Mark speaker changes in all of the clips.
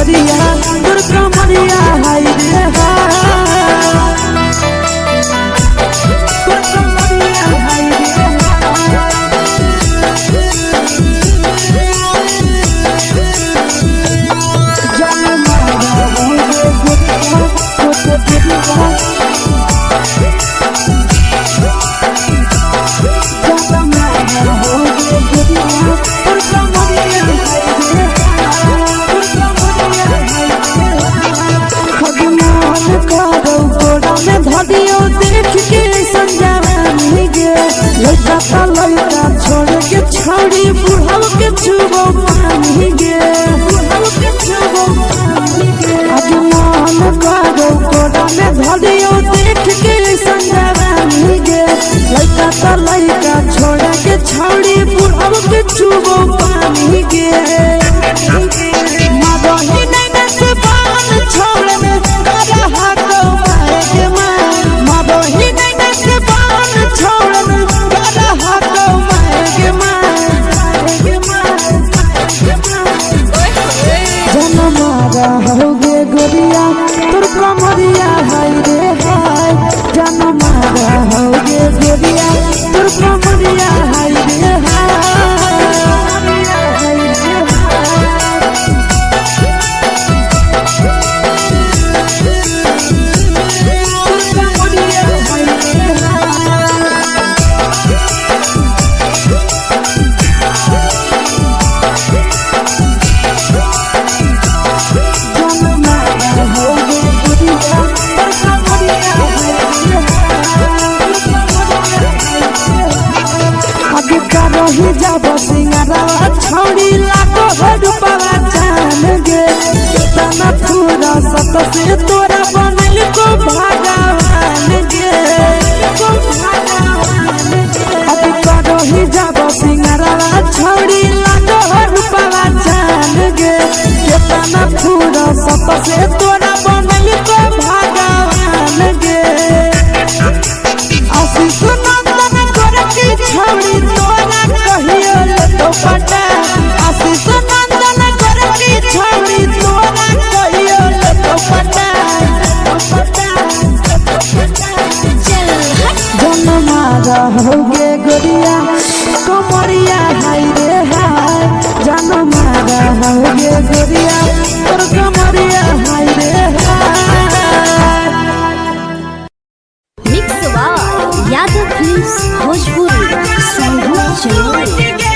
Speaker 1: गोरिया तोर कमरिया हाय रे लड़का छोड़ के छौड़ी बुढ़ाव के छुबो पानी गे आज मन करो कोड़ा में धरियो देख के संजवानी गे लड़का छोड़ के छौड़ी बुढ़ाव के छुबो पानी गे मदही नहीं से बान छोड़ में करा हाथों मारे के मदही नहीं से बान छोड़ में होगे गोरिया तोर कमरिया हाय रे हाय जान मारा होगे गोरिया तोर कमरिया हाय रे जब सिंगारा छौड़ी लाखो रुपया जान गे कितना पूरा सत से तोरा बनल को भगवान गे अभी करो ही जब सिंगारा छौड़ी लाखो रुपया जान गे कितना पूरा सत से तोरा बनल को भगवान गे आशीष नंदन करे की छौड़ी तोरा कहियो तो पटा आशीष नंदन करे की छौड़ी तोरा कहियो तो पटा जनमा होगे गोरिया कमरिया हाय रे हाय जनमा होगे गोरिया तोर कमरिया हाय रे हाय।
Speaker 2: Mix by Yadav films Bhojpuri संगीत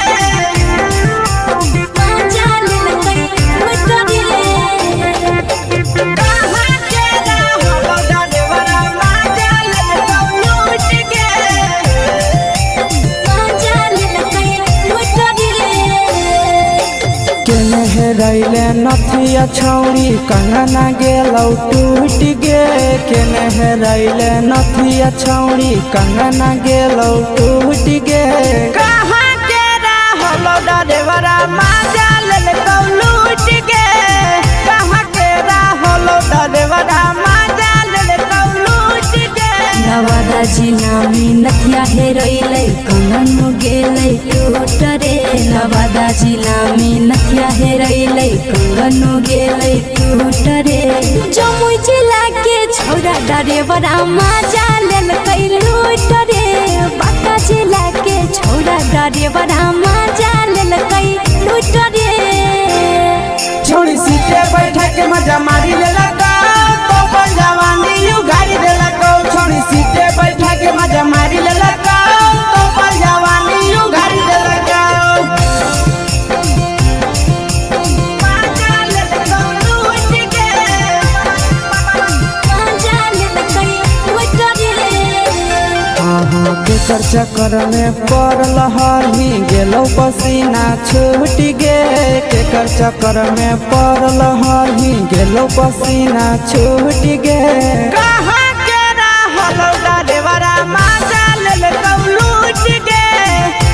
Speaker 1: रैले नथिया छौड़ी कंगना गेलौ टूट गे केने रैले नथिया छौड़ी कंगना गेलौ टूट गे कहाँ के रहलो डरेवरा माजा लेलकौ लूट गे कहाँ के रहलो डरेवरा माजा लेलकौ लूट गे
Speaker 2: नवादा जिला में नथिया हेरैले कंगन गेलै टूट रे नवादा जिला में नथिया हेरैले कंगन गेलै टूट रे जमुई जिला के छौड़ा डरेवरा माजा लेलकै लूट रे बांका जिला के छौड़ा डरेवरा माजा लेलकै लूट रे
Speaker 1: छोड़ी सीटे बैठा के मजा मारी लेलकौ तो अपन जवानी यू गाड़ी देलकौ छोड़ी सीटे बैठा के मजा मारी लेलकौ तो अपन जवानी यू गाड़ी देलकौ केकर चक्कर में पड़ल हरही गेलौ पसीना छूट गे केकर चक्कर में पड़ल हरही गेलौ पसीना छूट गे कहाँ के रहलो डरेवरा माजा लेलकौ लूट गे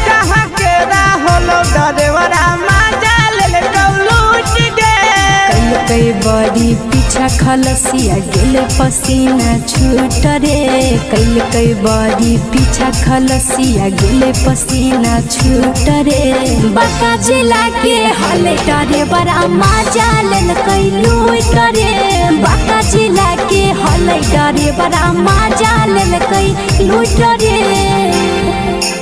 Speaker 1: कहाँ के रहलो डरेवरा माजा लेलकौ लूट गे
Speaker 2: कई बड़ी पीछा खलसिया गेले पसीना छूट रे कैल कई बारी पीछा खलसिया गेले पसीना छूट रे बाका जिला के हले डरे बड़ा मजा लेल कई लूट रे बाका जिला के हले डरे बड़ा मजा लेल कई लूट रे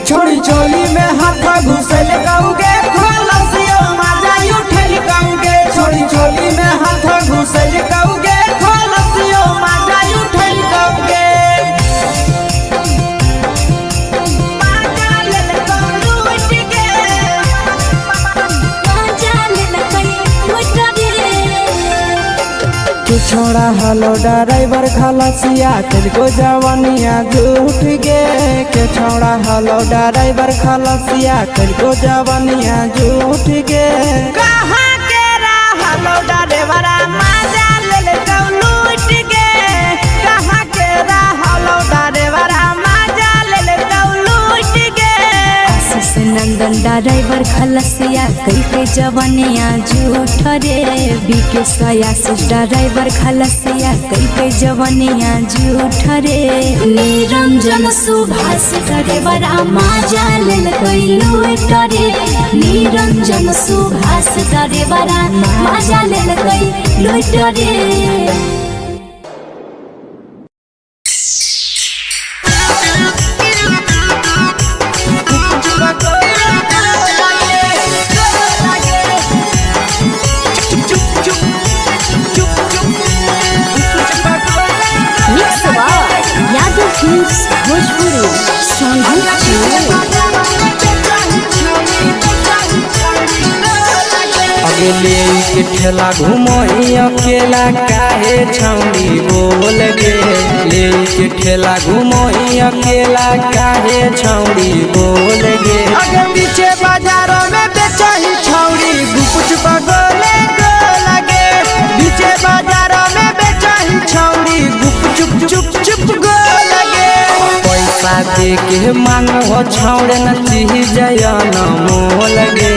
Speaker 1: छोड़ी चोली में हाथ घुसल गाऊंगे खलसिया मजा उठल गाऊंगे छोड़ी चोली में हाथ घुसल गाऊंगे खलसिया मजा उठल गाऊंगे
Speaker 2: मजा लेल कई लूट के मजा लेल कई लूट रे
Speaker 1: तू छोड़ा हलो ड्राइवर खलसिया तेरे जवानिया झूठ गे के छोड़ा हलो ड्राइवर खलसिया तेरे जवानिया झूठ गे
Speaker 2: कहाँ के हलो ड्राइवर मजा लेल कई लूट के कहाँ के हलो ड्राइवर मजा लेल कई लूट के आशीष नंदन ड्राइवर खलसिया कई के जवानिया झूठ रे बीके आशीष ड्राइवर खलसिया कई के जवानिया झूठ रे निरंजन सुभाष ड्राइवर मजा लेल कई लूट रे निरंजन सुभाष ड्राइवर मजा लेल कई लूट रे
Speaker 1: अगले के ठेला घुमोई अकेला काहे छौड़ी बोल गे ले के ठेला घुमोई अकेला काहे छौड़ी बोल गे अगे पीछे बाजारों में बेचही छौड़ी गुपुच बगले गो लगे पीछे बाजारों में बेचही छौड़ी गुप चुप चुप चुप गो लगे पैसा दे के मांगो छौड़े न चीज न मोल गे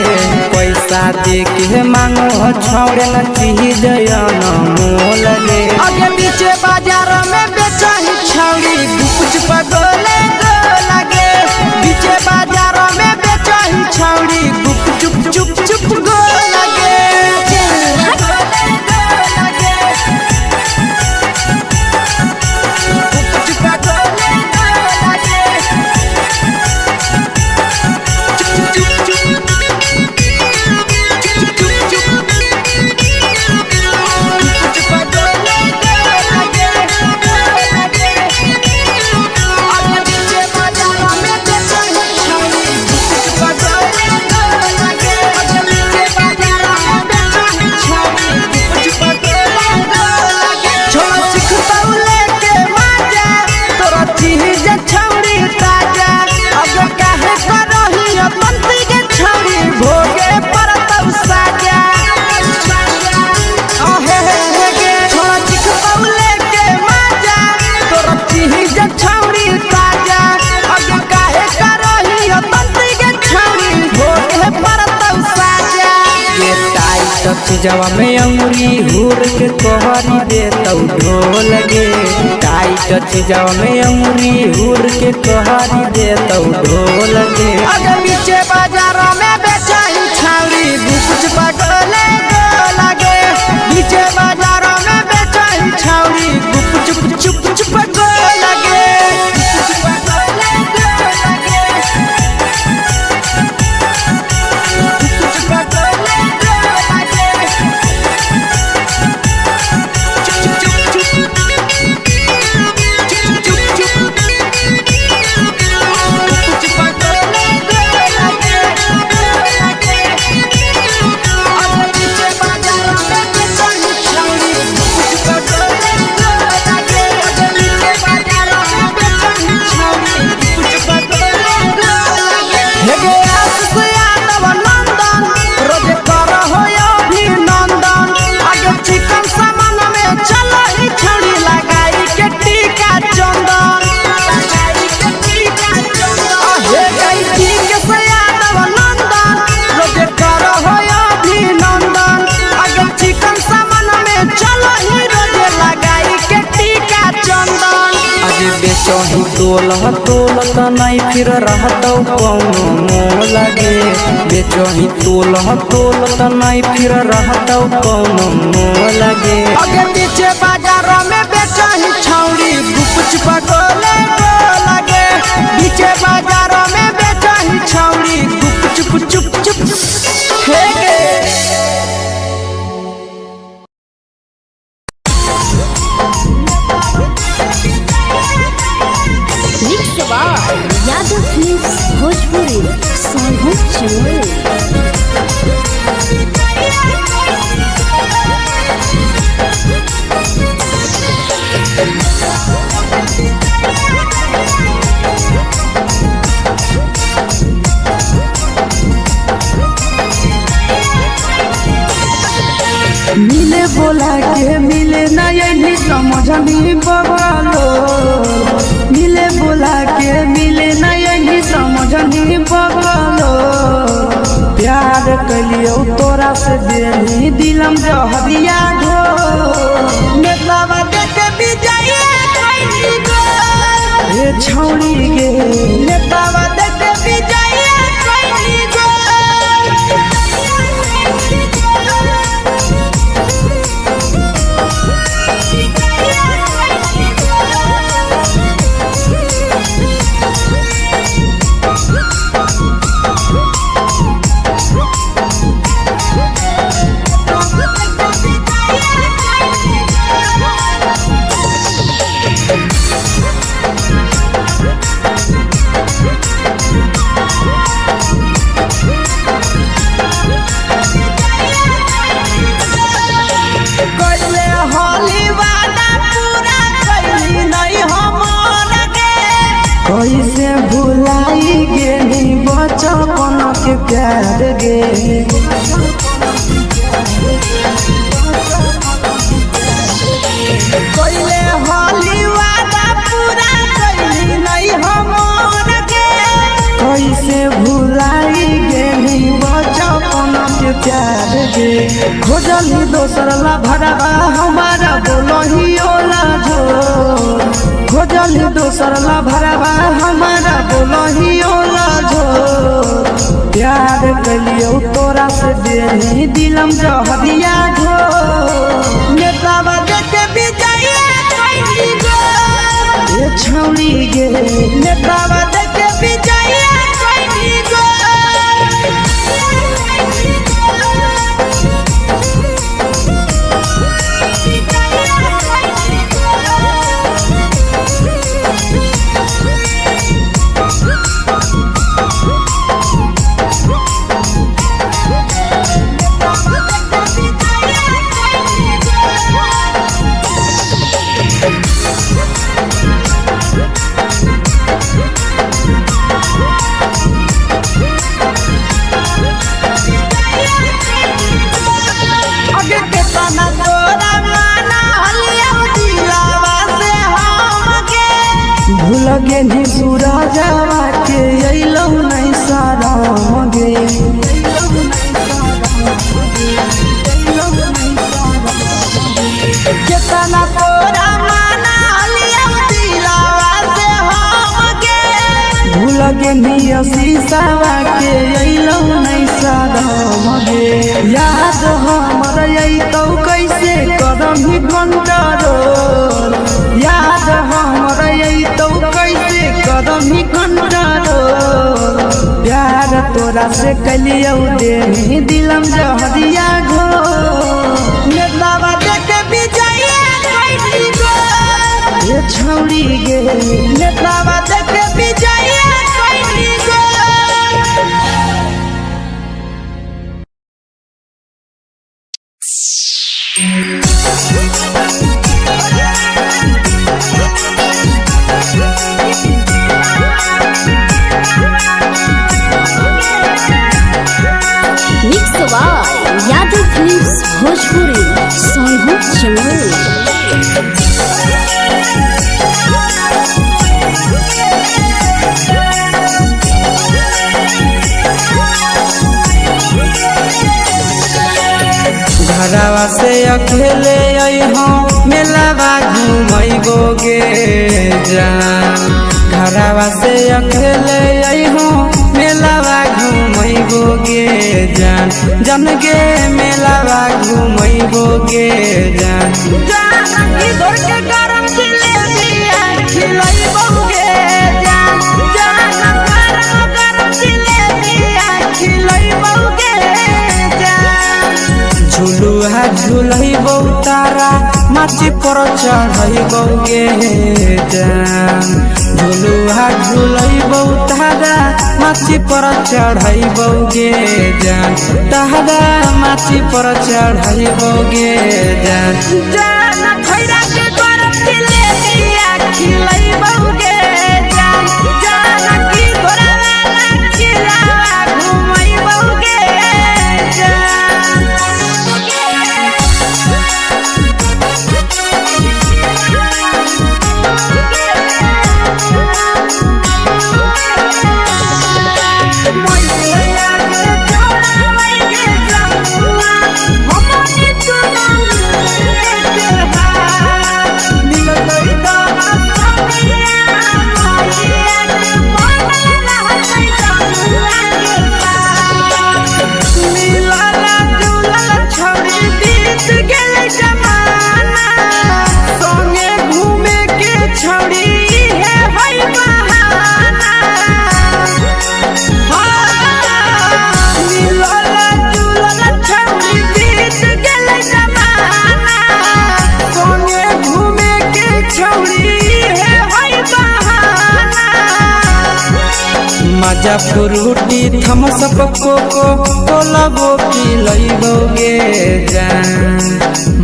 Speaker 1: पैसा दे के मांगो छौड़े न चीज न मोल गे अगे पीछे बाजार में बेचही छौड़ी गुपुच पगले गो लगे पीछे बाजार में बेचही छौड़ी गुप चुप चुप चुप गो लगे जवा में अंगुरी हुर के तोहरी दे तौ ढोल गे टाइट जवा में अंगुरी हुर के तोहरी दे तौ ढोल गे अगर पीछे बाजारों में बेचही छौड़ी गुपुच पगले गो लगे पीछे बाजारों में बेचही छौड़ी गुप चुप चुप चुप गो लगे बेचही तोलत नहीं फिर रहतौ कौनो मोह लगे बेचही तोलत नहीं फिर रहतौ कौनो मोह लगे
Speaker 3: अगे पीछे बाजार में बेचही छौड़ी गुपचुप गोले लगे पीछे बाजार में बेचही छौड़ी गुपचुप चुप चुप हे
Speaker 2: यादव फिल्म्स भोजपुरी सोनू चमोली।
Speaker 1: मिले बोला के मिले नहीं समझनी बगलो मिले बोला के मिले नहीं समझनी बगलो प्यार कलियो तोरा से देनी दिलम जहरिया घो
Speaker 3: नेतावा देखे विजय कैली गो
Speaker 1: ये छौड़ी गे
Speaker 3: नेतावा देखे विजय कैली गो
Speaker 1: कैसे भुलाई गेली बचपन के प्यार गे
Speaker 3: कैले होली वादा पूरा कैली नहीं हमर के
Speaker 1: कैसे भुलाई गेली बचपन के प्यार गे खोजली दोसर ला भरवा हमारा बोलही ओला जो खोजली दोसर ला भरवा हमारा बोलही ओला जो प्यार कलियो तोरा से देनी दिलम जहरिया घो
Speaker 3: नेतावा देखे विजय कैली गो
Speaker 1: ये छौड़ी गे
Speaker 3: नेतावा देखे विजय कैली गो
Speaker 1: भूल गेली सूरजवा के अइलौ नहीं साराम गे
Speaker 3: केतना तोरा माना लिया दिलावा से हमके
Speaker 1: भूल गेली शीशावा के अइलौ नहीं साराम गे याद हमर अइतौ कैसे कदम ही कंट्रोल याद हमर अइतौ कैसे कदम ही कंट्रोल प्यार तोरा से कलियो देनी दिलम जहरिया घो
Speaker 3: नेतावा देखे विजय कैली गो
Speaker 1: ये छौड़ी गे
Speaker 3: नेतावा देखे विजय कैली गो
Speaker 2: यादव फिल्म्स भोजपुरी सोनू चमोली।
Speaker 1: घरवा से अकेले अइहो मेलावा घूमैबोगे जान घरवा से अकेले अइहो मेलावा घूमैबोगे जान जन गे मेलावा घूमैबोगे जान
Speaker 3: जानकी घोर के गरम जिलेबिया खिलैबोगे जान गरम जिलेबिया खिलैबोगे जान
Speaker 1: झुलुहा झुलैबौ तारा माची पर चढ़ैबोगे जान झुलुहा झुलैबौ तारा माची पर चढ़ैबोगे जान तारा माची पर चढ़ैबोगे जान
Speaker 3: जान खैरा के गरम जिलेबिया खिलैबोगे जान जानकी घोरवाला खिलावा घुमैबोगे
Speaker 1: मजा फ्रूटी थम्स अप कोको कोला वो पिलैबोगे जान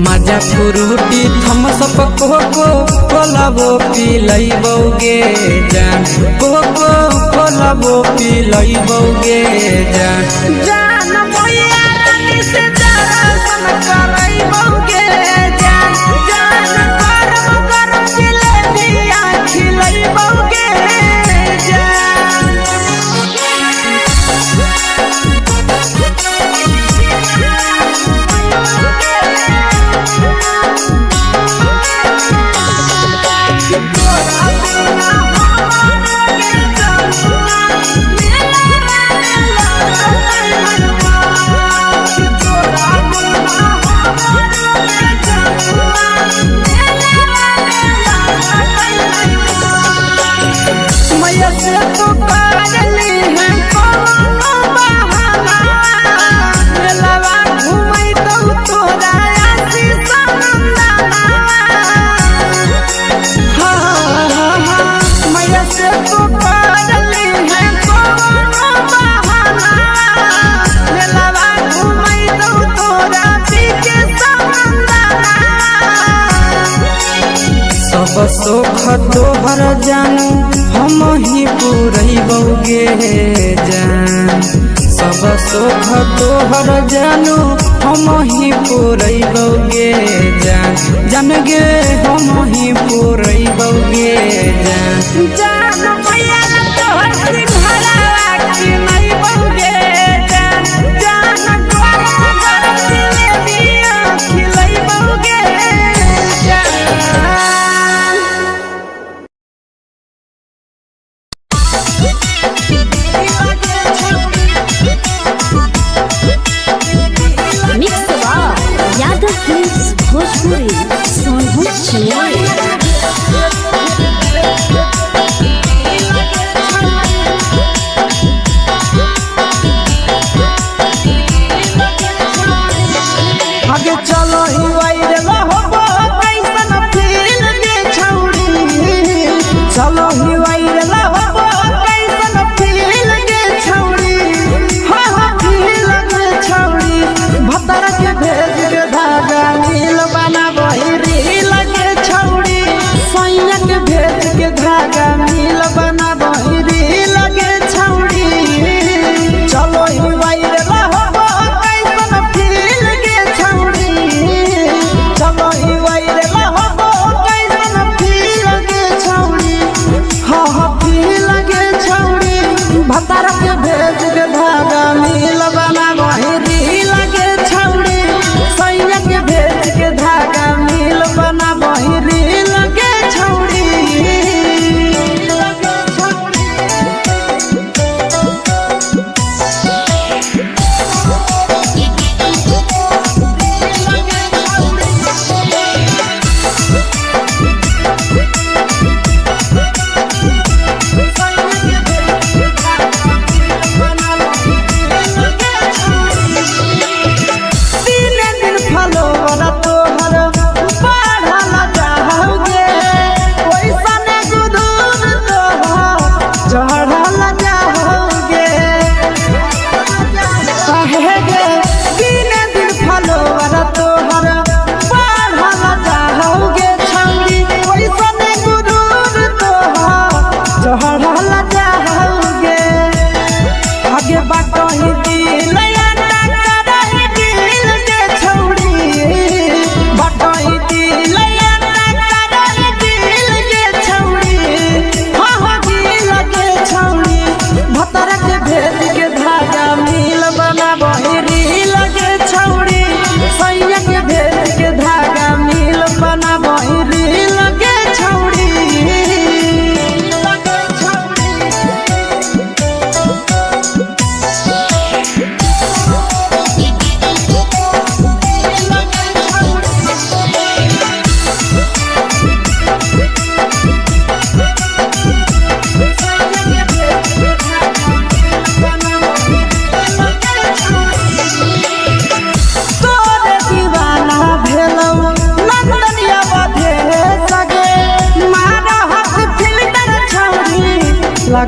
Speaker 1: मजा फ्रूटी थम्स अप कोको कोला वो पिलैबोगे जान कोको कोला वो पिलैबोगे जान
Speaker 3: जान भैया रानी से दर्शन करैबोगे जान गरम जिलेबिया खिलैबोगे मैया से तो पागली है कोनो बहाना मेलावा घूमै तो तोरा आशीष नंदना मैया से तो पागली है कोनो बहाना मेलावा घूमै तो तोरा पीछे नंदना
Speaker 1: सब सुख तोहर जानू हम ही पुरैबोगे जान सब सुख तोहर जानू हम ही पुरैबोगे जान जन गे हम ही पुरैबोगे जान
Speaker 3: जान भैया तोहर सिंघरावा खिलैबोगे जान गरम जिलेबिया खिलैबोगे
Speaker 2: मिक्स यादव फिल्म्स भोजपुरी सोनू चिड़िया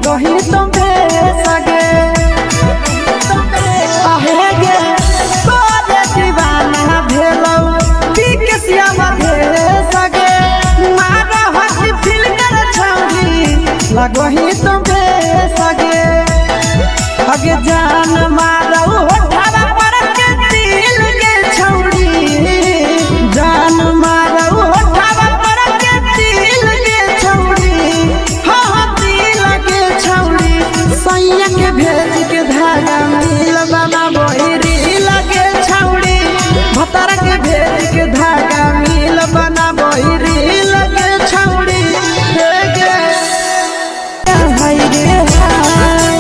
Speaker 1: लगही तुम्हे सगे आहे गे तोरे दीवाना भेलौ पिकसिया भे सगे मारा हसी फिल कर छौरी लगही तुम्हे सगे अगे जान मारौ होठा पर के दिल के छौरी जान मारौ होठा पर के दिल के छौरी हाँ दिल के छौरी सैया के भेज के धागा मिल बाबा बोरी लगे छौरी भतार के भेज के धागा मिल बना बोरी लगे छौरी हे गे हाय रे हाय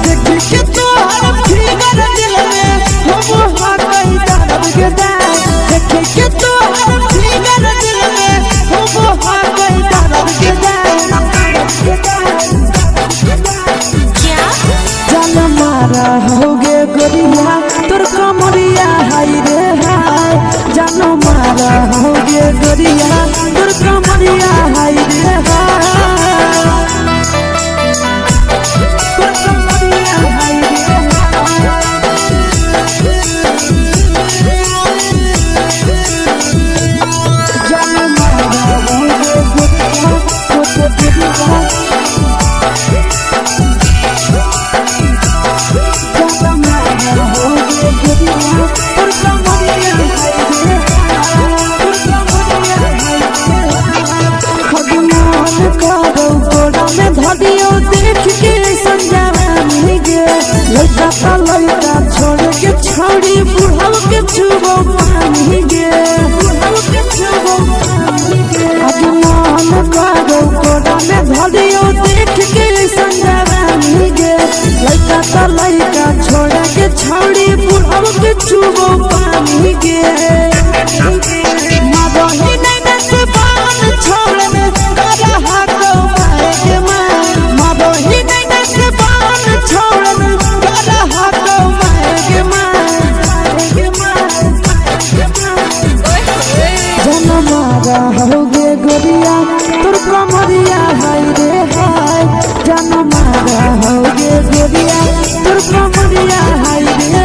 Speaker 1: देख के तोहर फिगर दिल में हम हा कहीं दर्द के दाग देख के तोहर फिगर दिल में हम हा कहीं दर्द के जान मारा होगे गोरिया तोर कमरिया हाय रे हाय जान मारा होगे गोरिया तोर कमरिया हाय रे हाय तोर कमरिया हाय रे जान मारा होगे गोरिया तोर कमरिया धदियो देख के संजानी गे लड़का का लड़का छोड़ के छौड़ी बुढ़ाव के छुबो पानी गे बुढ़ाव के छुबो पानी गे अभिमान करो कोड़ा में धदियो देख के संजानी गे लड़का का लड़का छोड़ के छौड़ी बुढ़ाव के छुबो पानी गे मदही नहीं से बान छोड़ में करा हाथों होगे गोरिया तोर कमरिया हाय रे हाय जान मारा होगे गोरिया तोर कमरिया हाय रे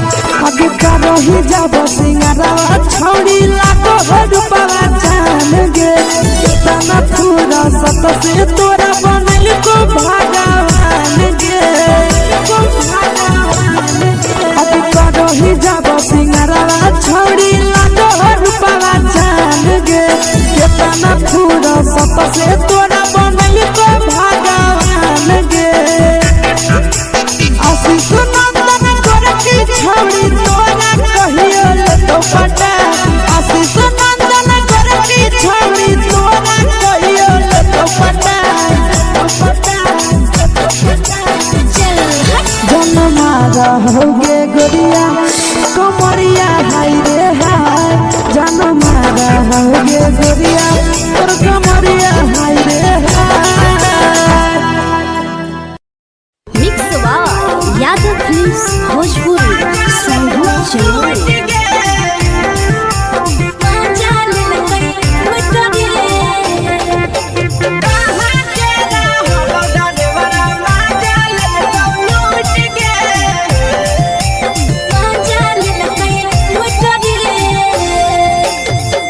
Speaker 1: रही जब सिंगारा छौड़ी लाखो रुपया जान गे कितना पूरा सत से तोरा बनल को भगवान गे अब रही जब सिंगारा छौड़ी लाखो रुपया जान गे कितना पूरा सत से तोरा बनल को भगवान गे आशीष नंदन गोरखी छौड़ी तोरा कहियो तो पटा आशीष नंदन गोरखी छौड़ी तोरा कहियो तो पटा जन मारा होगे गोरिया कमरिया हाय रे हाय जन मारा होगे गोरिया तोर कमरिया हाय रे हाय
Speaker 2: मिक्स यादव फिल्म्स भोजपुरी संगीत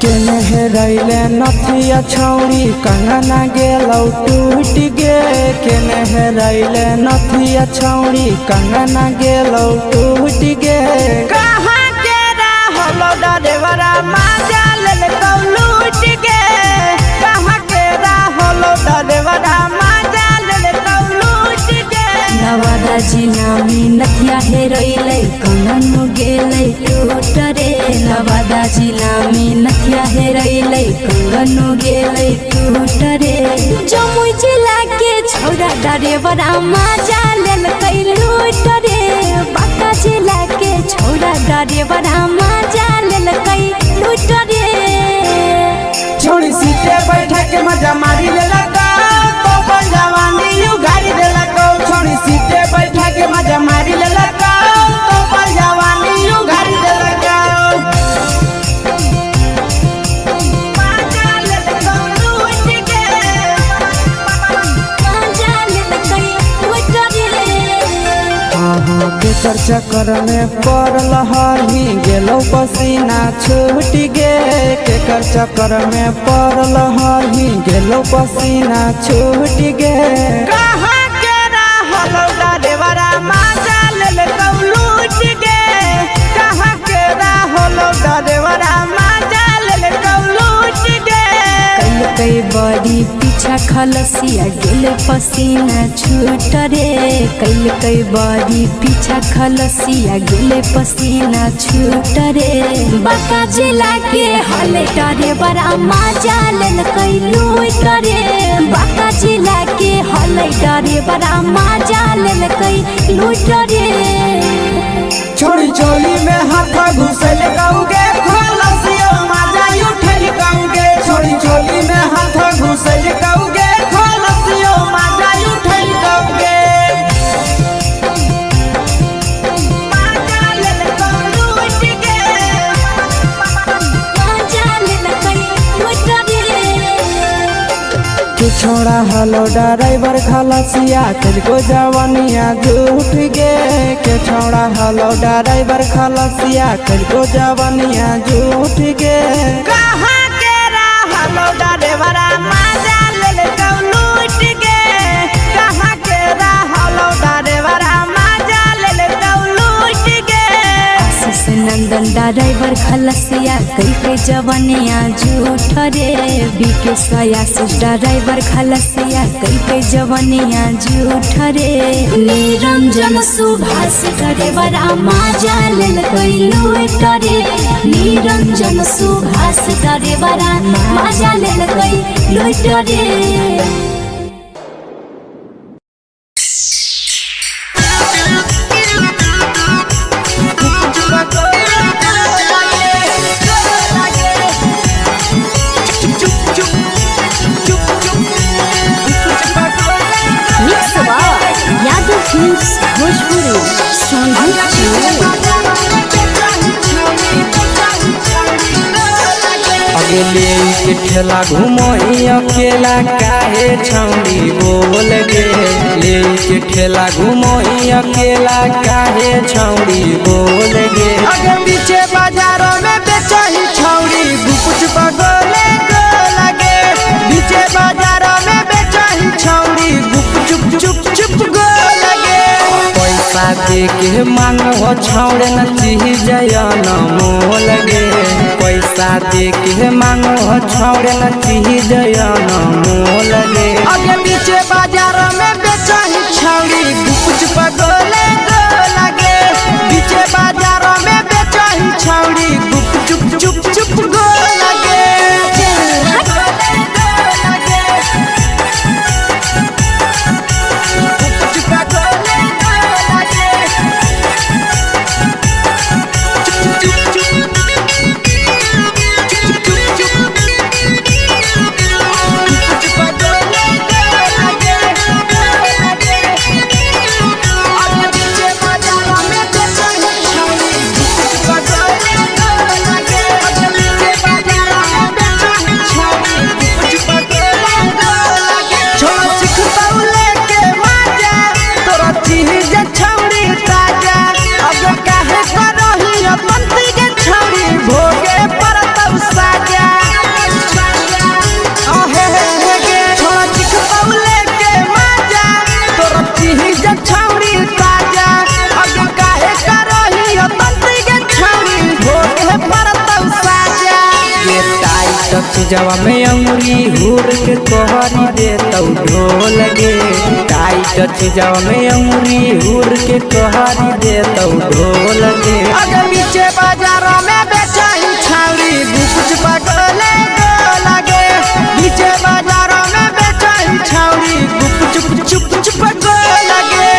Speaker 2: चलो
Speaker 1: रैले नथिया छौड़ी कंगना गेलौ टूट गे केने रैले नथिया छौड़ी कंगना गेलौ टूट गे
Speaker 3: कहाँ के रहलो डरेवरा माजा लेलकौ लूट गे कहाँ के रहलो डरेवरा माजा लेलकौ लूट गे
Speaker 2: नवादा नवादा जिला में नथिया हेरैले कंगन गेलै टूट रे नवादा जिला में नथिया हेरैले कंगन गेलै टूट रे जमुई जिला के छौरा ड्राइवर मजा लेलकै लूट रे बांका जिला के छौरा ड्राइवर मजा लेलकै लूट रे
Speaker 3: छोड़ी सीटे बैठा के मजा मारी लेलका तो अपन जवानी यू गाड़ी देलका छोड़ी सीटे बैठा के मजा मारी लेलका तो अपन जवानी यू गाड़ी देलका
Speaker 1: केकर चक्कर में पड़ल हरही गेलौ पसीना छूट गे केकर चक्कर में पड़ल हरही गेलौ पसीना छूट गे
Speaker 3: कहाँ के रहलौ ड्राइवरा मजा लेलकौ लूट गे कहाँ के रहलौ ड्राइवरा मजा लेलकौ लूट गे
Speaker 2: कई बड़ी पीछा खलसिया गेल पसीना छूट रे कई बड़ी पीछा खलसिया गेल पसीना छूट रे बांका जिला के हले ड्राइवर मजा लेलकै लूट रे बांका जिला के हले ड्राइवर मजा लेलकै लूट रे
Speaker 3: छोड़ी चोली में हाथ घुसल गाऊंगे खलसियो मजा उठल गाऊंगे छोड़ी चोली में हाथ घुसल गाऊंगे खलसियो मजा उठल गाऊंगे मजा लेलकौ लूट गे
Speaker 2: मजा लेलकै लूट रे
Speaker 1: कि छोड़ा हलो ड्राइवर खलसिया तुझको जवानिया झूठ गे के छोड़ा हलो ड्राइवर खलसिया तुझको जवानिया झूठ गे
Speaker 3: कहाँ के रहलौ ड्राइवरा मजा लेलकौ लूट गे कहाँ के रहलौ ड्राइवरा मजा लेलकौ लूट गे
Speaker 2: आशीष नंदन ड्राइवर खलसिया कई जवनिया झूठ रे बीके आशीष ड्राइवर खलसिया कई जवनिया झूठ रे निरंजन सुभाष ड्राइवर मजा लेलकै लूट रे निरंजन सुभाष ड्राइवर मजा लेलकै लूट रे यादव फिल्म्स भोजपुरी
Speaker 1: अगले के ठेला घुमई अकेला काहे छौड़ी बोल गे ले के ठेला घुमई अकेला काहे छौड़ी बोल गे
Speaker 3: अगे पीछे बाजारों में बेचही छौड़ी गुपुच बगोले गो लगे पीछे बाजारों में बेचही छौड़ी गुप चुप चुप चुप गो लगे
Speaker 1: पैसा दे के मांग हो छौड़े न चीज जयन मोल गे पैसा दे के मांग हो छौड़े न चीज जयन मोल गे
Speaker 3: अगे पीछे बाजारों में बेचही छौड़ी गुपुच बगोले गो लगे पीछे बाजारों में बेचही छौड़ी गुप चुप चुप चुप गो लगे
Speaker 1: जवा में अंगुरी हुर के तोहरी दे तौ ढोल गे टाइट टाइट चीजावा में अंगुरी हुर के कहरी दे तो ढोल के
Speaker 3: अगर पीछे बाजारों में बेचाई छावड़ी कुछ पगले लगे पीछे बाजारों में बेचाई छावड़ी चुप चुप चुप लगे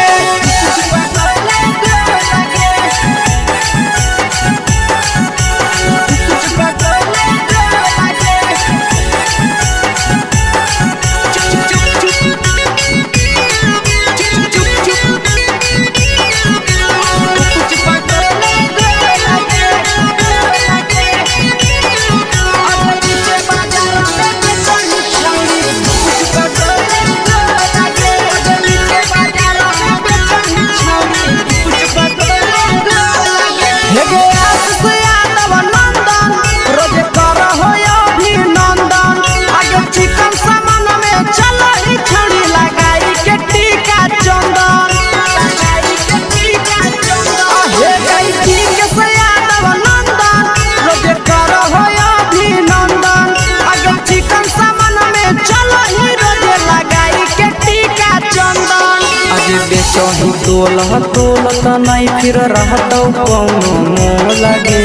Speaker 1: बेचही तोल नहीं फिर रहतौ कौनो मोह लगे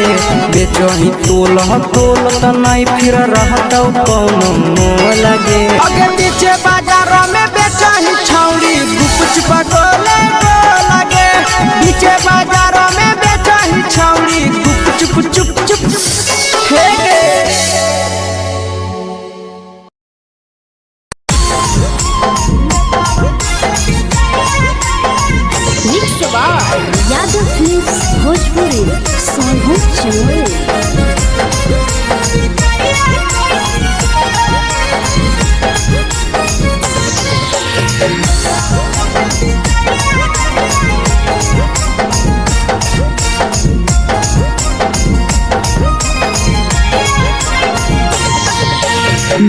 Speaker 1: बेचही तोल नहीं फिर रहतौ कौनो मोह लगे
Speaker 3: अगे पीछे बाजारों में बेचही छौड़ी कुछ पगले लगे पीछे बाजारों में बेचही छौड़ी चुप चुप चुप
Speaker 2: यादव फिल्म्स भोजपुरी सोनू चोर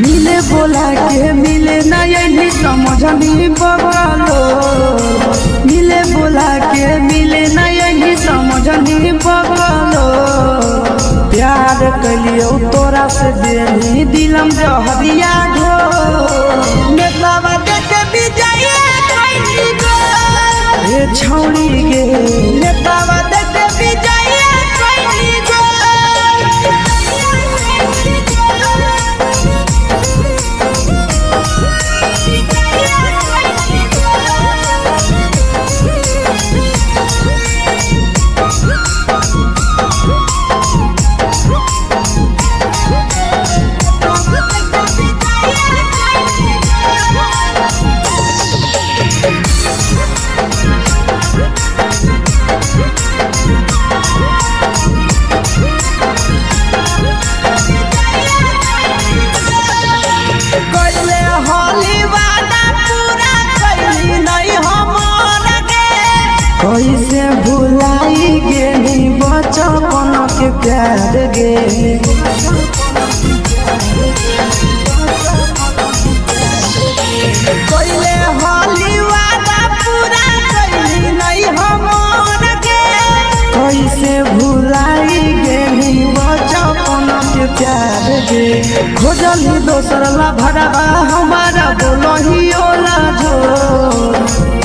Speaker 1: मिले बोला के मिले नहीं समझनी बगलो मिले बोला के मिले नहीं समझनी बगलो प्यार कलियो तोरा से देनी दिलम जहरिया घो
Speaker 3: नेतावा देखे विजय
Speaker 1: ये छौड़ी गे
Speaker 3: नेतावा देखे विजय
Speaker 1: कैसे भुलाई गेली बचपन के प्यार गे
Speaker 3: कोइले होली वादा पूरा कैली नहीं हमर गे
Speaker 1: कैसे भुलाई गेली बचपन के प्यार गे खोजली दोसर ला भरवा हमारा बोलही ओला जो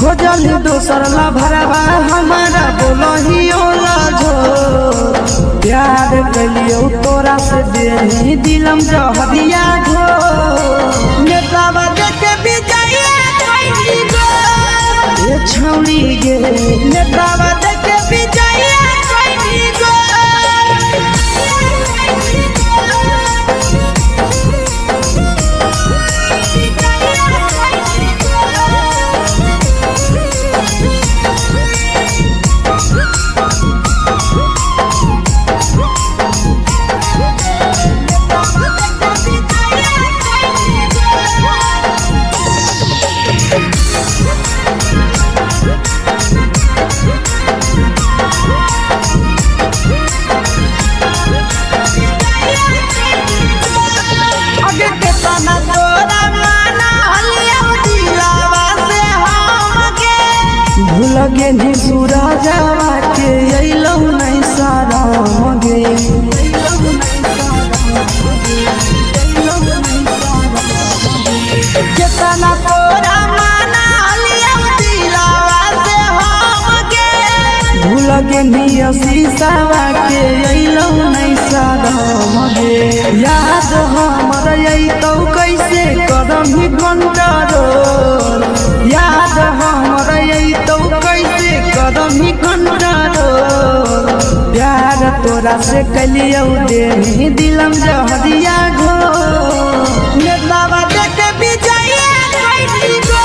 Speaker 1: खोजली दोसर ला भरवा हमारा बोलही ओला जो प्यार कलियो तोरा से देनी दिलम जहरिया घो
Speaker 3: नेतावा देखे विजय
Speaker 1: ये छौड़ी गे
Speaker 3: नेतावा देखे विजय
Speaker 1: लगे नी सूरजवा के अइलौ नहीं सारा मगे
Speaker 3: केतना तोरा माना लिया
Speaker 1: पेनिया शीशावा के अइलौ नहीं सादम गे याद हमर अइतौ कैसे करम ही कंट्रोल याद हमर अइतौ कैसे करम ही कंट्रोल प्यार तोरा से कलियौ दे दिलम जहरिया घो नेतावा देखे विजया कैसी गो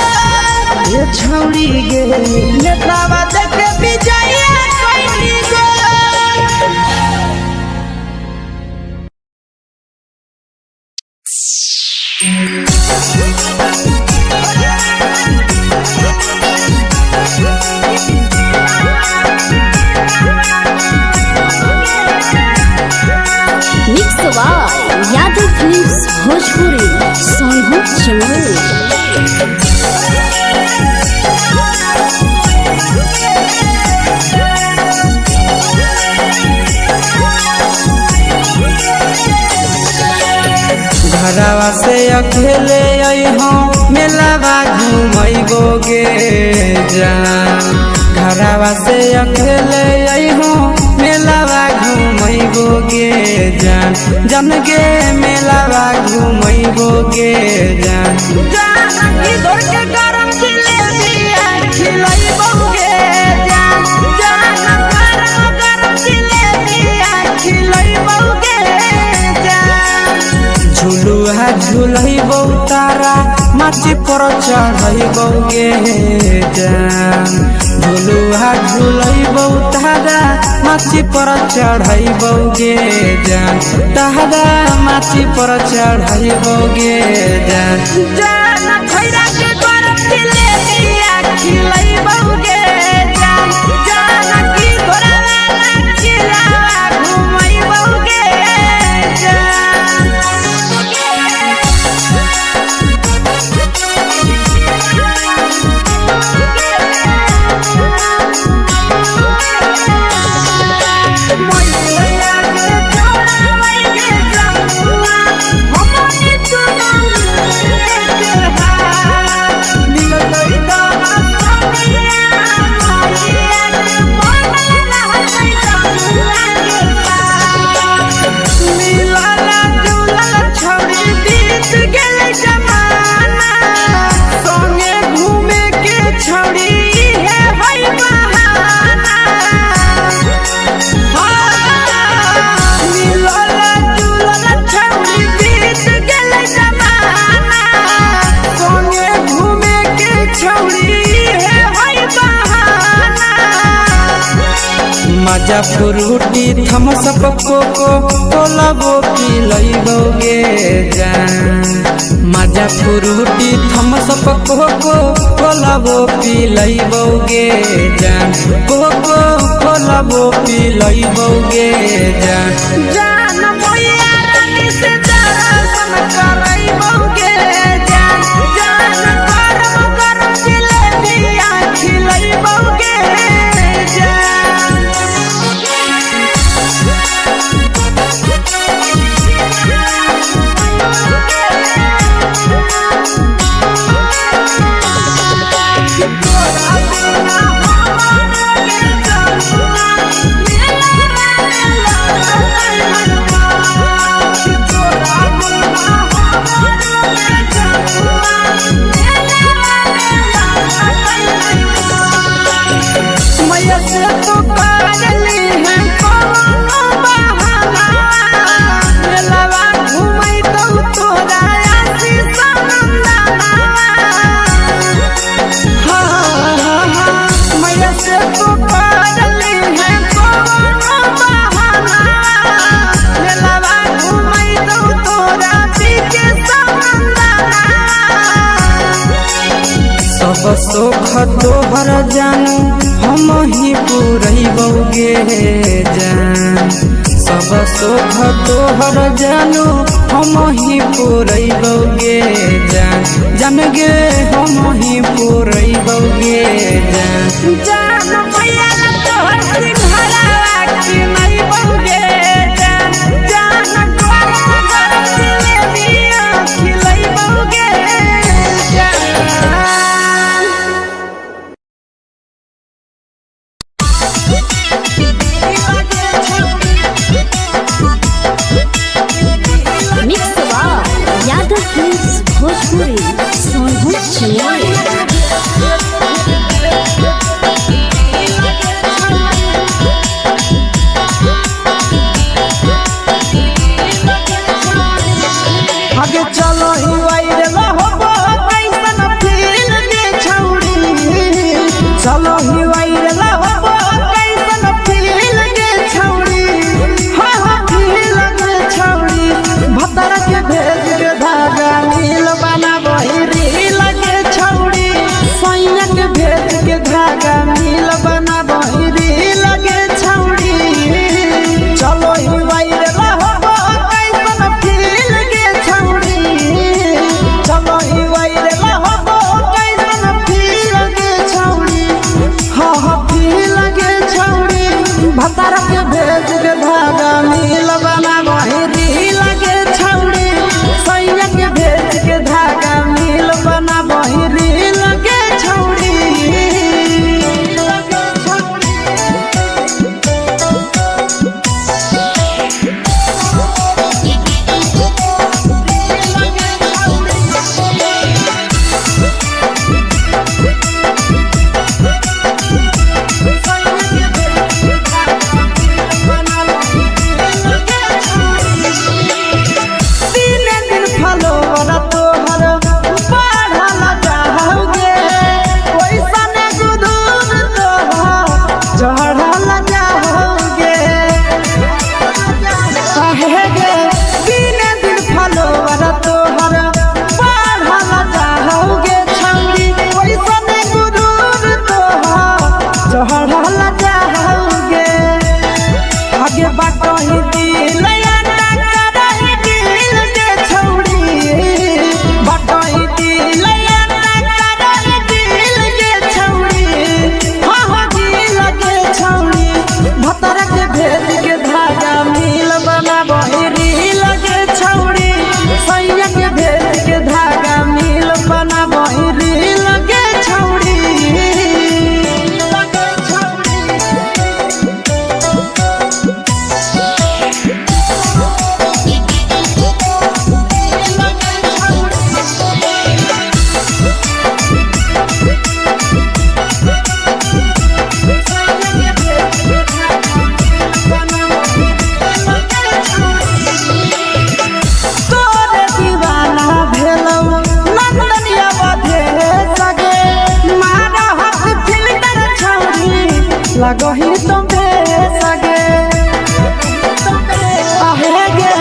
Speaker 1: ये छौड़ी गे नेतावा देखे विजया कैसी गो
Speaker 2: mix by Yadav films Bhojpuri Sonu Chamoli.
Speaker 1: घरवा से अकेले अइहो मेलावा घूमैबो गे जान घरवा से अकेले अइहो मेलावा घूमैबो गे जान जन गे मेलावा घूमैबो गे जान जान इधर के गरम जिलेबिया खिलैबो गे जान जान गरम जिलेबिया खिलैबो गे जान झुलुआ झुलैबौ तारा माची पर चढ़ैबौ गे जान झुलुआ झुलैबौ तारा माची पर चढ़ैबौ गे जान तारा माची पर चढ़ैबौ गे जान जान खैरा के गरम जिलेबिया खिलैबौ गे जान जान की घोड़ावाला खिलावा घुमैबौ गे जान मजा फ्रूटी थमसप कोको कोलाबो पिलैबौ गे जान मजा फ्रूटी थमसप कोको कोलाबो पिलैबौ गे जान कोको कोलाबो पिलैबौ गे जान जान मोया रानी से दर्शन करैबौ गे जान जान गरम गरम जिलेबिया खिलैबौ गे जान सब सुख तोहर जानू हम ही पुरैबौ गे जान सब सुख तोहर जानू हम ही पुरैबौ गे जान जान गे हम ही पुरैबौ गे जान जान भैया तोहर सिंघारा खिलैबौ गे जान जान गरम गरम जिलेबिया खिलैबौ गे जान
Speaker 3: भतार के भेज के धागा मिल बना बहिरी लगे छौड़ी सैया के भेज के धागा मिल बना बहिरी लगे छौड़ी लगही तुम्हे सगे आहे गे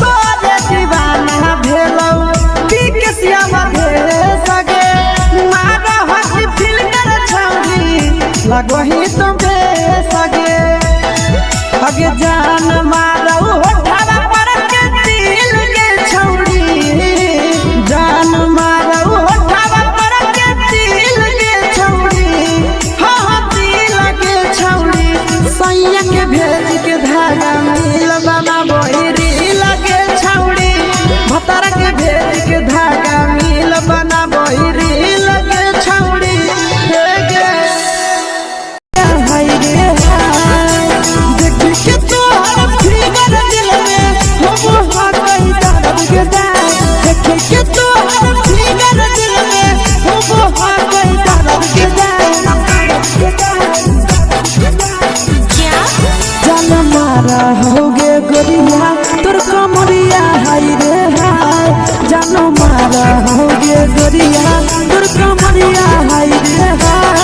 Speaker 3: तोरे दीवाना भेलौ बिकसिया मधे सगे मारा हसी फिल्टर छौरी लगही तुम्हे सगे अगे जान मारौ होठा पर के दिल के छौरी जान मारौ होठा पर के दिल के छौरी सैया के भेज के धागा मिल बना बहिरी लगे छौड़ी भतार के भेज के धागा मिल बना बहिरी लगे छौड़ी देखी के तोहर फिगर दिल में हो गई दर्द के दाग देखी के तोहर फिगर दिल में हो गई दर्द के दाग जान मारा होगे गोरिया तोर कमरिया हाय रे हाय जान मारा होगे गोरिया तोर कमरिया हाय रे हाय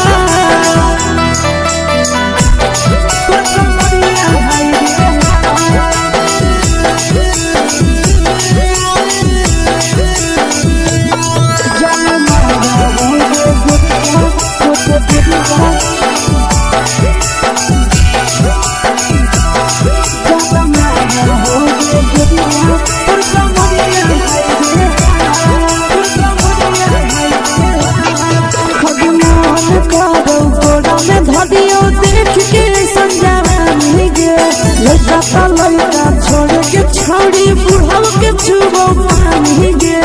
Speaker 3: तोर कमरिया हाय रे जान मारा होगे गोरिया तोर कमरिया लड़का छोड़ के छौड़ी बुढ़ाव के छुबो पानी गे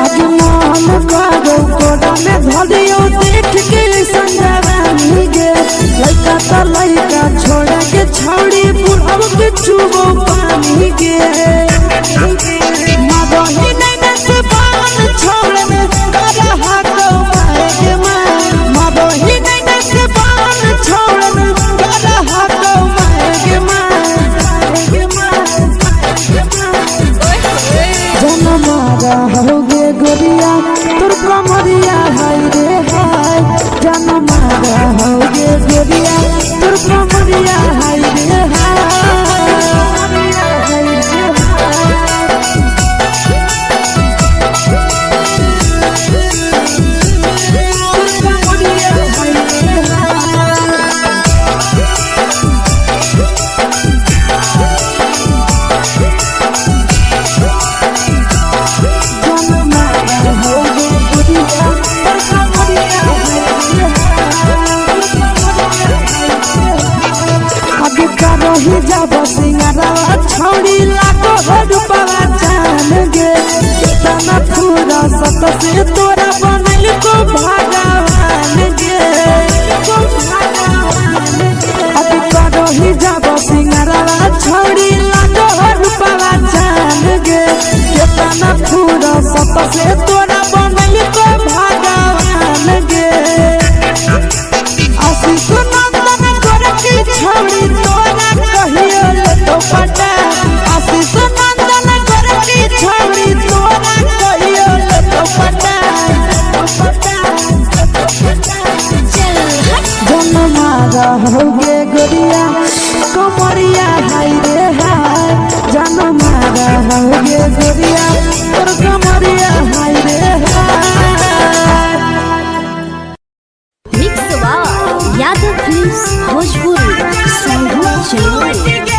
Speaker 3: आज मन करो कोड़ा में धरियो देख के संजवानी गे लड़का छोड़ के छौड़ी बुढ़ाव के छुबो पानी गे मदही नहीं से बान छोड़ में करा हाथों मारे के मां मदही नहीं से बान छोड़ में करा हाथों मारे के मां जन मारा होगे गोरिया तोर कमरिया हाय रे हाय जन मारा होगे गोरिया तोर कमरिया हाय रे हाय
Speaker 1: जब सिंगारवा छौड़ी लाखो रुपवा जान गे केतना पूरा सत से तोरा बनल को भगवान गे अब करो ही जब सिंगारवा छौड़ी लाखो रुपवा जान गे केतना पूरा सत से तोरा बनल को भगवान गे आशीष नंदन गोरखी छौड़ी तोरा कहियो तो पटा आशीष नंदन गोरखी छौड़ी तोरा कहियो तो पटा जनमा रहोगे गोरिया कमरिया हाय रे हाय जनमा रहोगे गोरिया तोर कमरिया हाय रे हाय।
Speaker 2: मिक्स यादव फिल्म्स भोजपुरी संगीत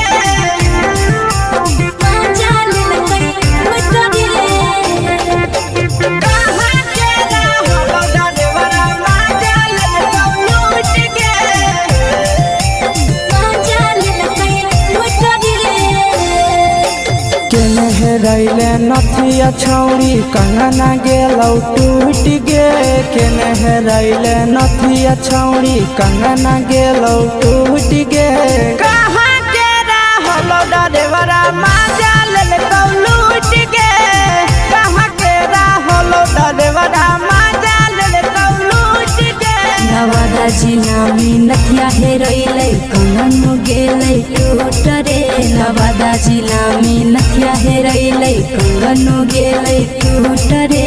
Speaker 2: चलो
Speaker 1: रैले नथिया छौड़ी कंगना गेलौ टूट गे केने हेरैले नथिया छौड़ी कंगना गेलौ टूट गे
Speaker 3: कहाँ के रहलो डरेवरा माजा लेलकौ लूट गे कहाँ के रहलो डरेवरा माजा लेलकौ लूट गे
Speaker 2: नवादा जिला में नथिया हेरैले कंगन गेलै टूट रे नवादा जिला में नथिया हेरैले कंगन गेलै टूट रे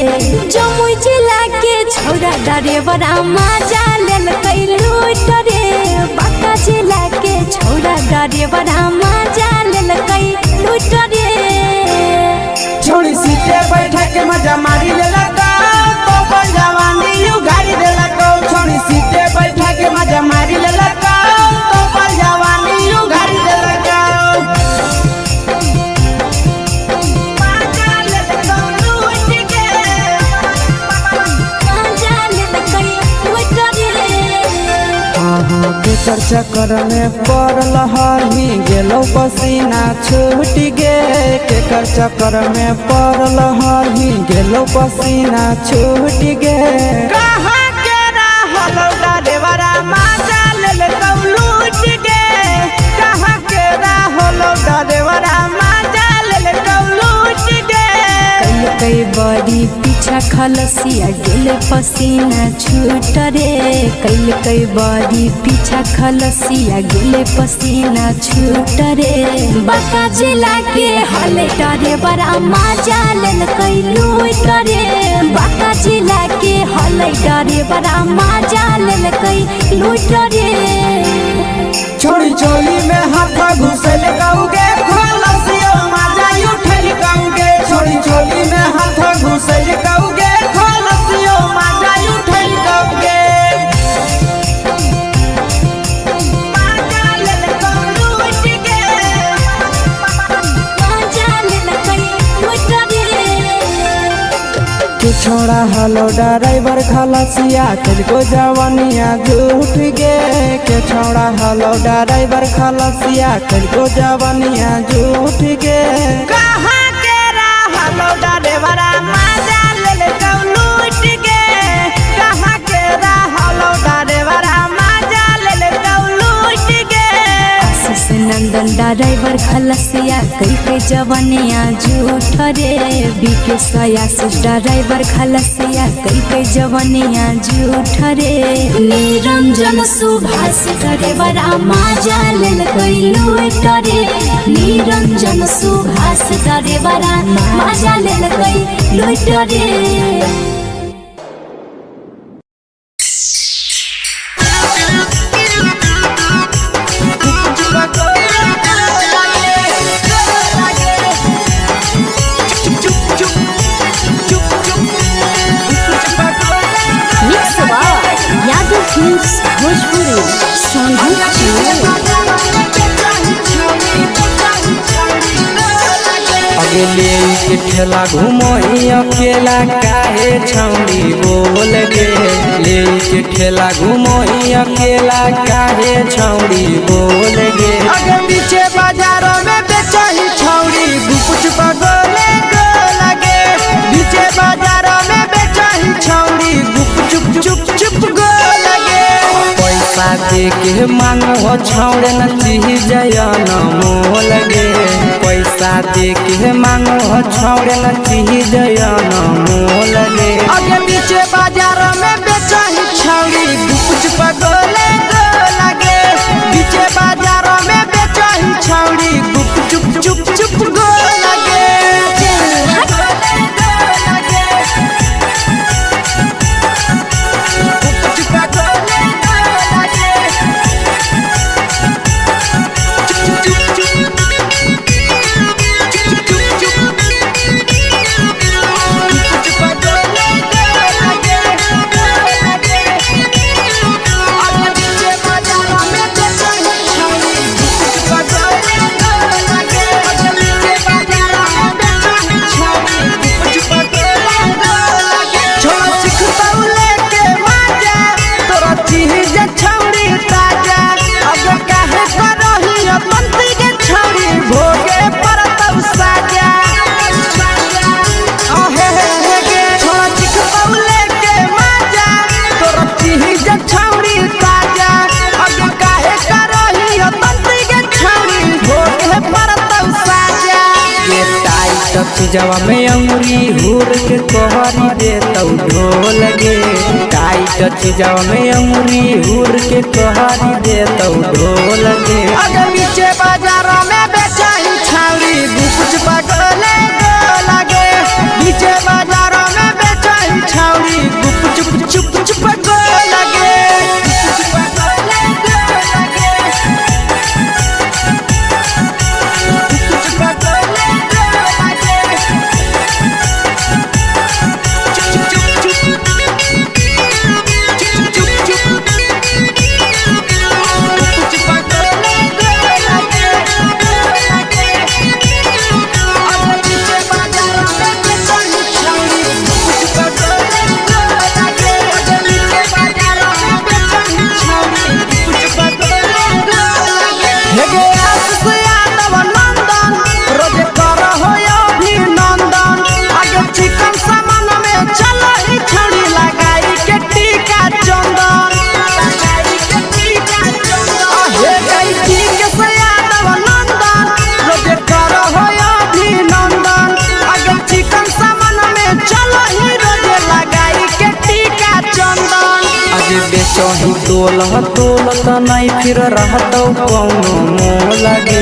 Speaker 2: जमुई जिला के छौड़ा डरेवरा माजा लेलकै लूट रे बांका जिला के छौड़ा डरेवरा माजा लेलकै लूट रे
Speaker 3: छोड़ी सीटे बैठा के मजा मारी लेलकौ तो पर जवानी यू गाड़ी देलकौ छोड़ी सीटे बैठा के मजा मारी लेलकौ तो पर जवानी यू गाड़ी देलकौ माजा लेलकौ लूट गे
Speaker 2: माजा लेलकै लूट रे
Speaker 1: केकर चक्कर में पड़ल हरही गेलौ पसीना छूट गे केकर चक्कर में पड़ल हरही गेलौ पसीना छूट गे
Speaker 3: कहाँ के रहलो डरेवरा माजा लेलकौ लूट गे कहाँ के रहलो डरेवरा माजा लेलकौ लूट गे
Speaker 2: कई बड़ी पीछा खलसिया गेले पसीना छूट रे कई बड़ी पीछा खलसिया गेले पसीना छूट रे बांका जिला के हले डरे बड़ा माजा लेलकै लूट रे बांका जिला के हले डरे बड़ा माजा लेलकै लूट रे
Speaker 3: छोड़ी चोली में हाथ घुसल गौगे खलसियो माजा उठल गौगे छोड़ी चोली में हाथ घुसल गौगे खलसियो माजा उठल गौगे माजा लेलकौ लूट गे
Speaker 2: माजा लेलकै लूट रे
Speaker 1: के छोड़ा हलो ड्राइवर खलसिया तेलको जवानिया झूठ गे के छोड़ा हलो ड्राइवर खलसिया तेलको जवानिया झूठ गे
Speaker 3: कहाँ के रहलो डरेवरा माजा लेलकौ लूट गे कहाँ के रहलो डरेवरा माजा लेलकौ लूट गे
Speaker 2: आशीष नंदन ड्राइवर खलसिया कई जवानिया झूठ रे बीके आशीष ड्राइवर खलसिया कई जवानिया झूठ रे निरंजन सुभाष ड्राइवरा माजा लेलकै लूट रे निरंजन सुभाष ड्राइवरा माजा लेलकै लूट रे मिक्स यादव फिल्म्स भोजपुरी संगीत
Speaker 1: अगले के ठेला घुमोई अकेला काहे छौड़ी बोल गे ले के ठेला घुमोई अकेला काहे छौड़ी बोल गे
Speaker 3: आगे पीछे बाजारों में बेचही छौड़ी गुप चुप गोले गो लगे। बीचे बाजारों में बेचही छौड़ी गुप चुप चुप चुप गो लगे।
Speaker 1: पैसा दे के मांगो छौड़े न चीज न मोह लगे। पैसा दे के मांगो छौड़े न चीज न मोह लगे।
Speaker 3: आगे बीचे बाजारों में बेचही छौड़ी गुप चुप गोले गो लगे। बीचे बाजारों में बेचही छौड़ी गुप चुप चुप चुप गो लगे।
Speaker 1: जवा में अंगुरी हुर के कोहरी दे तौ ढोल गे। टाइट चीजवा में अंगुरी हुर के कोहरी दे तौ ढोल गे।
Speaker 3: अगर बीचे बाजारों में बेचही छौड़ी गुप चुप गोले गो लगे। बीचे बाजारों में बेचही छौड़ी गुप चुप चुप चुप गो लगे।
Speaker 1: बेचही तोलत नहीं फिर रहतौ कौनो मोह लगे।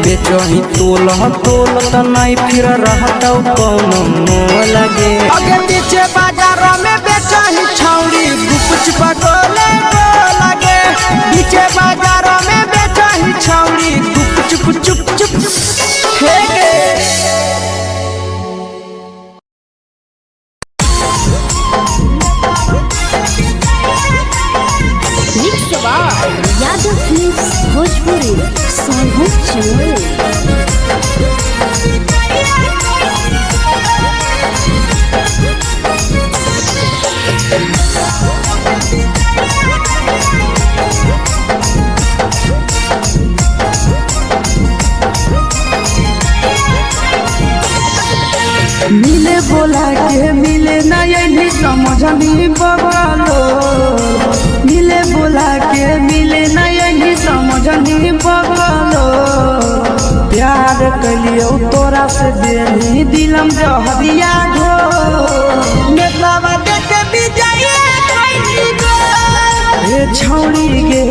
Speaker 1: बेचही तोलत नहीं फिर रहतौ कौनो मोह लगे।
Speaker 3: आगे बीचे बाजारों में बेचही छौड़ी गुप चुप गोले गो लगे। बीचे बाजारों में बेचही छौड़ी गुप चुप चुप चुप हे गे।
Speaker 2: यादव फिल्म्स भोजपुरी सोनू चोर।
Speaker 1: मिले बोला के मिले नहीं समझनी बगलो। मिले बोला के मिले नहीं समझनी बगलो। प्यार कलियो तोरा से देनी दिलम जहरिया घो।
Speaker 3: नेतावा देखे विजय कोई गो।
Speaker 1: ए छौड़ी गे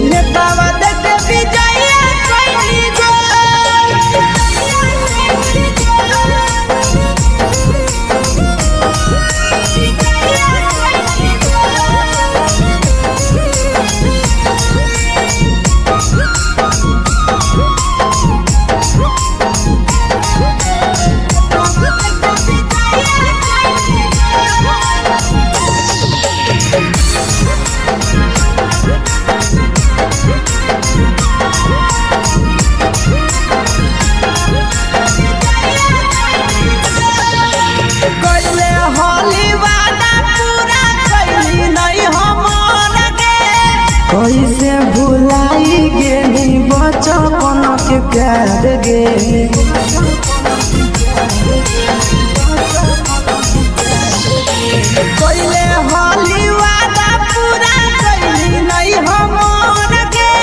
Speaker 3: नेतावा देखे विजय कोई गो।
Speaker 1: प्यार गे।
Speaker 3: कोइले होली वादा पूरा कइली नहीं हमर गे।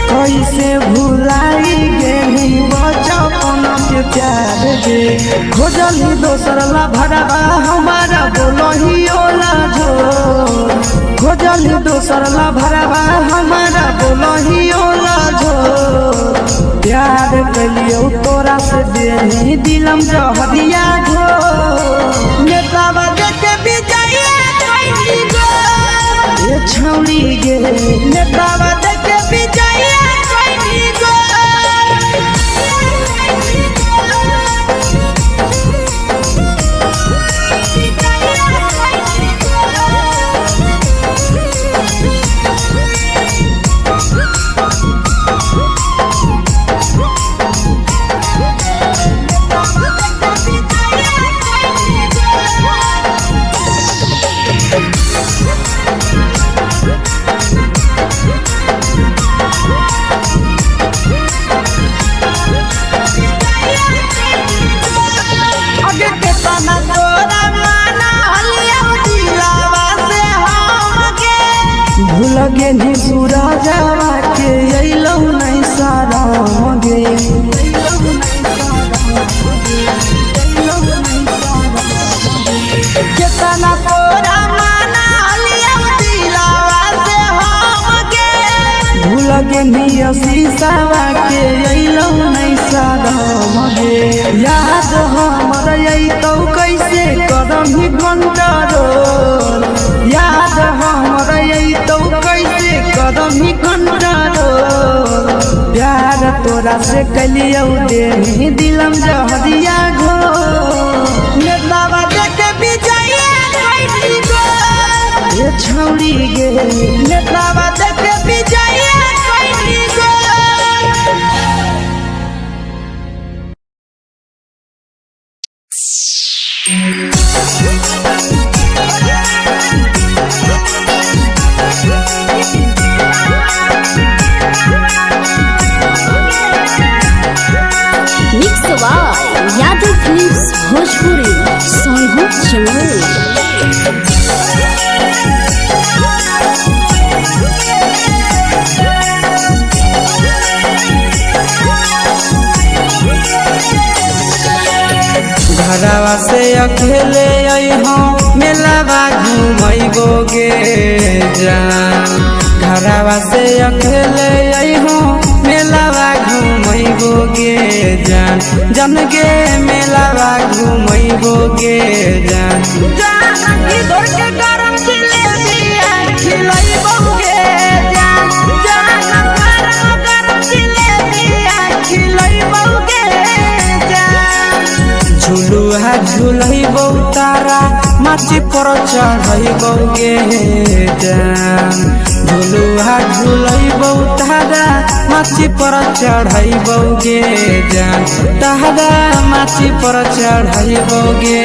Speaker 1: कैसे भुलाई गेली बचपन के प्यार गे। खोजली दोसर ला भरवा हमारा बोलही ओला झो। खोजली दोसर ला भरवा हमारा बोलही ओला झो। प्यार कलियो तोरा से देनी दिलम जहरिया झो।
Speaker 3: नेतावा देखे विजया कइली गो।
Speaker 1: ये छौड़ी गे
Speaker 3: नेतावा देखे विजया कइली गो। आगे के तना तोरा माना हलिया दिलावा से हम गे।
Speaker 1: भूल गेली सूरजवा के अइलौ नहीं साराम गे।
Speaker 3: केतना तोरा माना हलिया दिलावा से हम गे।
Speaker 1: भूल गेली शीशावा के अइलौ नहीं साराम गे। याद हमर अइतौ कैसे करही कंट्रोल। याद हमर अइतौ कैसे करही कंट्रोल। प्यार तोरा से कलियौ देनी दिलम जहरिया घो।
Speaker 3: नेतावा देखे विजया कइली गो।
Speaker 1: ये छौड़ी गे
Speaker 3: नेतावा देखे विजया कइली गो।
Speaker 2: Mix by Yadav films Bhojpuri Sonu Chaman.
Speaker 1: घरवा से अकेले अइहो मेलावा घुमैबो गे जान। घरवा से अकेले अइहो मेलावा घुमैबो गे जान। जन गे मेलावा घुमैबो गे जान।
Speaker 3: जानकी दौड़ के गरम जिलेबिया खिलैबौ गे जान। गरम जिलेबिया खिलैबौ गे जान।
Speaker 1: झुलुहा झुलैबौ तारा माची पर चढ़ैबौ गे जान। झुलुहा झुलैबौ तारा माची पर चढ़ैबौ गे जान। तारा माची पर चढ़ैबौ गे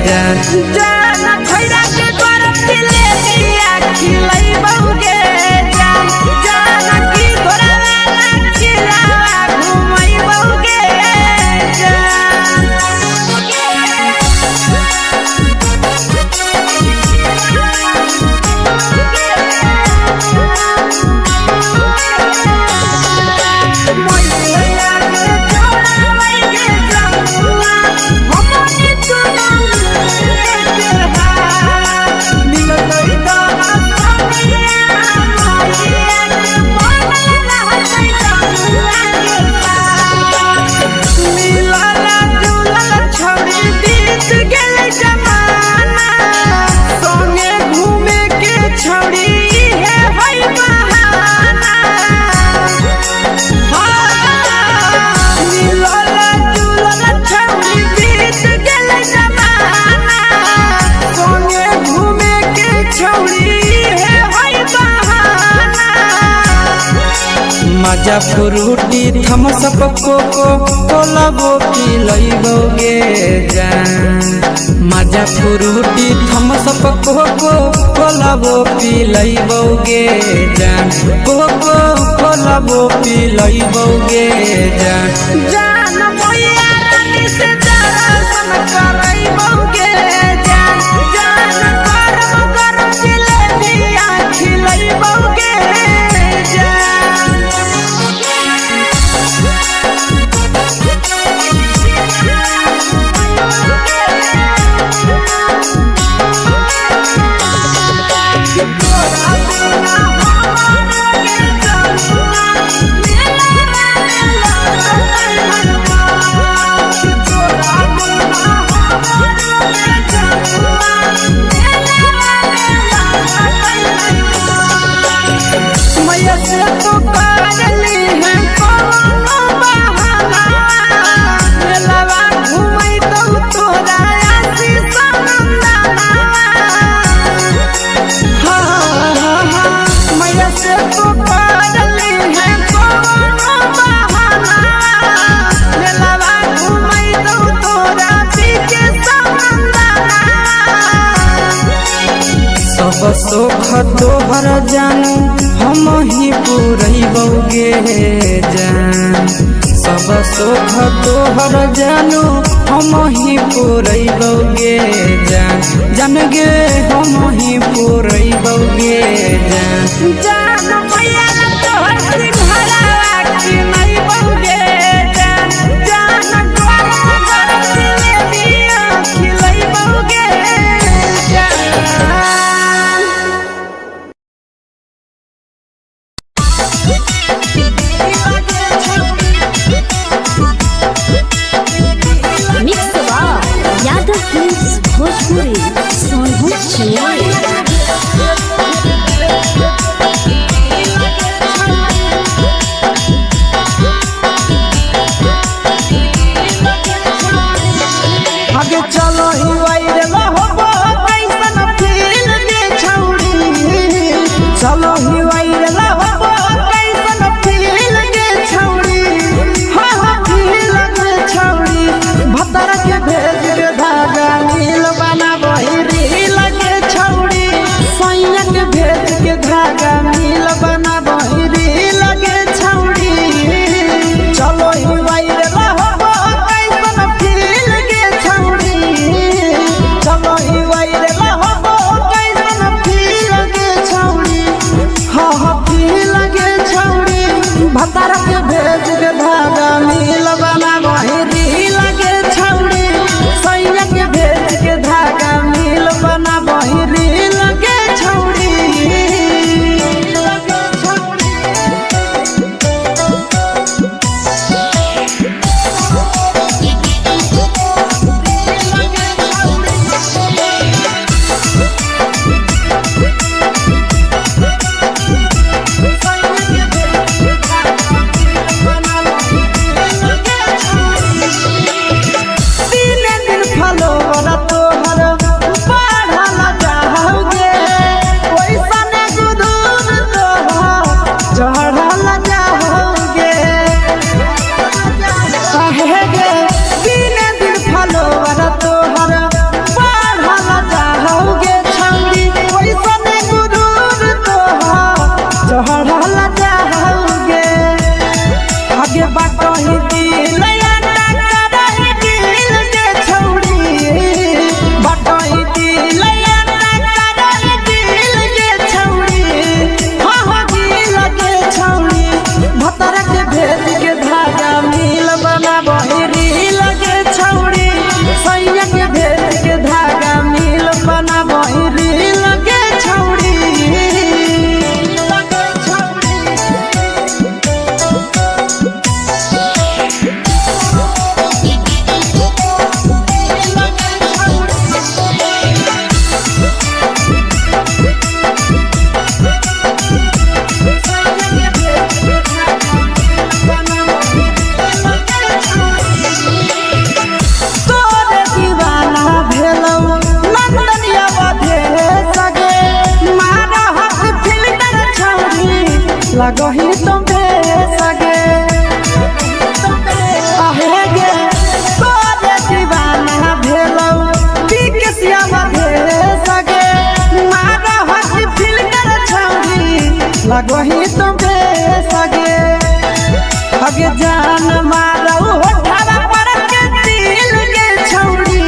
Speaker 1: जान।
Speaker 3: जान खैरा के गरम जिलेबिया खिलैबौ गे जान। जानकी घोड़ावाला किलावा घुमैबौ गे जान। मैया के जोड़ावै के जमुआ हमनी
Speaker 1: मजा फ्रूटी थम्स अप कोको कोला वो पिलैबोगे जान। मजा फ्रूटी थम्स अप कोको कोला वो पिलैबोगे जान। कोको कोला तबो पिलैबौगे जान
Speaker 3: जान मैया रानी से दर्शन करैबौगे जान जान गरम गरम जिलेबिया खिलैबौगे जान मैया से तो करली है कोनो बहाना मेलावा घुमै तो तोरा आशीष नंदना मैया से तो करली है कोनो बहाना मेलावा घुमै तो तोरा आशीष नंदना
Speaker 1: सब सुख तोहर जानू हम ही पुरैबौगे जान सब सुख तोहर जानू हम ही पुरैबौगे जान जान गे हम ही पुरैबौगे जान
Speaker 3: जान मैया तोहर सिंघाड़ा खिलैबौगे जान जान गरम गरम जिलेबिया खिलैबौगे जान
Speaker 2: मिक्स यादव फिल्म्स भोजपुरी सोनू चिड़िया
Speaker 3: आगे चलो ही वायरल होबो कैसन फील के छौड़ी चलो ही वायरल होबो कैसन फील के छौड़ी हाँ हाँ फील के छौड़ी भतर के भेज के धागा नील बना बहिरी लगे छौड़ी सैया के भेज के धागा नील बना बहिरी लगे छौड़ी चलो ही वायरल होबो कैसन फील के छौड़ी चलो ही वायरल होबो कैसन फील के छौड़ी हाँ हाँ फील के छौड़ी भतर के भेज के धागा नील बना बहिरी लगे छौड़ी सैया के भेज के धागा नील बना बहिरी लगे छौड़ी लगे छौड़ी लगही तुम्हे सगे आहे गे तोरे दीवाना भेलौ बिकसिया भे सगे मारा हसी फिल्टर छौरी लगही तो बेसगे अगे जान मारो होठावा पर के दिल के छौड़ी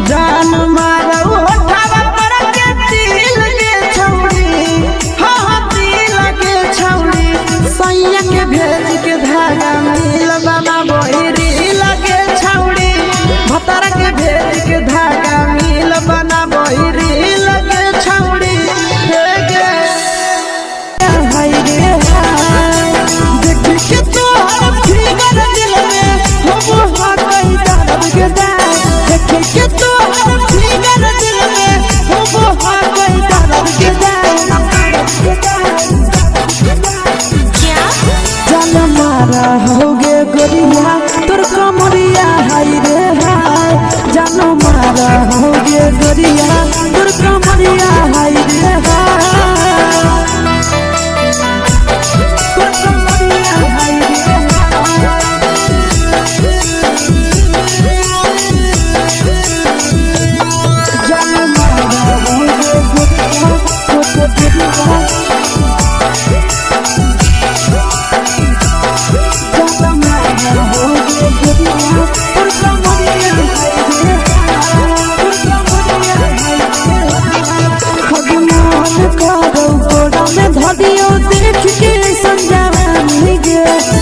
Speaker 3: जान मारो होठावा पर के दिल के छौड़ी हाँ दिल के छौड़ी सैया के भेज के धागा मिल बना बोहिरी लगे छौड़ी भतारा के भेज के धागा मिल बना बोहिरी लगे छौड़ी के तोहर फिगर दिल में हम हाथई दर्द के दाग देखे के तोहर फिगर दिल में हम हाथई दर्द के दाग जान मारा होगे गोरिया तोर कमरिया हाय रे हाय जान मारा होगे गोरिया तोर कमरिया हाय रे हाय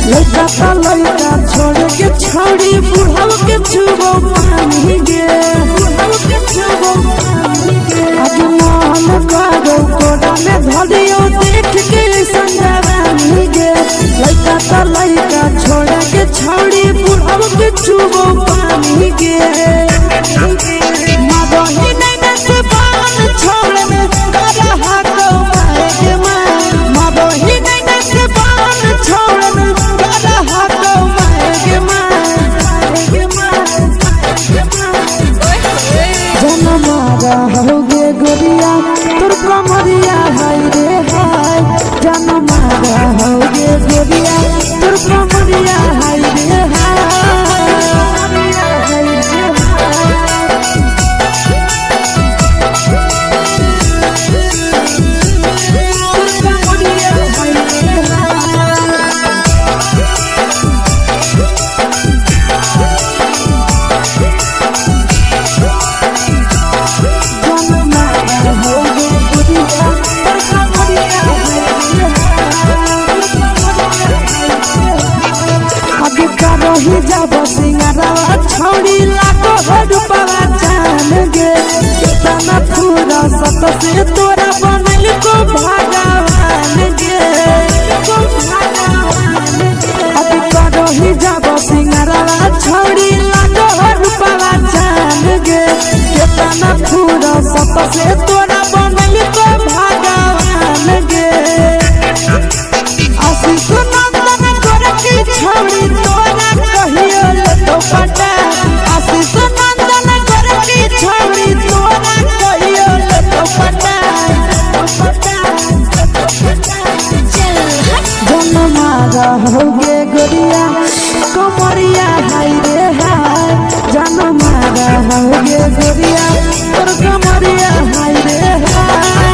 Speaker 3: लड़का छोड़ के छौड़ी बुढ़ाव के छुबो पानी गे आज मन करो कोड़ा में धरियो देख के संजवानी गे लड़का छोड़ के छौड़ी बुढ़ाव के छुबो पानी गे मादही नहीं से बान छोड़ में करा हाथो मारे के मादही नहीं से बान छोड़ में करा हाथो मारे के जन मारा होगे गोरिया तोर कमरिया हाय रे हाय जन मारा होगे गोरिया तोर कमरिया हाय रे हाय ही जब सिंगारवा छौड़ी लाखो रुपवा जान गे कितना पूरा सत से तोरा बनल को भगवान गे अभी करो ही जब सिंगारवा छौड़ी लाखो रुपवा जान गे कितना पूरा सत से तोरा बनल को भगवान गे आशीष नंदन कर की छौड़ी तोरा कहियो तो पटा आशीष नंदन कर की छौड़ी तोरा कहियो तो पटा जन मारा होगे गोरिया कमरिया हाय रे हाय जन मारा होगे गोरिया तोर कमरिया हाय रे हाय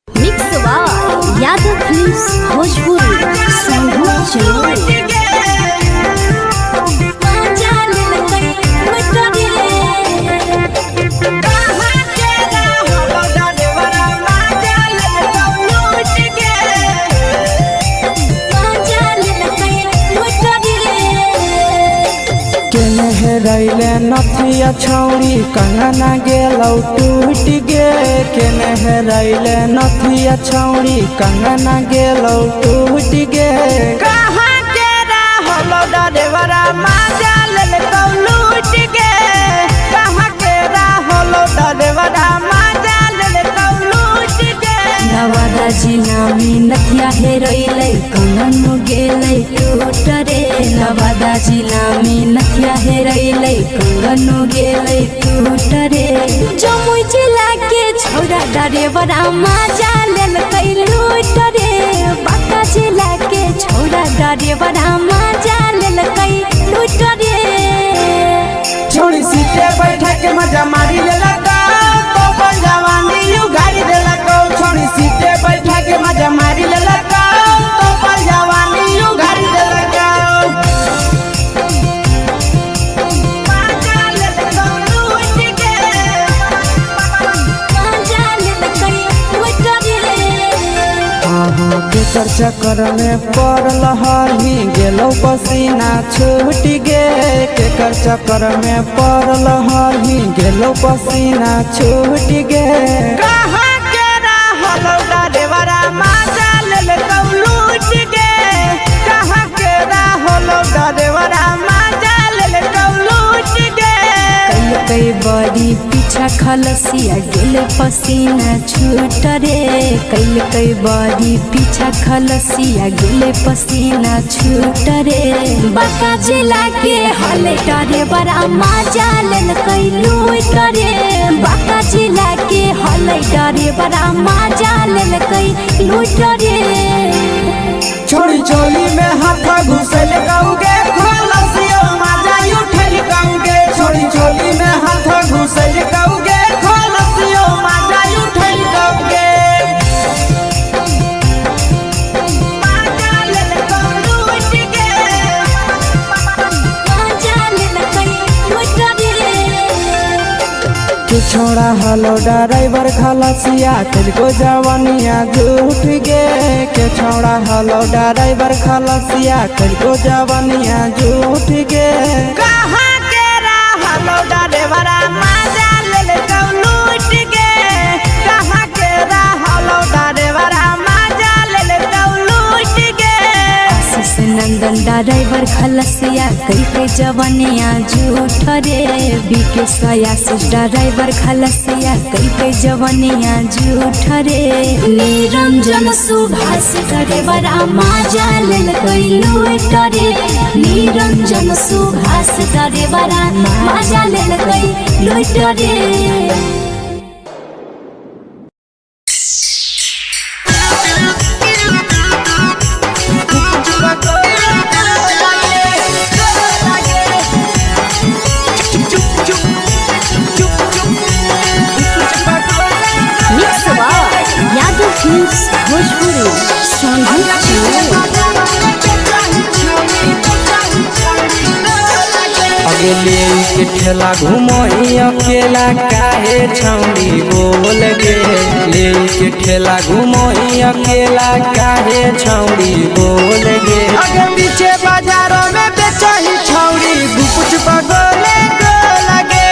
Speaker 2: मिक्स वाव यादव फिल्म्स भोजपुरी संगीत चलो
Speaker 1: रैले नथिया छौड़ी कंगना गेलौ टूट गे केने रैले नथिया छौड़ी कंगना गेलौ टूट गे
Speaker 3: कहाँ के रहलो डरेवरा माजा लेलकौ लूट गे कहाँ के रहलो डरेवरा माजा लेलकौ लूट गे
Speaker 2: नवादा जिला में नथिया हेरोइलै कंगन गेलै टूट रे नवादा जिला में नथिया हेरोइलै कंगन गेलै टूट रे जमुई जिला के छौड़ा डरेवरा माजा लेलकै लूट रे बांका जिला के छौड़ा डरेवरा माजा लेलकै लूट रे
Speaker 3: छोड़ी सीटे बैठा के मजा मारी लेलकौ तो जवानी यू गाड़ी देलकौ छोड़ी सीटे
Speaker 1: हाँ हाँ केकर चक्कर में पड़ल हरही गेलौ पसीना छूट गे केकर चक्कर में पड़ल हरही गेलौ पसीना छूट गे
Speaker 3: कहाँ के रहलौ डरेवरा माजा लेल लूट गे कहाँ के रहलौ डरेवरा माजा लेल लूट गे
Speaker 2: कई बड़ी पीछा खलसिया गेल पसीना छूट रे कई बड़ी पीछा खलसिया गेल पसीना छूट रे बाका जिला के हले डरे बड़ा मजा लेल कई लूट रे बाका जिला के हले डरे बड़ा मजा लेल कई लूट रे
Speaker 3: छोड़ी चोली में हाथ घुसल गाऊगे खलसियो माजा उठल गाऊगे छोड़ी चोली में हाथ घुसल गाऊगे खलसियो माजा उठल गाऊगे माजा लेल लूट गे
Speaker 2: मजा लेल कई लूट रे
Speaker 1: के छोड़ा हलो ड्राइवर खलसिया तेलको जवानिया झूठ गे के छोड़ा हलो ड्राइवर खलसिया तेलको जवानिया झूठ गे
Speaker 3: कहाँ के रहलौ डरेवरा माजा लेल लूट गे कहाँ के रहलौ डरेवरा माजा लेल लूट गे
Speaker 2: आशीष नंदन ड्राइवर खलसिया कई जवनिया झूठ रे बीके आशीष ड्राइवर खलसिया कई जवनिया झूठ रे निरंजन सुभाष ड्राइवर मजा लेल कई लूट रे निरंजन सुभाष ड्राइवर मजा लेल कई लूट रे यादव फिल्म्स भोजपुरी
Speaker 1: अगले के ठेला घुमई अकेला काहे छौड़ी बोल गे ले के ठेला घुमई अकेला काहे छौड़ी बोल गे
Speaker 3: अगे पीछे बाजारों में बेचही छौड़ी गुपुच पगोले गो लगे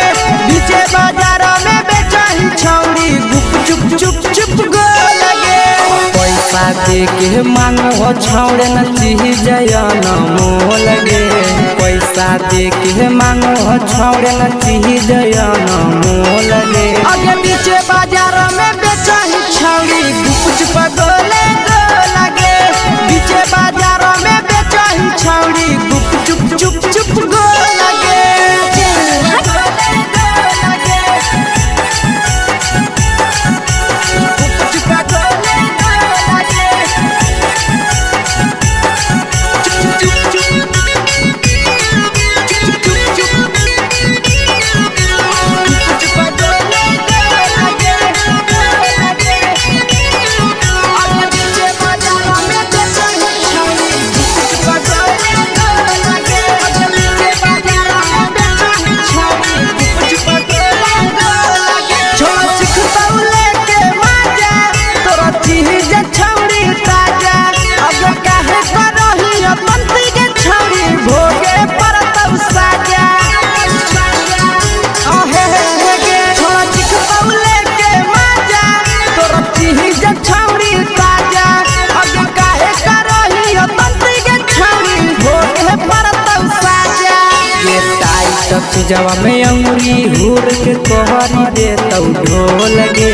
Speaker 3: पीछे बाजारों में बेचही छौड़ी गुप चुप चुप गो लगे
Speaker 1: पैसा दे के मांग हो छौड़े न चीज जयन मोल गे पैसा दे के मांग हो छौड़े न चीज जयन मोल गे
Speaker 3: अगे पीछे बाजारों में बेचही छौड़ी गुपुच पगोले गो लगे पीछे बाजारों में बेचही छौड़ी गुप चुप गो लगे
Speaker 1: जवा में अंगुरी हुर के कोहरी दे तौ ढोल गे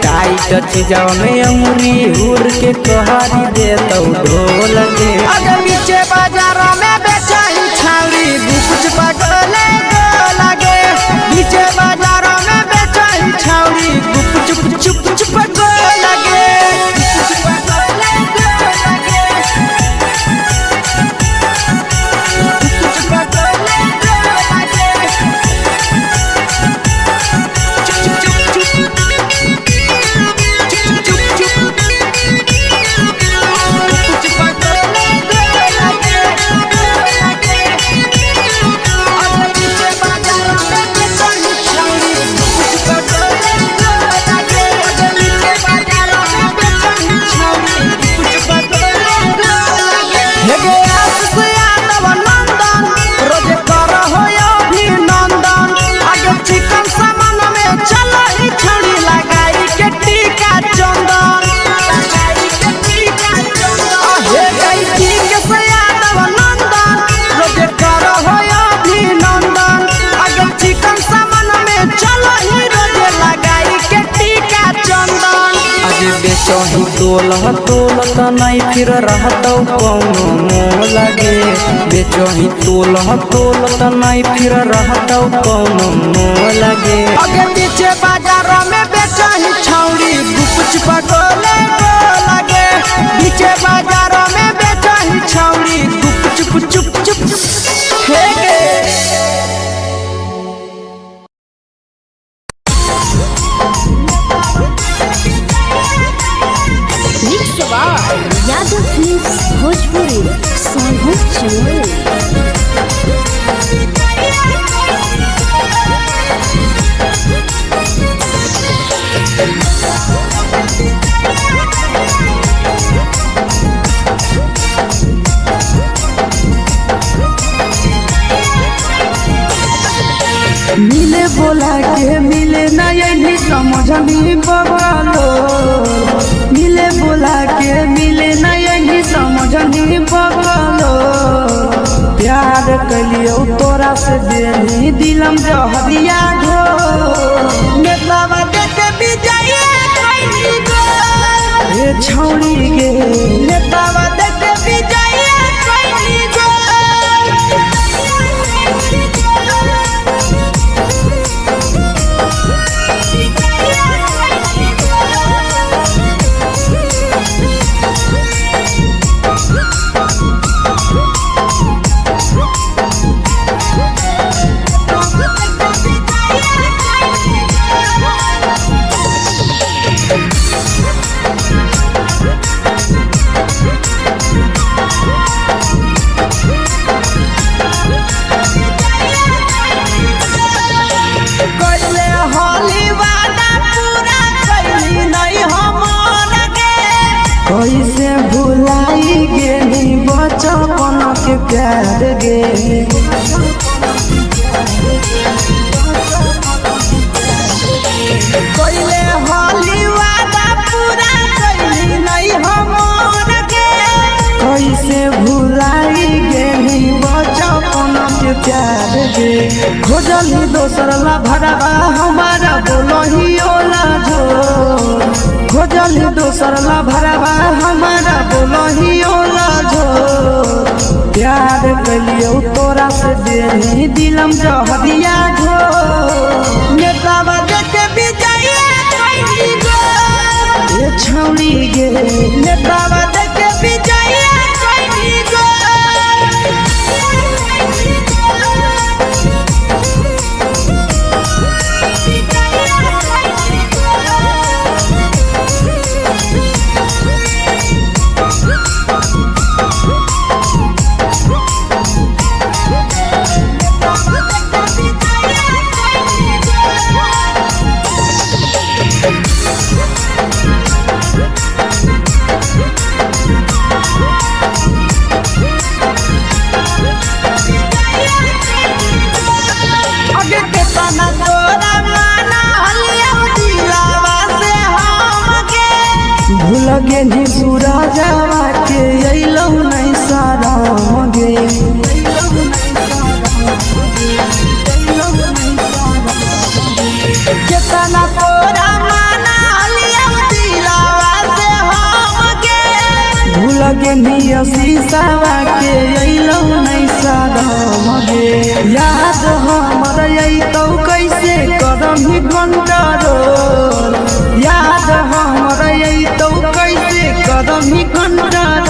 Speaker 1: टाइट चीजवा में अंगुरी हुर के कोहरी दे तौ ढोल गे
Speaker 3: अगे पीछे बाजारों में बेचही छौड़ी गुपुच पगोले गो लगे पीछे बाजारों में बेचही छौड़ी गुप चुप गो लगे
Speaker 1: बेचही तोलत नहीं फिर रहतौ कौनो मोह लगे बेचही तोलत नहीं फिर रहतौ कौनो मोह लगे
Speaker 3: आगे पीछे बाजारों में बेचही छौड़ी गुपचुप गोले लगे पीछे बाजारों में बेचही छौड़ी गुपचुप चुप चुप हे गे
Speaker 2: यादव फिल्म्स भोजपुरी सोनू चमोली।
Speaker 1: मिले बोला के मिले ना यही समझनी बगलो मिले बोला के मिले ना यही समझनी बगलो प्यार कलियो तोरा से देनी दिलम जहरिया ढो
Speaker 3: नेतावा देखे विजय कैली गो
Speaker 1: ए छौड़ी गे
Speaker 3: नेतावा देखे विजय कैली गो
Speaker 1: कैसे भुलाई गेली बचपन के प्यार गे
Speaker 3: कोइले होली वादा पूरा कैली नहीं हमर के
Speaker 1: कैसे भुलाई गेली बचपन के प्यार गे खोजली दोसर ला भरवा हमारा बोलही ओला जो खोजली दोसर ला भरवा हमारा बोलही ओला जो प्यार कलियो तोरा से देनी दिलम जहरिया ढो
Speaker 3: नेतावा देखे विजय कैली गो
Speaker 1: ए छौड़ी गे
Speaker 3: नेतावा देखे विजय कैली गो आगे के तना तोरा माना हलिया दिलावा से हमके
Speaker 1: भूल गेली सूरजवा के अइलौ नहीं सारा गे
Speaker 3: केतना तोरा माना हलिया दिलावा से हमके
Speaker 1: भूल गेली शीशावा के अइलौ नहीं सारा गे याद हमर अइतौ कैसे करमी कंट्रोल याद हमर अइतौ कैसे करमी कंट्रोल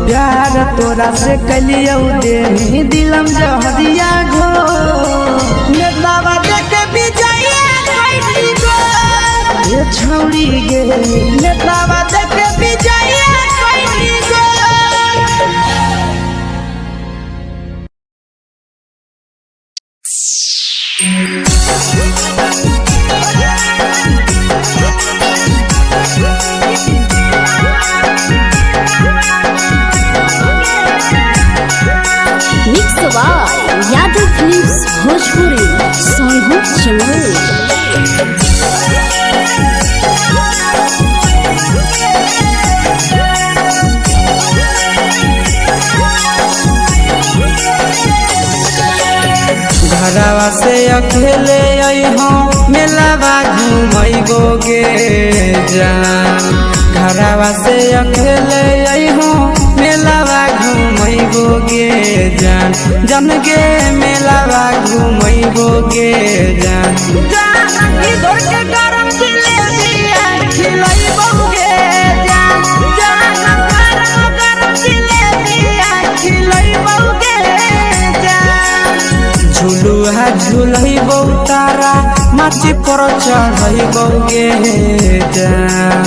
Speaker 1: प्यार तोरा से कलियो देनी दिलम जहरिया घो
Speaker 3: नेतावा देखे विजय कैली गो
Speaker 1: ए छौड़ी गे
Speaker 3: नेतावा देखे विजय कैली गो
Speaker 2: यादव फिल्म्स भोजपुरी सोनू चमोली।
Speaker 1: घरवा से अकेले अइहो मेलावा घूमैबोगे जान घरवा से अकेले अइहो मेलावा घूमैबोगे जान जन गे मेलावा घूमैबोगे जान
Speaker 3: इधर के गरम जिलेबिया खिलैबोगे जान गरम जिलेबिया खिलैबोगे जान
Speaker 1: झुलुहा झुलैबो तारा माची पर चढ़ैबोगे जान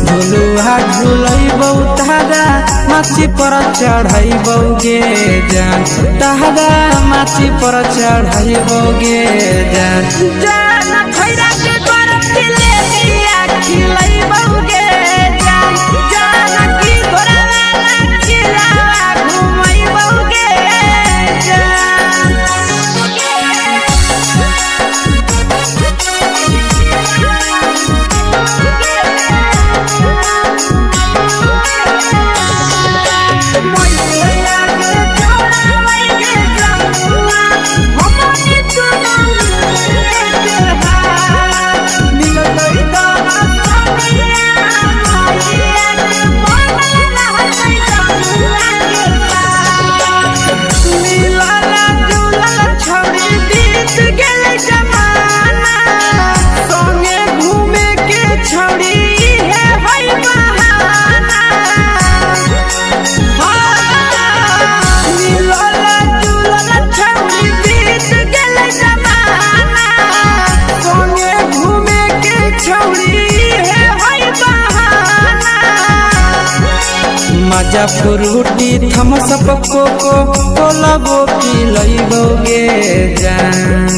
Speaker 1: झुलुहा झुलैबो तारा माची पर चढ़ैबोगे जान तारा माची पर चढ़ैबोगे जान
Speaker 3: खैरा के गरम जिलेबिया खिलैबोगे जान की घोड़ावाला खिलावा घुमैबोगे
Speaker 1: मजा फ्रूटी थम्स अप कोको कोला वो पिलैबोगे जान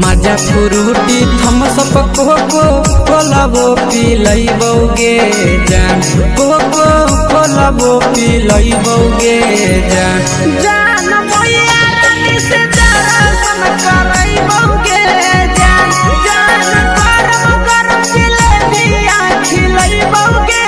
Speaker 1: मजा फ्रूटी थम्स अप कोको कोला वो पिलैबोगे जान कोको कोला वो पिलैबोगे जान
Speaker 3: मैया रानी से दर्शन करैबोगे जान गरम गरम जिलेबिया खिलैबोगे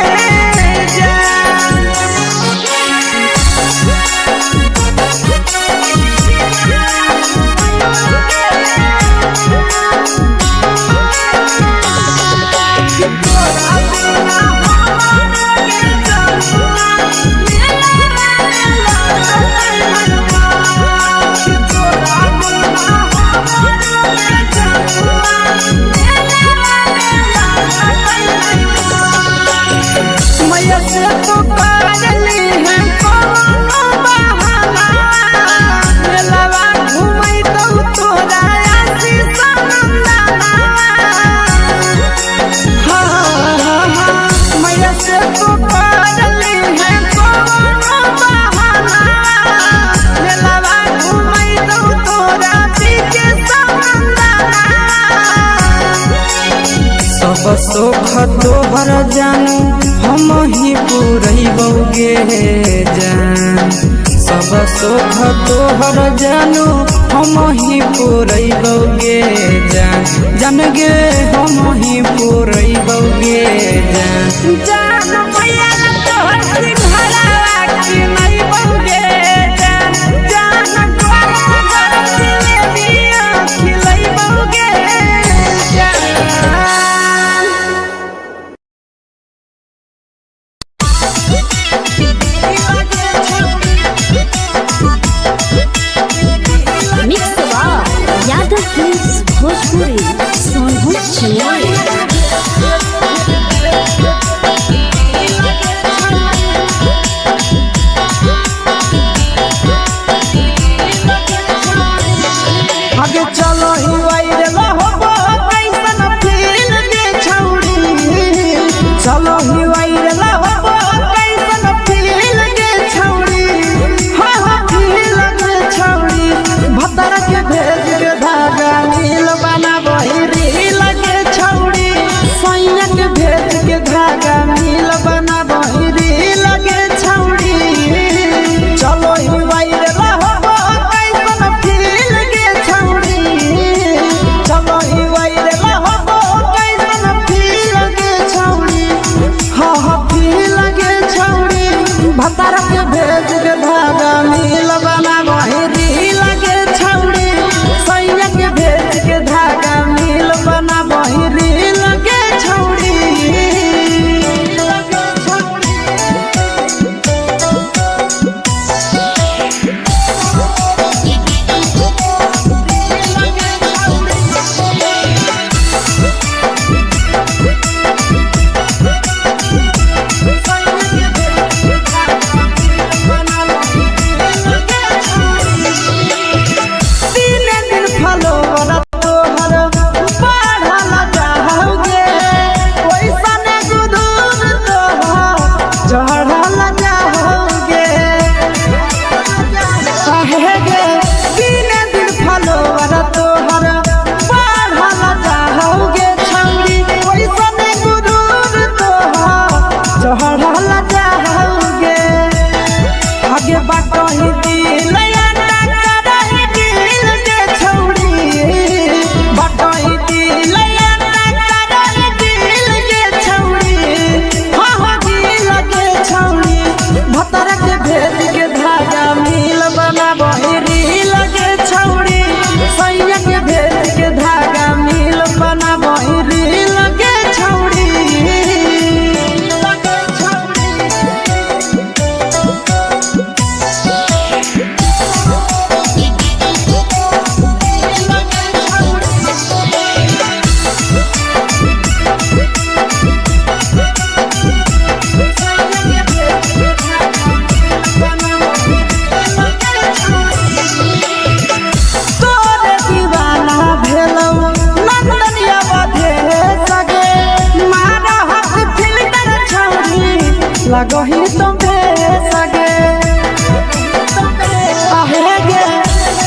Speaker 1: सब सुख तोहर जानू हम ही पुरैबोगे जान सब सुख तोहर जानू हम ही पुरैबोगे जान जान गे हम ही पुरैबोगे जान
Speaker 3: मैया तोहर सिंघाड़ा खिलैबोगे जान गरम जिलेबिया खिलैबोगे आगे चलो ही वायरल होबो कैसन फील दे छौड़ी चलो ही वायरल होबो कैसन फील दे छौड़ी हाँ फील दे छौड़ी भतर के भेज के धागा नील बना बहिरी लगे छौड़ी सैया के भेज के धागा नील बना बहिरी लगे छौड़ी चलो ही वायरल होबो कैसन फील दे छौड़ी चलो ही वायरल होबो कैसन फील दे छौड़ी हाँ फील दे छौड़ी भतर के भेज के धागा नील बना बहिरी लगे छौड़ी सैया
Speaker 1: लगही तुम सगे आहे गे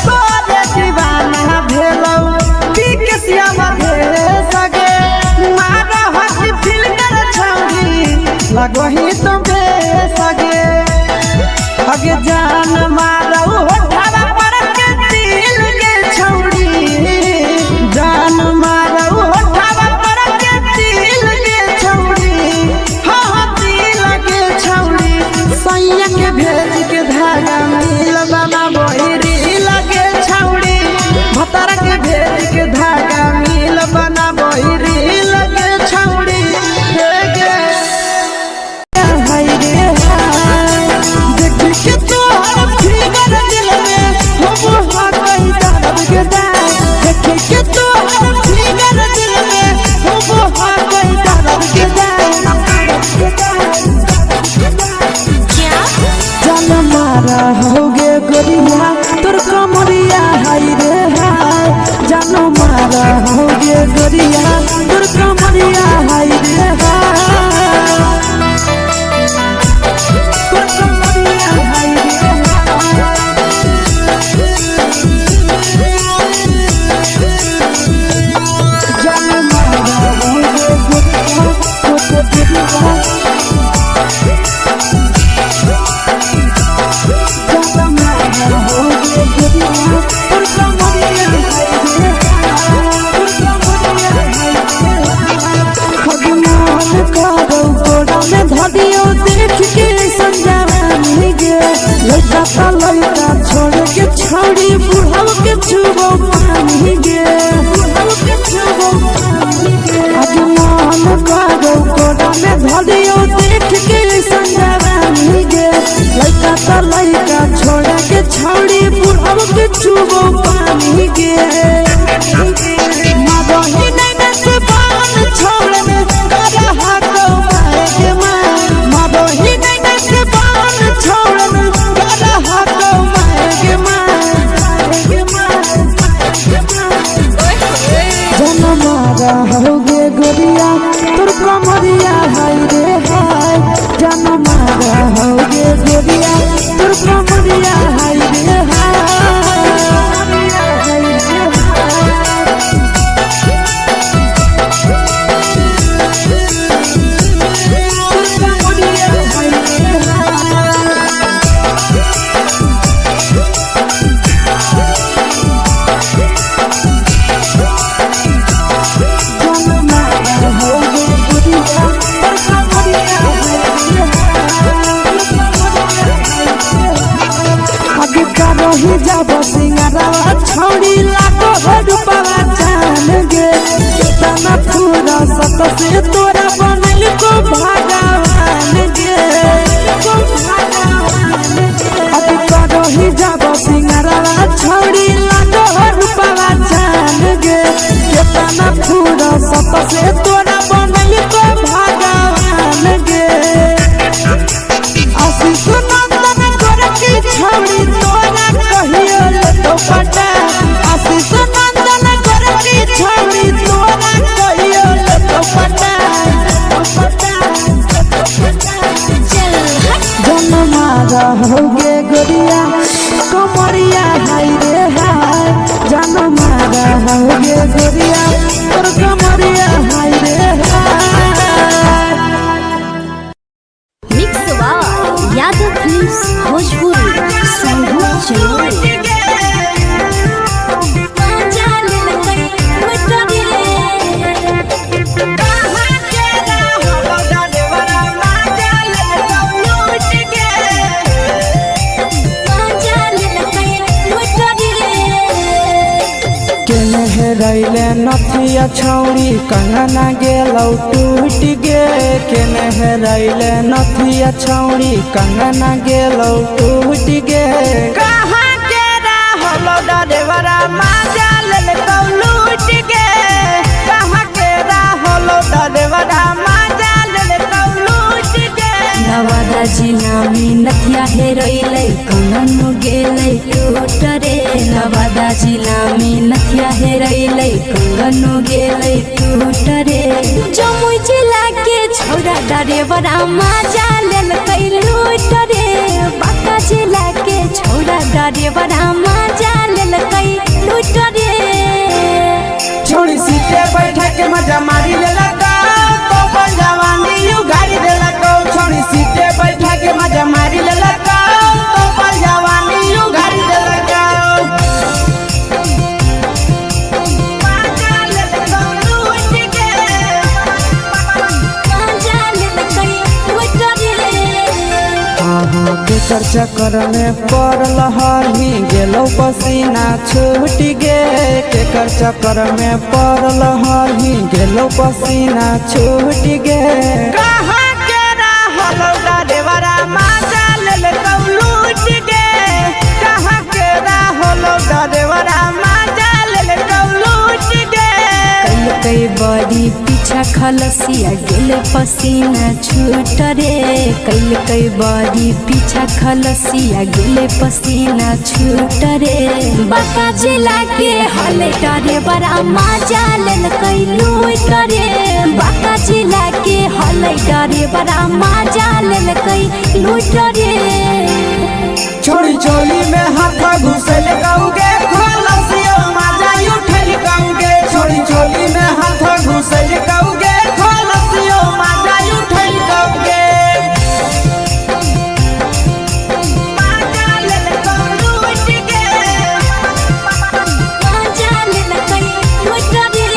Speaker 1: तोरे दीवाना भेलौ बिकसिया भे सगे मारा हसी फिल्टर छौरी लगही तुम सगे अगे जान मारौ होठवा पर के दिल के छौरी जान मारौ होठवा पर के दिल के छौरी हाँ दिल के छौरी सैया के भेज के धागा मिल बना बहिरी लगे छौरी भतर के भेज के धागा मिल बना बहिरी लगे छौरी हे गे हाय रे हाय देख के तोहर फिगर दिल में हम हाथई दर्द के दाग देख के तोहर फिगर दिल में हम हाथई दर्द के जान मारा होगे गोरिया तोर कमरिया हाय रे हाय जान मारा होगे गोरिया तोर कमरिया हाय रे हाय तोर कमरिया हाय रे जान मारा होगे गोरिया तोर कमरिया देख के संजानी गे लड़का ता लड़का छोड़ के छौड़ी बुढ़ाव के छुबो पानी गे बुढ़ाव के छुबो पानी गे आज मन कागो कोड़ा में धदियो देख के संजानी गे लड़का ता लड़का छोड़ के छौड़ी बुढ़ाव के छुबो पानी गे मादही नहीं से बान छोड़ में करा हाथों मारे के मादही नहीं से बान छोड़ में करा हाथों मारे के जन मारा होगे गोरिया तोर कमरिया हाय रे हाय जन मारा होगे गोरिया तोर कमरिया हाय रे हाय रही जब सिंगारा छौड़ी लाखो रुपया जान गे कितना पूरा सत से तोरा बनल को भगवान गे अभी रही जब सिंगारा छौड़ी लाखो रुपया जान गे कितना पूरा सत से तोरा बनल को भगवान गे आशीष नंदन गोरखी छौड़ी तोरा कहियो तो पटा आशीष नंदन गोरखी छौड़ी तोरा कहियो तो पटा जन मारा होगे गोरिया कमरिया हाय रे हाय जन मारा होगे गोरिया तोर कमरिया हाय रे हाय
Speaker 2: मिक्स वाह यादव फिल्म्स भोजपुरी संगीत चलो
Speaker 1: रैले नथिया छौड़ी कंगना गेलौ टूट गे केने रैले नथिया छौड़ी कंगना गेलौ टूट गे कहाँ के रहलो डरेवरा माजा लेलकौ लूट गे कहाँ के रहलो डरेवरा माजा लेलकौ लूट गे
Speaker 2: नवादा जिला में नथिया हेरोइले कंगन गेले टूट रे नवादा जिला में नथिया हेरोइले कंगन गेले टूट रे जमुई जिला के छोरा डरेवरा माजा लेल कई लूट रे बाका जिला के छोड़ा डरे बड़ा मजा लेल कई लूट रे
Speaker 3: छोड़ी सीटे बैठा के मजा मारी लेला तो अपन जवानी यू गाड़ी देला छोड़ी सीटे बैठा के मजा मारी लेला तो अपन जवानी यू गाड़ी देला
Speaker 1: केकर चक्कर में पड़ल हरही गेलो पसीना छूट गे केकर चक्कर में पड़ल हरही गेलो पसीना छूट गे
Speaker 3: कहाँ के रहलो डरेवरा मजा लेल लूट गे कहाँ के रहलो डरेवरा मजा लेल लूट गे
Speaker 2: कई बड़ी पीछा खलसिया गेल पसीना छूट रे कई बड़ी पीछा खलसिया गेल पसीना छूट रे बाका जिला के हले डरे बड़ा मजा लेल कई लूट रे बाका जिला के हले डरे बड़ा मजा लेल कई लूट रे
Speaker 3: छोड़ी चोली में हाथ घुसल गाऊंगे खलसिया मजा उठल गाऊंगे छोड़ी चोली में हाथ घुसल गाऊंगे खलसिया मजा उठल गाऊंगे मजा लेल लूट गे
Speaker 2: मजा लेल कई लूट रे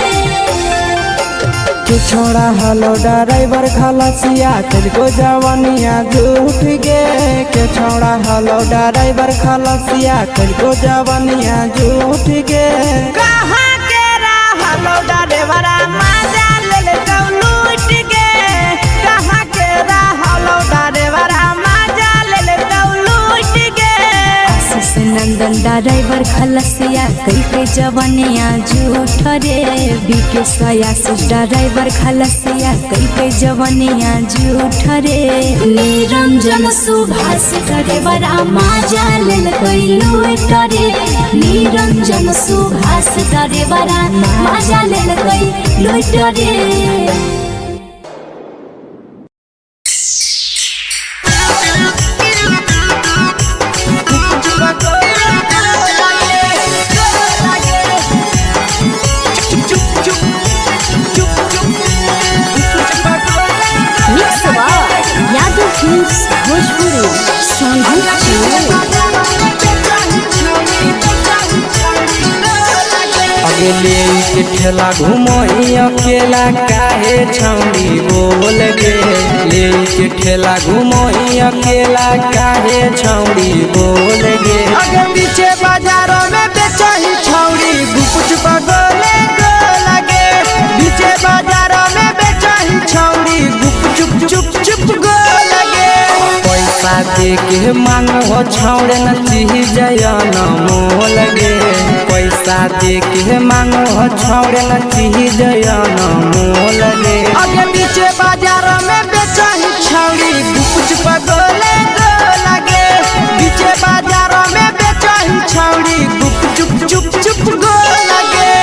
Speaker 1: के छोड़ा हलो ड्राइवर खलसिया तेरे जवानिया झूठ गे के छोड़ा हलो ड्राइवर खलसिया तेरे जवानिया झूठ गे
Speaker 3: कहाँ के रहलो डरेवरा मजा लेल लूट गे कहाँ के रहलो डरेवरा मजा लेल लूट गे
Speaker 2: आशीष नंदन ड्राइवर खलसिया कई जवानिया झूठ रे बीके आशीष ड्राइवर खलसिया कई जवानिया झूठ रे निरंजन सुभाष ड्राइवरा मजा लेल कई लूट रे निरंजन सुभाष ड्राइवरा मजा लेल कई लूट रे
Speaker 1: अगले के ठेला घुमोई अकेला काहे छौड़ी बोल गे ले के ठेला घुमोई अकेला काहे छौड़ी बोल गे
Speaker 3: आगे पीछे बाजारों में बेचही छौड़ी गुपुच पगोले गो लगे पीछे बाजारों में बेचही छौड़ी गुप चुप चुप चुप गो लगे
Speaker 1: पैसा दे के मांगो छौड़े न चीज न मोल गे पैसा दे के मांगो छौड़े न चीज न मोल गे
Speaker 3: आगे पीछे बाजारों में बेचही छौड़ी गुपुच पगोले गो लगे पीछे बाजारों में बेचही छौड़ी गुप चुप चुप चुप गो लगे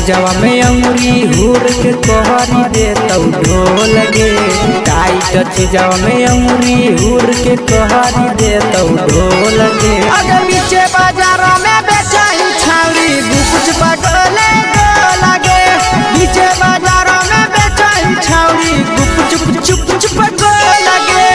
Speaker 1: जवा में अंगुरी हुर के तोहरी दे तौ ढोल गे टाइट चीजवा में अंगुरी हुर के तोहरी दे तौ ढोल गे
Speaker 3: अगर पीछे बाजारों में बेचही छौड़ी गुपुच पगोले गो लगे पीछे बाजारों में बेचही छौड़ी गुप चुप चुप चुप गो लगे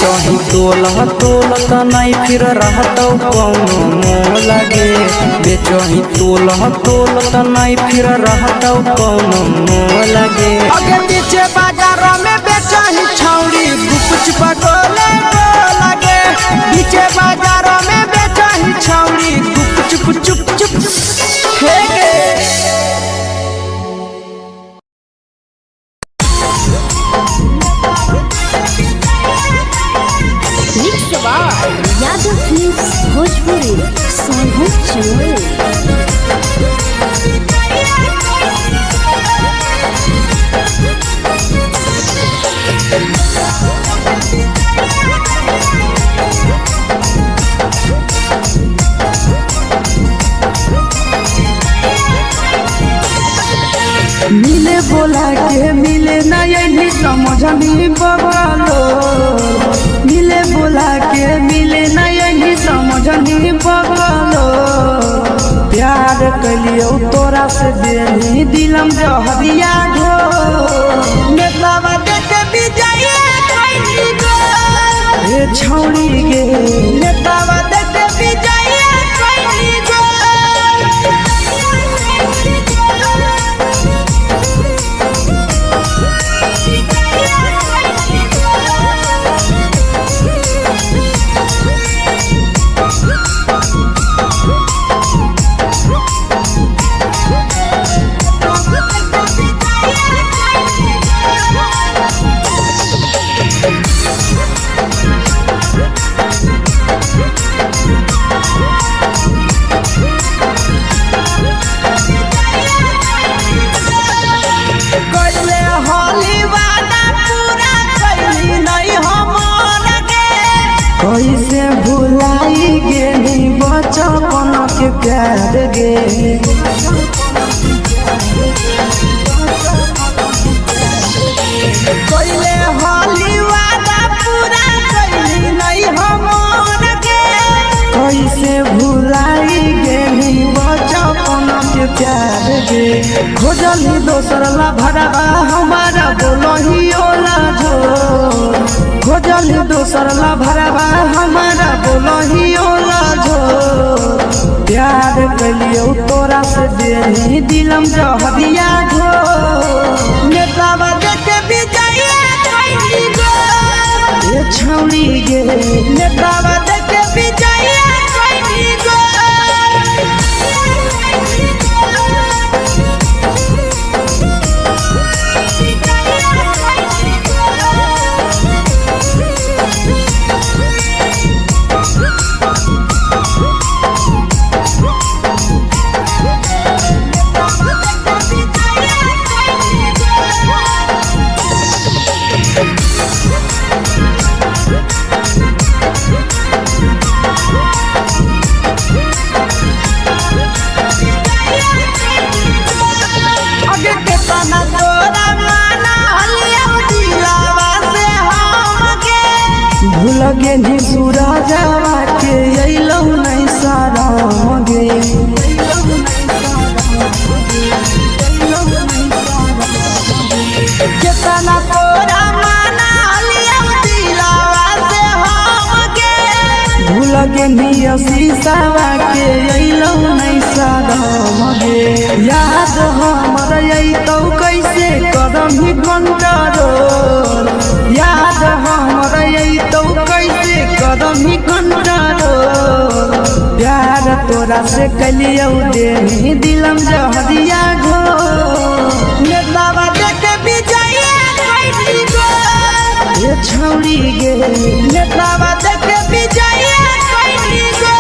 Speaker 1: बेचही तोलह तोलत नहीं फिर रहतौ कौनो मोह लगे बेचही तोलह तोलत नहीं फिर रहतौ कौनो मोह लगे
Speaker 3: आगे पीछे बाजार में बेचही छौड़ी गुपचुप गोले लगे पीछे बाजार में बेचही छौड़ी गुपचुप चुप चुप हे
Speaker 2: यादव फिल्म्स भोजपुरी सोनू चंदेल।
Speaker 1: मिले बोला के मिले ना यही समझनी बगलो मिले बोला के मिले ना यही समझनी बगलो प्यार कलियो तोरा से देनी दिलम जहरिया ढो
Speaker 3: नेतावा देखे विजय कैली गो
Speaker 1: ए छौड़ी गे
Speaker 3: नेतावा देखे विजय कैली गो
Speaker 1: कैसे भुलाई गेली बचपन के प्यार गे
Speaker 3: कैले हाली वादा पूरा कैली नहीं हमर के
Speaker 1: कैसे भुलाई गेली बचपन के प्यार गे खोजली दोसर ला भरवा हमारा बोलही ओला जो खोजली दोसर ला भरवा हमारा बोलही ओला जो प्यार कलियो तोरा से देनी दिलम जहरिया ढो
Speaker 3: नेतावा देखे विजय कैली गो
Speaker 1: ए छौड़ी गे
Speaker 3: नेतावा देखे विजय कैली गो
Speaker 1: भूल गेली सूरजवा के अइलौ नहीं सारा गे
Speaker 3: केतना तोरा माना लिया दिलावा से हम के
Speaker 1: भूल गेली शीशावा के अइलौ नहीं सारा गे याद हमर अइतौ कैसे कदम ही कंट्रोल याद हमर अइतौ कैसे कदम ही कंट्रोल प्यार तोरा से कलियो देनी दिलम जहरिया ढो
Speaker 3: नेतावा देखे विजय कैली गो
Speaker 1: ए छौड़ी गे
Speaker 3: नेतावा देखे विजय कैली गो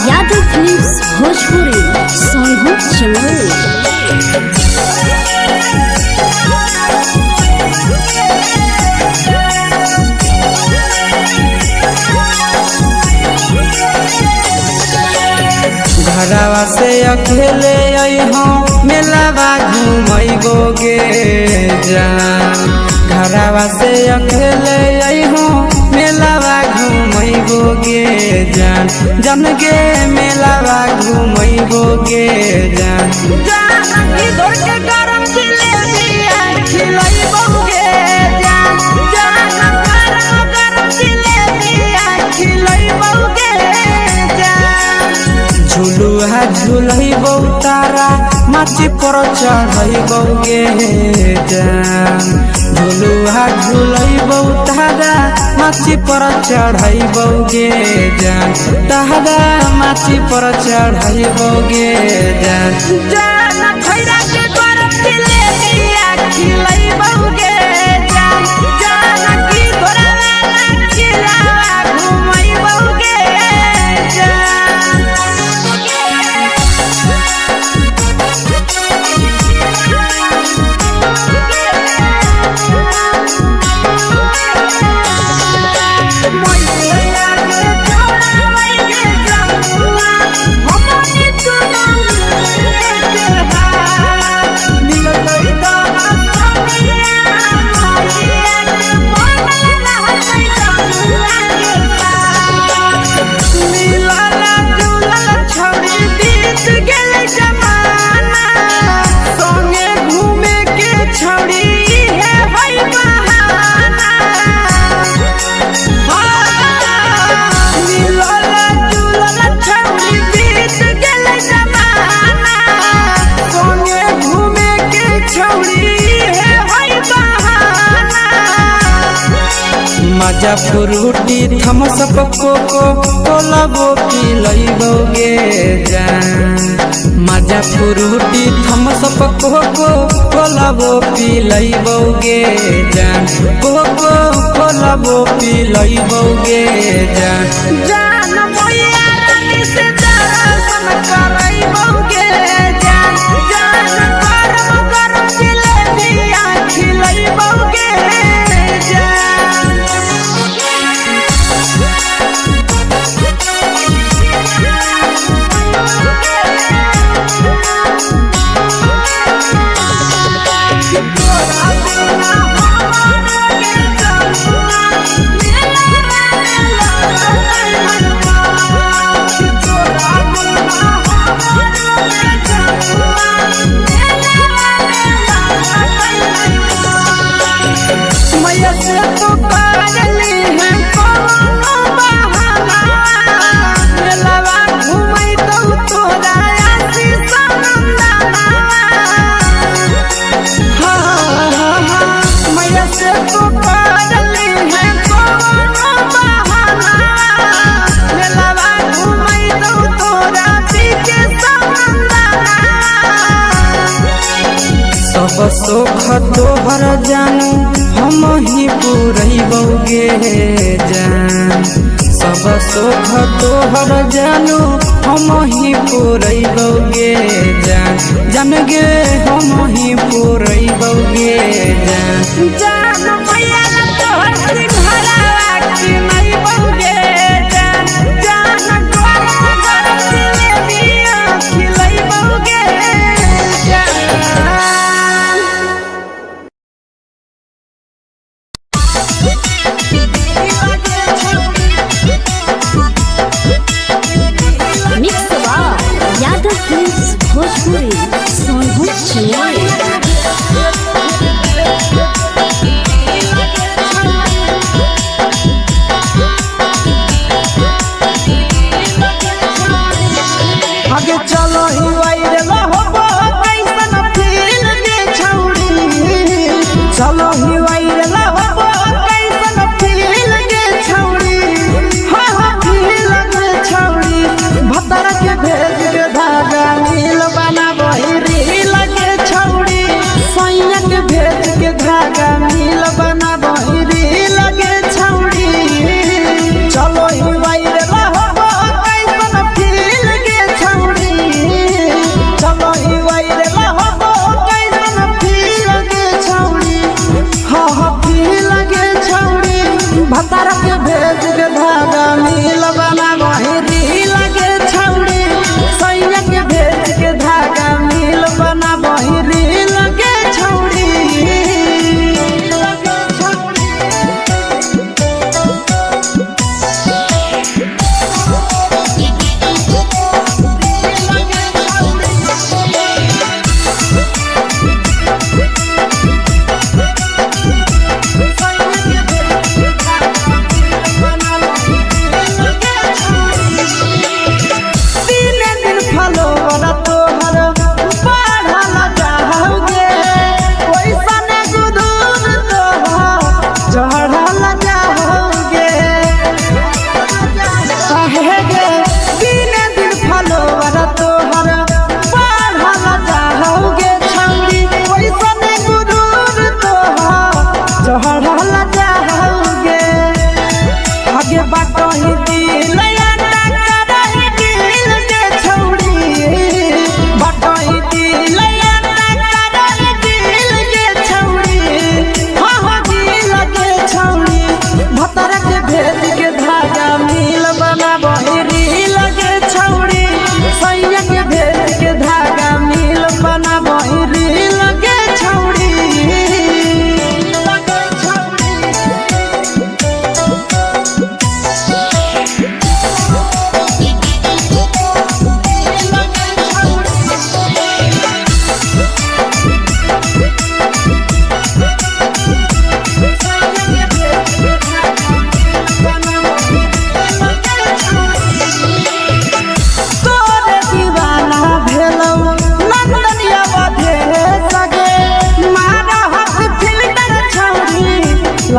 Speaker 2: यादव फिल्म्स भोजपुरी सोनू चंदेल।
Speaker 1: घरवा से अकेले अइहो मेलावा घूमैबोगे जान घरवा से अकेले अइहो मेलावा घूमैबोगे जान जन गे मेलावा घूमैबोगे जान
Speaker 3: इधर के गरम जिलेबिया खिलैबोगे जान गरम जिलेबिया खिलैबोगे जान
Speaker 1: झुलुहा झुलैबौ तारा माची पर चढ़ैबोगे जान झुलुहा झुलैबौ तारा माची पर चढ़ैबोगे जान तारा माची पर चढ़ैबोगे जान
Speaker 3: खैरा के गरम जिलेबिया खिलैबोगे जान की घोड़ावाला किलावा घुमैबोगे
Speaker 1: मजा फ्रूटी थम्स अप कोको कोला वो पिलैबोगे जान मजा फ्रूटी थम्स अप कोको कोला वो पिलैबोगे जान कोको कोला वो पिलैबोगे जान
Speaker 3: मैया रानी से दर्शन करैबोगे जान गरम जिलेबिया खिलैबोगे
Speaker 1: सोख तोहर जानू हम ही पुरैबोगे जान सब सोख तोहर जानू हम ही पुरैबोगे जान गे हम ही पुरैबोगे
Speaker 3: जान मैया तोहर सिंघरावा खिलैबोगे जान गरम जिलेबिया खिलैबोगे
Speaker 2: भोजपुरी सोनू
Speaker 3: आगे चलो ही वायरल होबो कैसन फील दे छौड़ी चलो ही वायरल होबो कैसन फील दे छौड़ी हाँ फील दे छौड़ी भतर के भेज के धागा नील बनाबो रील के छौड़ी सैया के भेज के धागा नील बनाबो रील के छौड़ी चलो ही वायरल होबो कैसन फील के छौड़ी चलो ही वायरल होबो कैसन फील के छौड़ी हाँ फील के छौड़ी भतर के भेज के धागा नील बनाबो रील के छौड़ी सैया के भेज के धागा नील बनाबो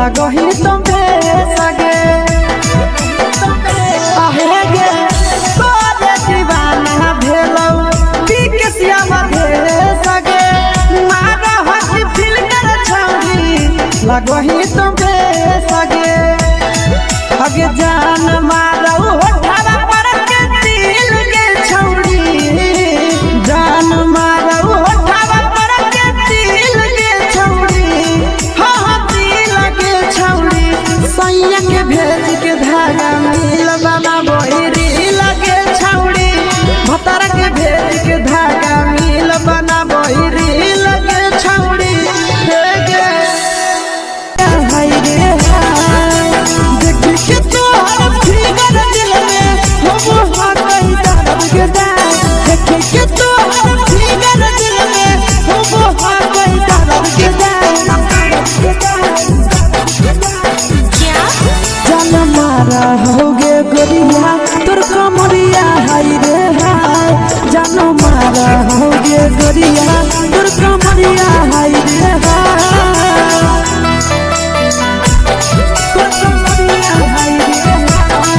Speaker 1: लगही तुम्हे सगे आहे गे तोरे दीवाना भेलौ पीके श्यामा भे सगे मारा हसी फिल कर छौरी लगही तुम्हे सगे अगे जान मारौ होठवा पर के दिल के छौरी जान मारौ होठवा पर के दिल के छौरी हाँ दिल के छौरी सैया के भेज के धागा मिल बाबा बहिरी लगे छौरी भतार के भेज के धागा मिल बना बहिरी लगे छौरी हे गे हाय रे हाय देखी के तोहर फिगर दिल में हम हाकई दर्द के दाग देखी के तोहर फिगर दिल में हम हाकई दर्द के दाग जान मारा होगे गोरिया तोर कमरिया हाय रे हाय जान मारा होगे गोरिया तोर कमरिया हाय रे हाय तोर कमरिया हाय रे हाय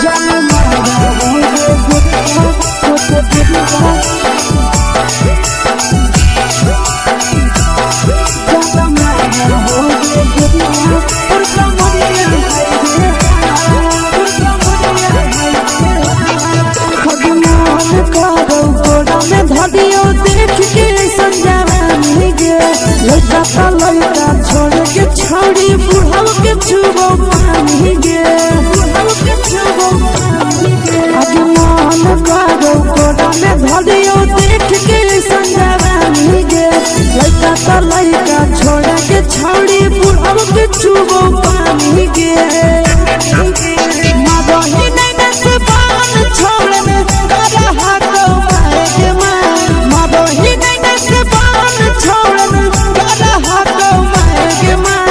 Speaker 1: जान मारा होगे गोरिया तोर कमरिया लड़का छोड़ के छौड़ी बुढ़ाव के छुबो पानी गे आगे मन करो कोड़ा में धरियो देख के संजवानी गे लड़का छोड़ के छौड़ी बुढ़ाव के छुबो पानी गे मदही नहीं से बान छोड़ में करा हाथो मारे के मां मदही नहीं से बान छोड़ में करा हाथो मारे के मां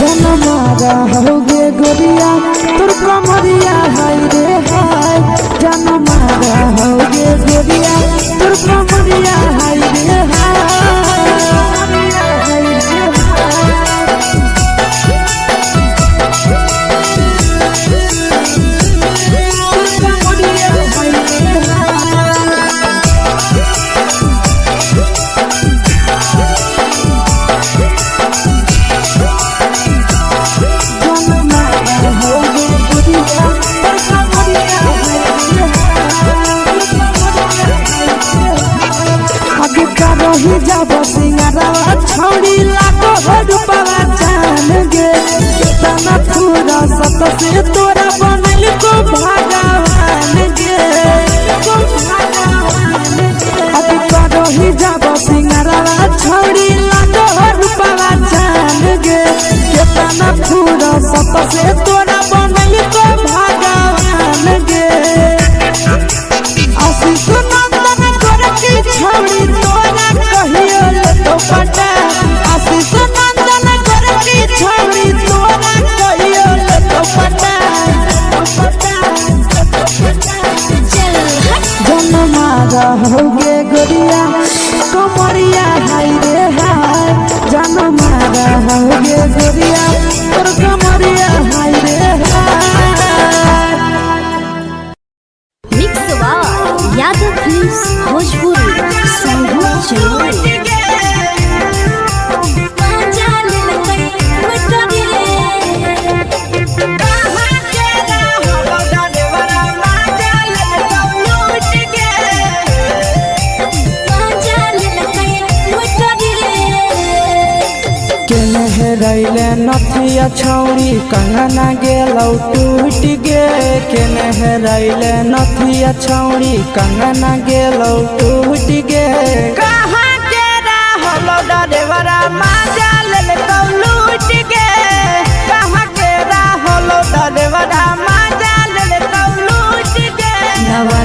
Speaker 1: जन मारा होगे गोरिया तोर कमरिया हाय रे हाय जन मारा होगे गोरिया तोर कमरिया हाय रे रही जब सिंगारवा छौड़ी लाखो रुपवा जान गे तना पूरा सत से तोरा बनल को भगवान गे अभी रही जब सिंगारवा छौड़ी लाखो रुपवा जान गे तना पूरा सत से तोरा बनल को भगवान गे आशीष नंदन करके छौड़ी तोरा कहियो तो पटा आशीष नंदन करके छौड़ी तोरा कहियो तो पटा जन मारा होगे गोरिया कमरिया हाय रे हाय जन मारा होगे गोरिया तोर कमरिया हाय रे हाय
Speaker 2: मिक्स यादव फिल्म्स भोजपुरी संगीत चलो
Speaker 1: रैले नथिया छौड़ी कंगना गेलौ टूट गे केने रैले नथिया छौड़ी कंगना गेलौ टूट गे
Speaker 3: कहाँ के रहलो डरेवरा माजा लेलकौ लूट गे कहाँ के रहलो डरेवरा माजा लेलकौ लूट गे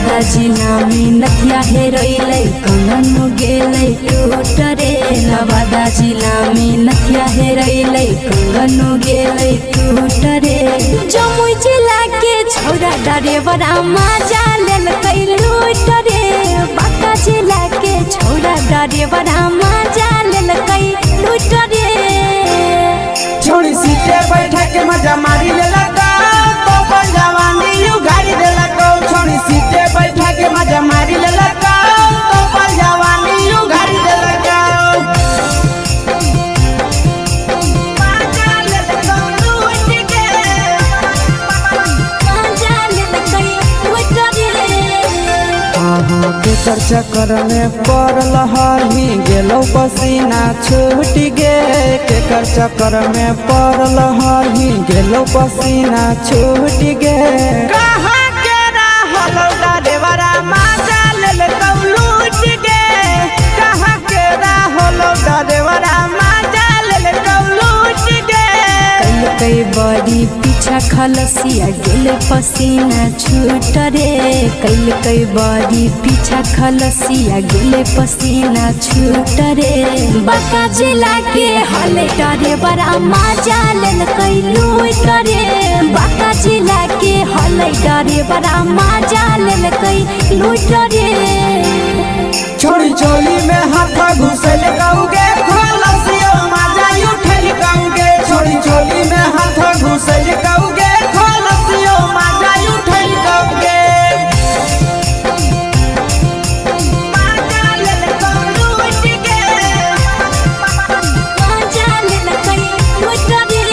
Speaker 2: नवादा जिला में नथिया हेरोइले कंगन गेलै टूट रे नवादा जिला में नथिया हेरोइले कंगन गेलै टूट रे जमुई जिला के छौरा ड्राइवर मजा लेल लूट रे बांका जिला के छौरा ड्राइवर मजा लेल लूट रे
Speaker 3: छोड़ी सीटे बैठा के मजा मारी लेला तो अपन जवानी यू गाड़ी देला को छोड़ी सीटे बैठा के मजा मारी लेला तो अपन जवानी यू गाड़ी देला को मजा लेला लूट के
Speaker 2: मजा लेल लूट रे
Speaker 1: केकर चक्कर में पड़ल हरही गेलौ पसीना छूट गे केकर चक्कर में पड़ल हरही गेलौ पसीना छूट गे
Speaker 3: कहाँ के रहलौ ड्राइवरा मजा लेल लूट के कहाँ के रहलौ ड्राइवरा मजा लेल लूट के
Speaker 2: कई बड़ी पीछा खलसिया गेल पसीना छूट रे कई बड़ी पीछा खलसिया गेल पसीना छूट रे बांका जिला के हले ड्राइवर मजा लेल लूट रे बांका जिला के हले ड्राइवर मजा लेल लूट रे
Speaker 3: छोड़ी चोली में हाथ घुसल गाऊगे खलसियो मजा उठल गाऊगे छोड़ी चोली में हाथ घुसल गाऊगे खलसियो मजा उठल गाऊगे मजा लेल लूट के
Speaker 2: मजा लेल लूट रे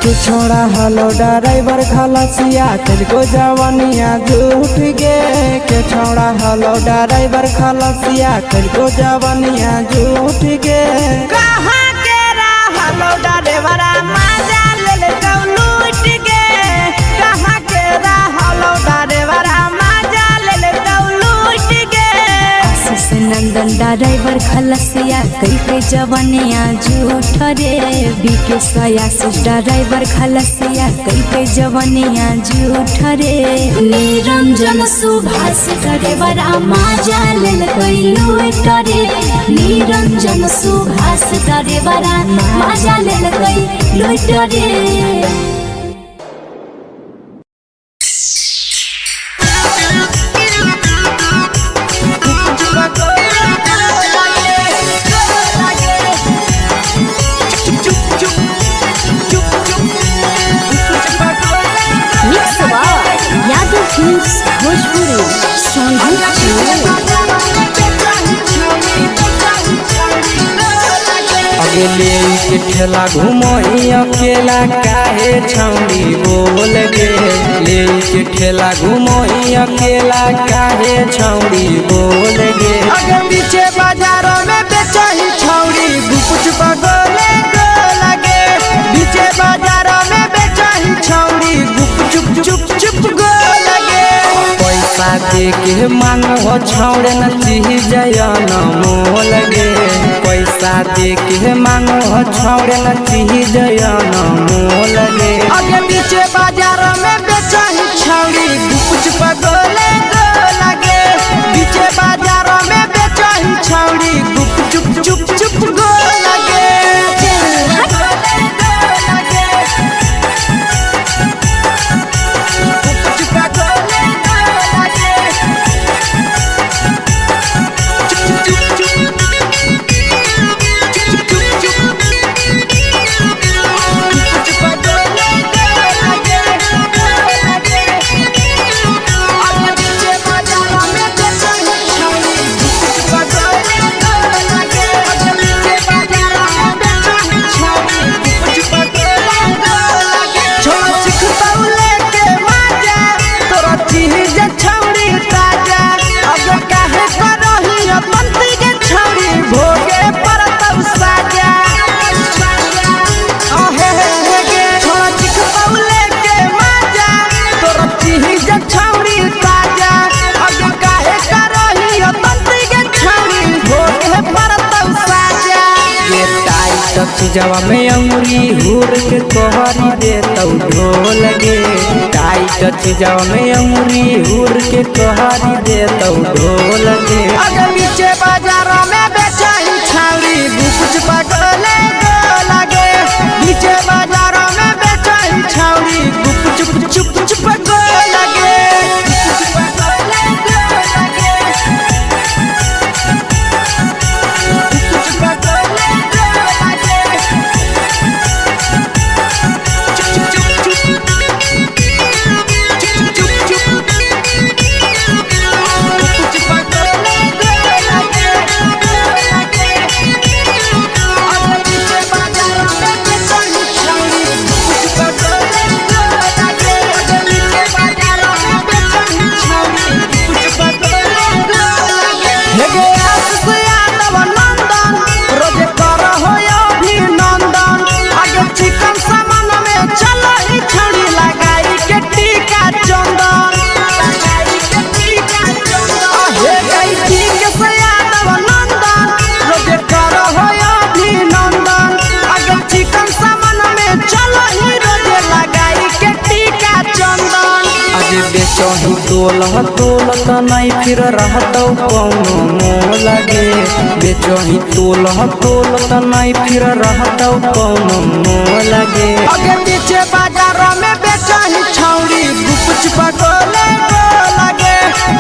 Speaker 1: तू छोड़ा हलो ड्राइवर खलसिया तेरे जवानिया झूठ गे के छोड़ा हलो ड्राइवर खलसिया तेरे जवानिया झूठ गे
Speaker 3: कहाँ के रहलौ ड्राइवरा मजा लेल लूट के कहाँ के रहलौ ड्राइवरा मजा लेल लूट के
Speaker 2: आशीष नंदन ड्राइवर खलसिया कई जवनिया झूठ रे बीके आशीष ड्राइवर खलसिया कई जवनिया झूठ रे निरंजन सुभाष ड्राइवर मजा लेल लूट रे निरंजन सुभाष ड्राइवर मजा लेल लूट रे यादव फिल्म्स भोजपुरी
Speaker 1: अगले के ठेला घुमई अकेला काहे छौड़ी बोल गे ले के ठेला घुमई अकेला काहे छौड़ी बोल गे
Speaker 3: अगे पीछे बाजारों में बेचही छौड़ी गुपचुप गोले लगे पीछे बाजारों में बेचही छौड़ी गुपचुप चुप चुप गो लगे
Speaker 1: पैसा दे के मांग हो छौड़े न चीज जयन मोल गे पैसा दे के मांग हो छौड़े न चीज जयन मोल गे
Speaker 3: अगे पीछे बाजारों में बेचही छौड़ी गुपचुप गोले लगे पीछे बाजारों में बेचही छौड़ी गुपचुप चुप चुप गो लगे
Speaker 1: चीजवा में अंगुरी हुर के कोहरी दे तौ ढोल गे टाइट चीजवा में अंगुरी हुर के कहरी दे तो ढोल के।
Speaker 3: अगे बीचे बाजारों में बेचाई छावड़ी गुपच पगले लगे। बीचे बाजारों में बेचाई छावड़ी गुपच चुप चुप लगे।
Speaker 1: बेचही तोलत नहीं फिर रहतौ कौनो मोह लगे। बेचही तोलत नहीं फिर रहतौ कौनो मोह लगे।
Speaker 3: अगे पीछे बाजारों में बेचही छौड़ी गुपच पगले लगे।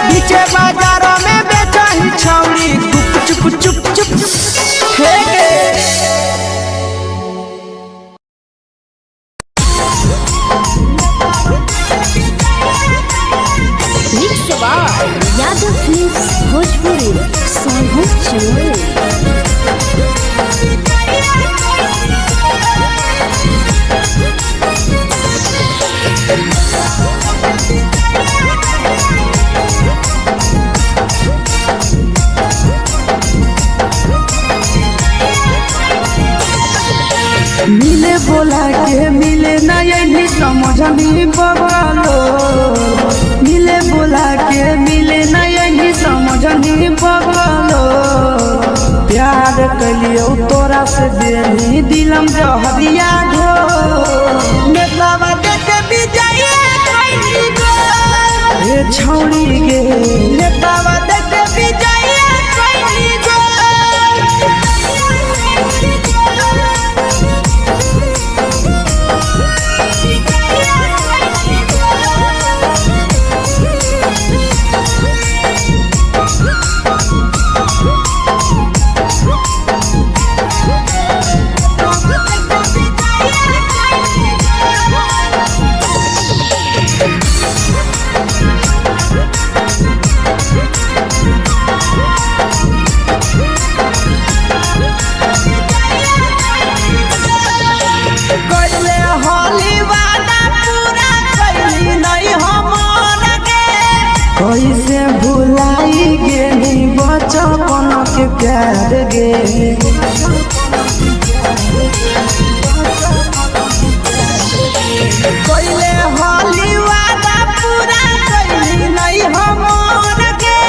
Speaker 3: पीछे बाजारों में बेचही छौड़ी गुपचुप चुप चुप हेगे।
Speaker 2: यादव फिल्म्स भोजपुरी सोनू चमोली।
Speaker 1: मिले बोला के मिले नहीं समझनी बगलो। मिले बोला के मिले नहीं समझनी बगलो। प्यार कलियो तोरा से देनी दिलम जहरिया ढो।
Speaker 3: नेतावा देखे विजय कैली गो।
Speaker 1: ए छौड़ी गे
Speaker 3: नेतावा देखे विजय कैली गो।
Speaker 1: कैसे भुलाई गेली बचपन के प्यार गे।
Speaker 3: कोइले होली वादा पूरा कैली नहीं हमर गे।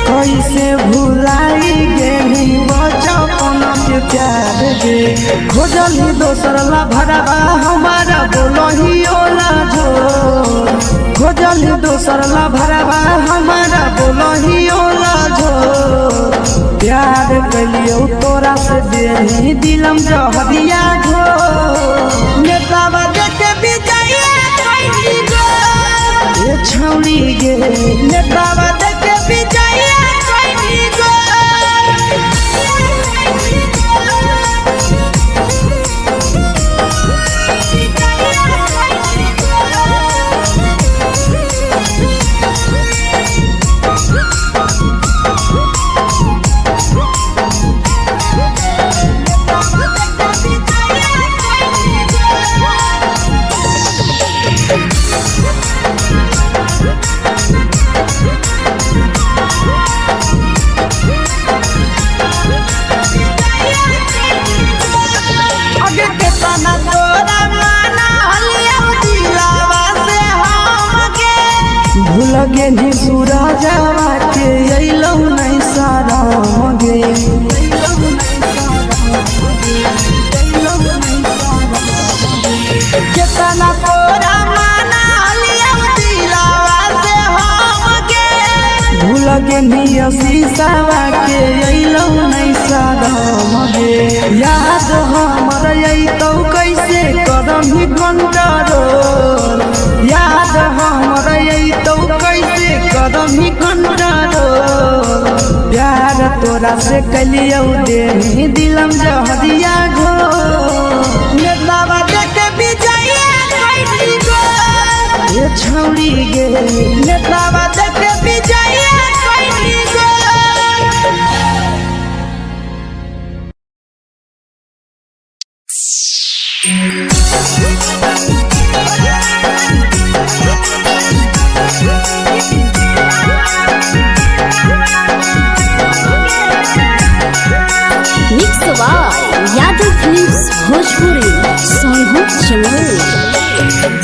Speaker 1: कैसे भुलाई गेली बचपन के प्यार गे। खोजली दोसर ला भरवा हमारा बोलही ओला झो। खोजली दोसर ला भरवा हमारा बोलही ओला झो। प्यार कलियो तोरा से देनी दिलम जहरिया झो।
Speaker 3: नेतावा देखे विजय कैली गो।
Speaker 1: ए छौड़ी गे
Speaker 3: नेतावा देखे विजय कैली गो।
Speaker 1: भूल गेली सूरजवा के अइलौ नहीं साराम गे।
Speaker 3: केतना तोरा माना लिया दिलावा से हम गे।
Speaker 1: लगे निया शीशावा के अइलौ नहीं सादम गे याद हमर अइतौ कैसे करम ही कंट्रोल याद हमर अइतौ कैसे करम ही कंट्रोल प्यार तोरा से कलियौ देनी दिलम जहरिया घो नेतावा देखे विजया कैली गो ये छौड़ी गे नेतावा देखे विजया कैली गो
Speaker 2: mix by Yadav films Bhojpuri Sonu Chamoli.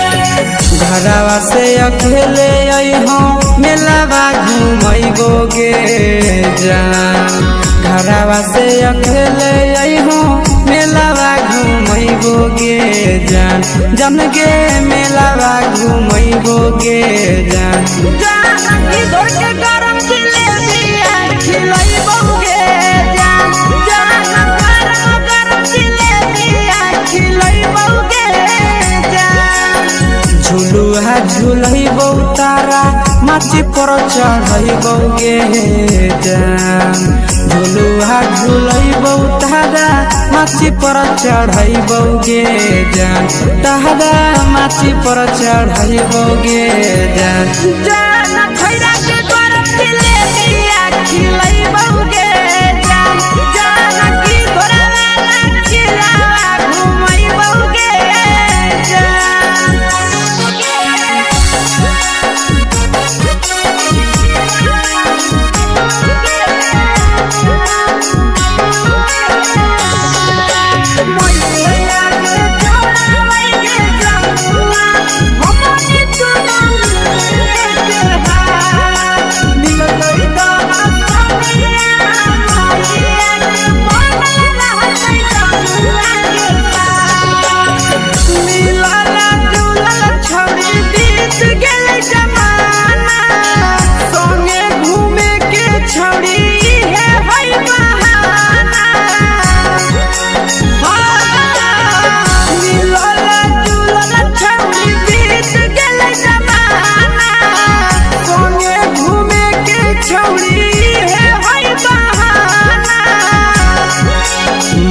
Speaker 1: घरवा से अकेले अइहो मेलावा घुमैबो गे जान घरवा से अकेले अइहो मेलावा घुमैबो गे जान जन गे मेलावा घुमैबो गे जान जान की दौड़ के गरम जिलेबिया खिलैबो गे जान जान गरम जिलेबिया खिलैबो गे जान झुलुहा झुलैबो तारा माची पर चढ़ैबो गे जान झुलुहा झुलैबो तारा माची पर चढ़ैबो गे जान तारा माची पर चढ़ैबो गे जान जान खैरा के गरम जिलेबिया खिलैबो गे जान जान की घोड़ावाला खिलावा घुमैबो गे जान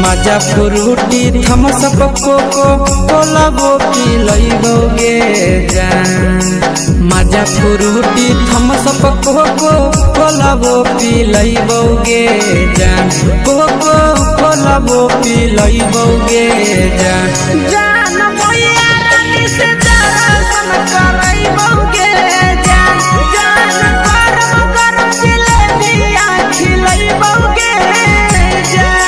Speaker 1: मजा फ्रूटी थम्स अप कोको कोलाबो पिलैबो गे जान मजा फ्रूटी थम्स अप कोको कोलाबो पिलैबो गे जान कोको कोलाबो पिलैबो गे जान जान मैया रानी से दर्शन करैबो गे जान जान गरम गरम जिलेबिया खिलैबो गे जान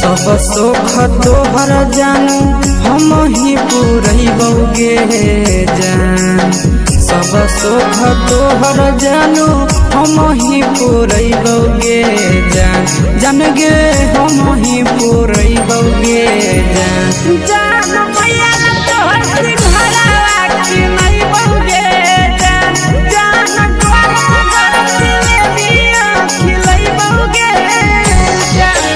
Speaker 1: सब सुख तोहर जानू हम ही पूरैबो गे जान सब सुख तोहर जानू हम ही पूरैबो गे जान जान गे हम ही पूरैबो गे जान जान मैया तोहर सिंघरावा खिलैबो गे जान जान गरम गरम जिलेबिया खिलैबो गे जान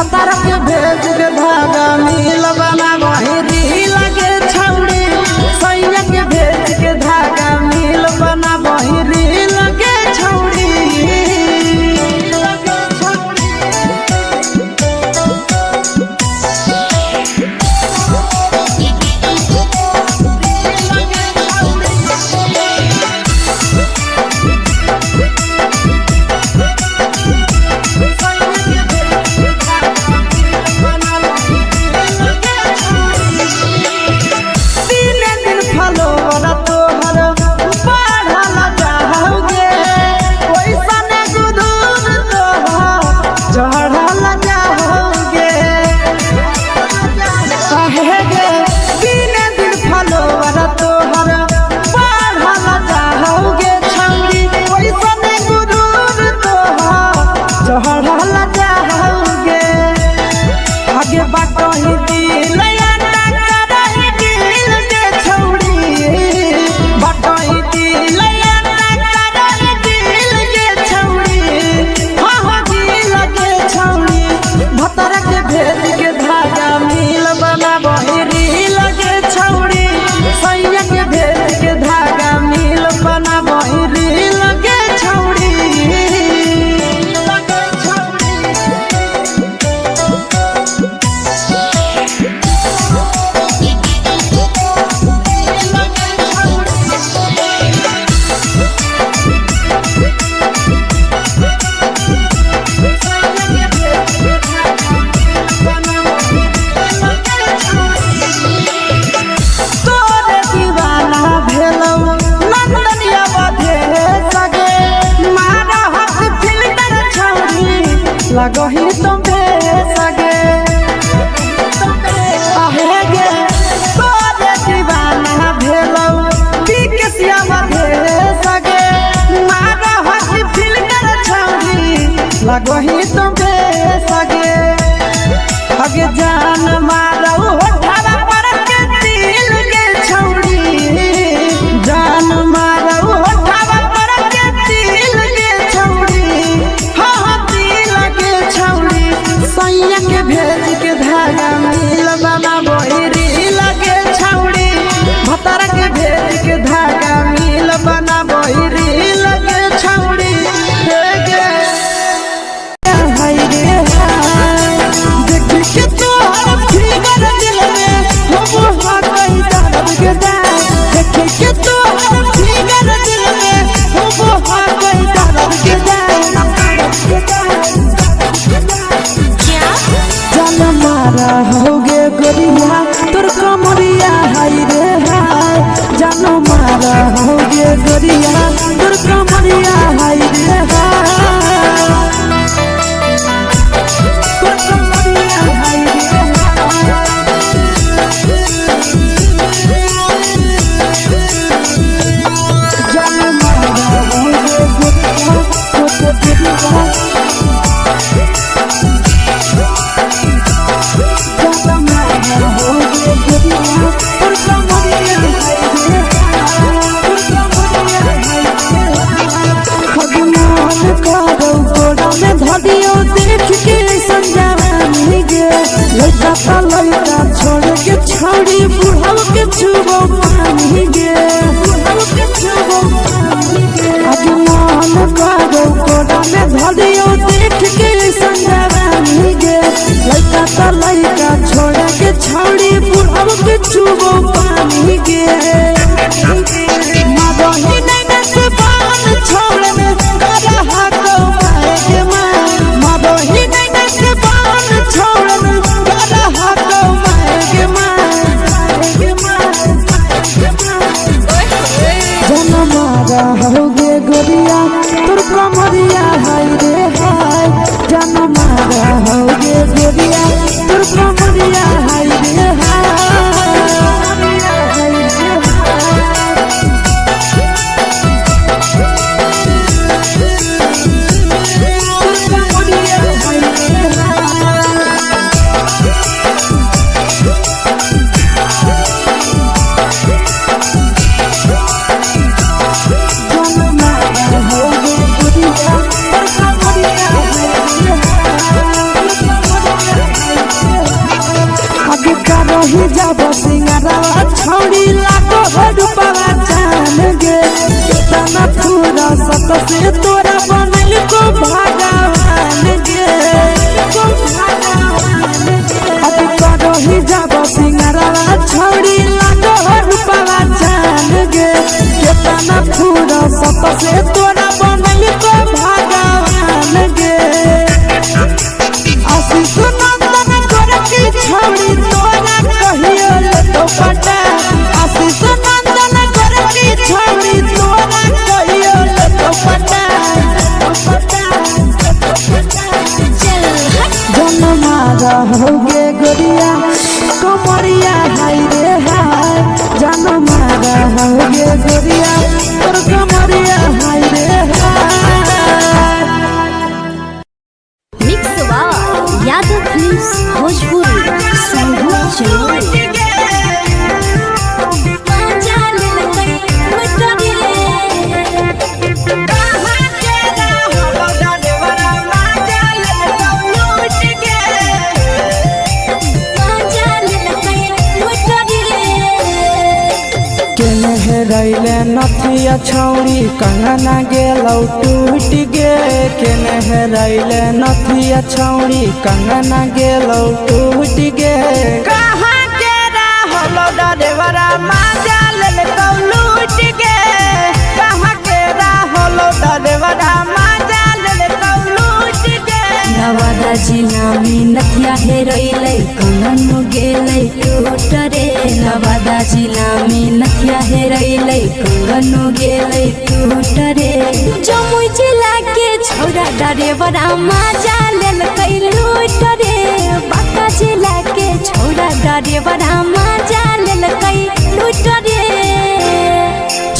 Speaker 3: भतार के भेज के धागा मिल बना बहिरी लगे छौड़ी सैया के भेज के धागा मिल बना बहिरी लगे छौड़ी लगही तुम्हे सगे आहे गे तोरे दीवाना भेलौ बिकसिया मधे सगे मारा हसी फिल्टर छौरी लगही तुम्हे सगे अगे जान मारौ होठवा पर के दिल के छौरी जान मारौ होठवा पर के दिल के छौरी सैया के भेज के धागा मिल बना बहिरी लगे छौड़ी भतार के भेज के धागा मिल बना बहिरी लगे छौड़ी देख के तोहर फिगर दिल में हो गई दर्द के दाग देख के तोहर फिगर दिल में हो गई दर्द के दाग जान मारा होगे गोरिया तोर कमरिया हाय रे हाय जान मारा होगे गोरिया तोर कमरिया हाय रे हाय तोर कमरिया हाय रे जान मारा होगे गोरिया तोर कमरिया देख के संजानी गे लड़का ता लड़का छोड़ के छौड़ी बुढ़ाव के छुबो पानी गे बुढ़ाव के छुबो पानी गे आगे मन करो कोड़ा में धरियो देख के संजानी गे लड़का ता लड़का छोड़ के छौड़ी बुढ़ाव के छुबो पानी गे मादही नहीं से बान छोड़ में करा हाथों मारे के मादही नहीं से बान छोड़ में करा हाथों मारे के जन मारा होगे गोरिया तोर कमरिया हाय रे हाय जन मारा होगे गोरिया तोर कमरिया हाय रे हाय
Speaker 1: रही जब सिंगारवा छौड़ी लाखो रुपया जान गे कितना पूरा सत से तोरा बनल को भगवान गे अभी रही जब सिंगारवा छौड़ी लाखो रुपया जान गे कितना पूरा सत से तोरा बनल को भगवान गे आशीष नंदन गोरखी छौड़ी तोरा कहियो तो पटा आशीष नंदन गोरखी छौड़ी तोरा कहियो तो पटा जन्मा रहोगे गोरिया कमरिया हाय रे हाय जन्मा रहोगे गोरिया तोर कमरिया हाय रे हाय।
Speaker 2: Mix by Yadav films Bhojpuri संगीत चलो
Speaker 1: रैले नथिया छौड़ी कंगना गेलौ टूट गे केने रैले नथिया छौड़ी कंगना गेलौ टूट गे
Speaker 3: कहाँ के रहलो डरेवरा माजा लेलकौ लूट गे कहाँ के रहलो डरेवरा माजा लेलकौ लूट गे
Speaker 2: नवादा जिला में नथिया हेरैलै कंगन गेलै टूट रे नवादा जिला में नथिया हेरैलै कंगन गेलै टूट रे जमुई जिला के छौरा डरेवरा माजा लेलकै लूट रे बांका जिला के छौरा डरेवरा माजा लेलकै लूट रे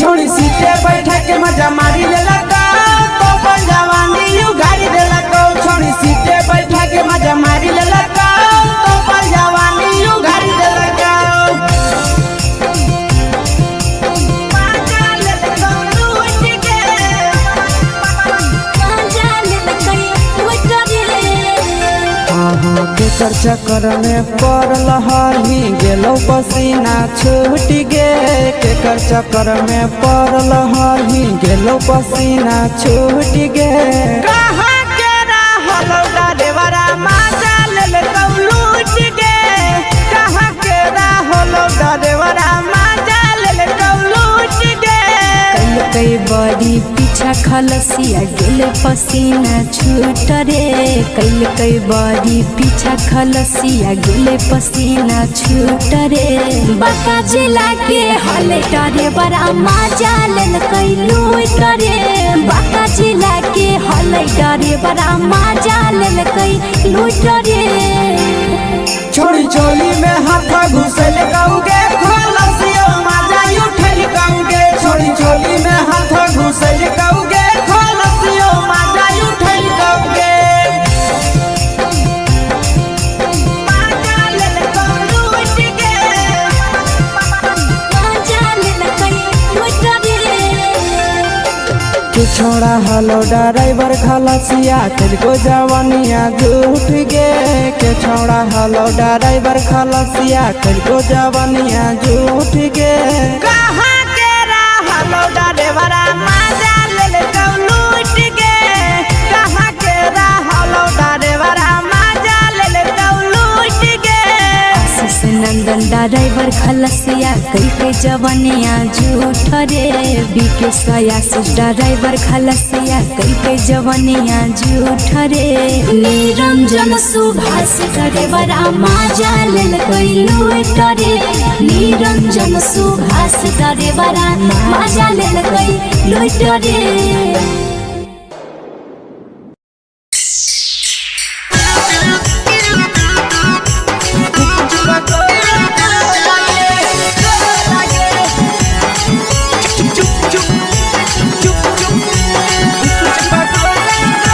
Speaker 3: छोड़ी सीटे बैठा के मजा मारी लेलकौ तो अपन जवानी यू गाड़ी देलकौ छोड़ी सीटे बैठा के मजा मारी लेलकौ तो अपन जवानी यू गाड़ी देलकौ माजा लेलकौ लूट गे
Speaker 2: माजा लेलकै लूट रे
Speaker 1: केकर चक्कर में पड़ल हरही गेलौ पसीना छूट गे केकर चक्कर में पड़ल हरही गेलौ पसीना छूट गे
Speaker 3: कहाँ के रहलो डरेवरा माजा लेलकौ लूट गे कहाँ के रहलो डरेवरा माजा लेलकौ लूट गे
Speaker 2: कई बड़ी पीछा खलसिया गेल पसीना छूट रे कई बड़ी पीछा खलसिया गेल पसीना छूट रे बांका जिला के हले डरे बड़ा माजा लेलकै लूट रे बांका जिला के हले डरे बड़ा माजा लेलकै लूट रे
Speaker 3: छोड़ी चोली में हाथ घुसल कौगे खलसियो माजा उठल कौगे छोड़ी चोली में हाथ घुसल कौगे खलसियो माजा उठल कौगे माजा लेलकौ लूट गे
Speaker 2: माजा लेलकै लूट रे
Speaker 1: के छोड़ा हलो ड्राइवर खलसिया तेरे जवानिया झूठ गे के छोड़ा हलो ड्राइवर खलसिया तेरे जवानिया झूठ गे
Speaker 3: कहाँ के रहलो डरेवरा माजा लेलकौ लूट गे कहाँ के रहलो डरेवरा माजा लेलकौ लूट गे
Speaker 2: आशीष नंदन ड्राइवर खलसिया कई जवानिया झूठ रे बीके आशीष ड्राइवर खलसिया कई जवानिया झूठ रे निरंजन सुभाष ड्राइवरा माजा लेलकै लूट रे निरंजन सुभाष ड्राइवरा माजा लेलकै लूट रे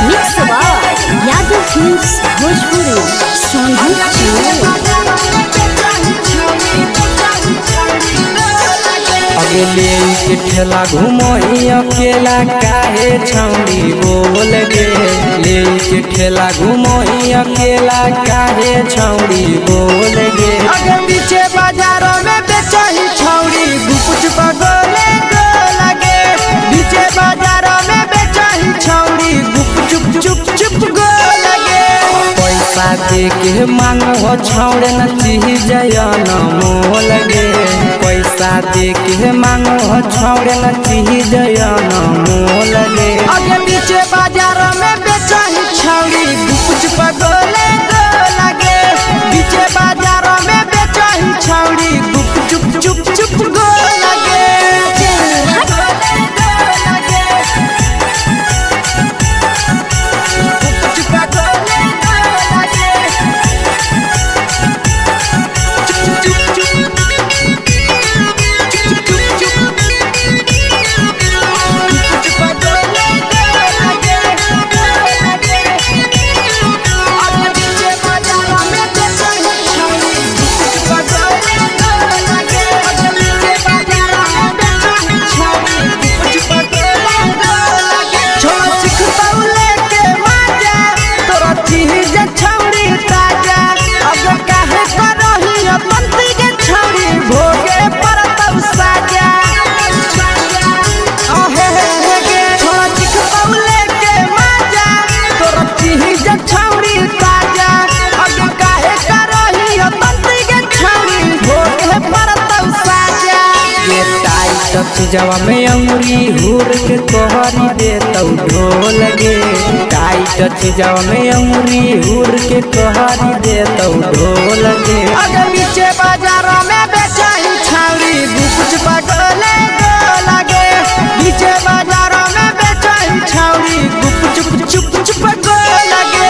Speaker 2: mix by Yadav films Bhojpuri संगीत
Speaker 1: अगले के ठेला घुमोई अकेला काहे छौड़ी बोल गे ले के ठेला घुमोई अकेला काहे छौड़ी बोल गे
Speaker 3: आगे पीछे बाजारों में बेचही छौड़ी गुपुच पगोले गो लगे पीछे बाजारों में बेचही छौड़ी गुप चुप चुप चुप गो लगे पैसा दे के मांगो छौड़े न चीज न मोह लगे पैसा दे के मांगो छौड़े न चीज न मोह लगे आगे पीछे बाजारों में बेचही छौड़ी गुपुच पगोले गो लगे पीछे बाजारों में बेचही छौड़ी गुप चुप चुप चुप गो लगे जवा में अंगुरी हुर के तोहरी दे तौ ढोल गे टाइट जवा में अंगुरी हुर के तोहरी दे तौ ढोल गे अगर पीछे बाजारों में बेचही छौड़ी गुपुच पगोले गो लगे पीछे बाजारों में बेचही छौड़ी गुप चुप चुप चुप गो लगे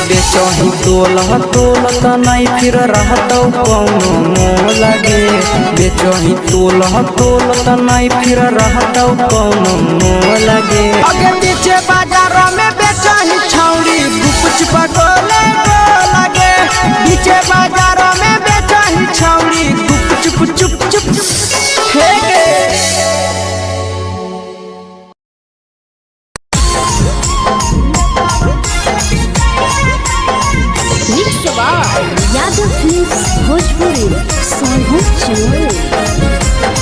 Speaker 3: बेचही तोलत नहीं फिर रहतौ कौनो मोह लगे बेचही तोलत नहीं फिर रहतौ कौनो मोह लगे आगे पीछे बाजारों में बेचही छौड़ी गुपुच पगोले गो लगे पीछे बाजारों में बेचही छौड़ी गुप चुप चुप चुप हे गे
Speaker 2: यादव फिल्म्स भोजपुरी सोनू चैनल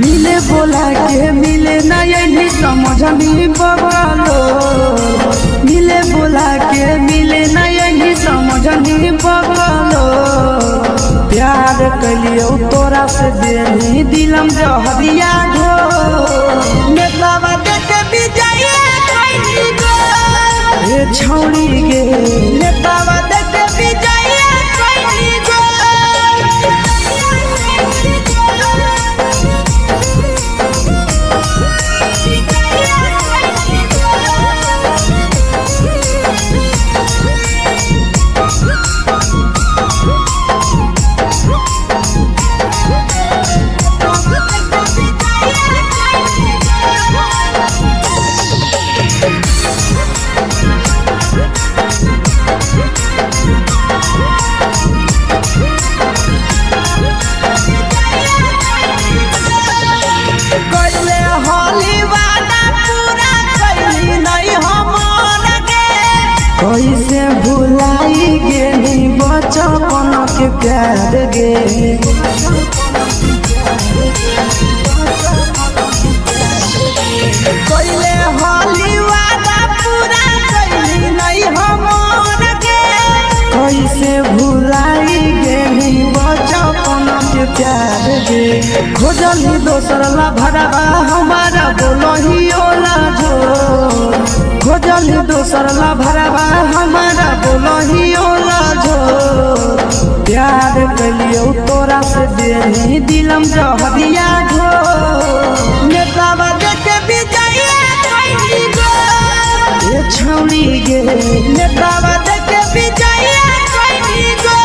Speaker 1: मिले बोला के मिले नहीं समझनी बगलो मिले बोला के मिले नहीं समझनी बगलो प्यार कलियो तोरा से देनी दिलम जहरिया घो नेतावा देखे बिजाइए कोई गो ये छौड़ी गे नेतावा देखे बिजाइए कोई गो कैसे भुलाई गेली बचपन के प्यार गे
Speaker 3: कैले हली वादा पूरा कैली नहीं हमर के
Speaker 1: कैसे भुलाई गेली बचपन के प्यार गे खोजली दोसर ला भरवा हमारा बोलही ओला जो खोजली दोसर ला भरवा हमारा बोलही ओला जो प्यार कलियो तोरा से देनी दिलम जहरिया घो
Speaker 3: नेतावा देखे विजया कैली गो
Speaker 1: ये छौड़ी गे
Speaker 3: नेतावा देखे विजया कैली गो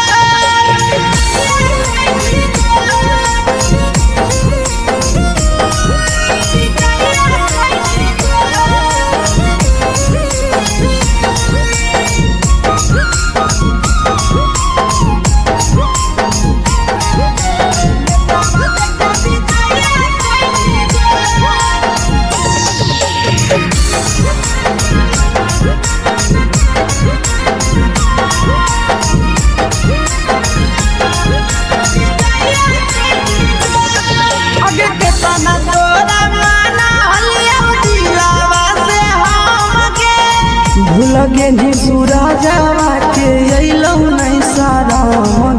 Speaker 1: भूल गेली सूरजवा के अइलौ नहीं सारा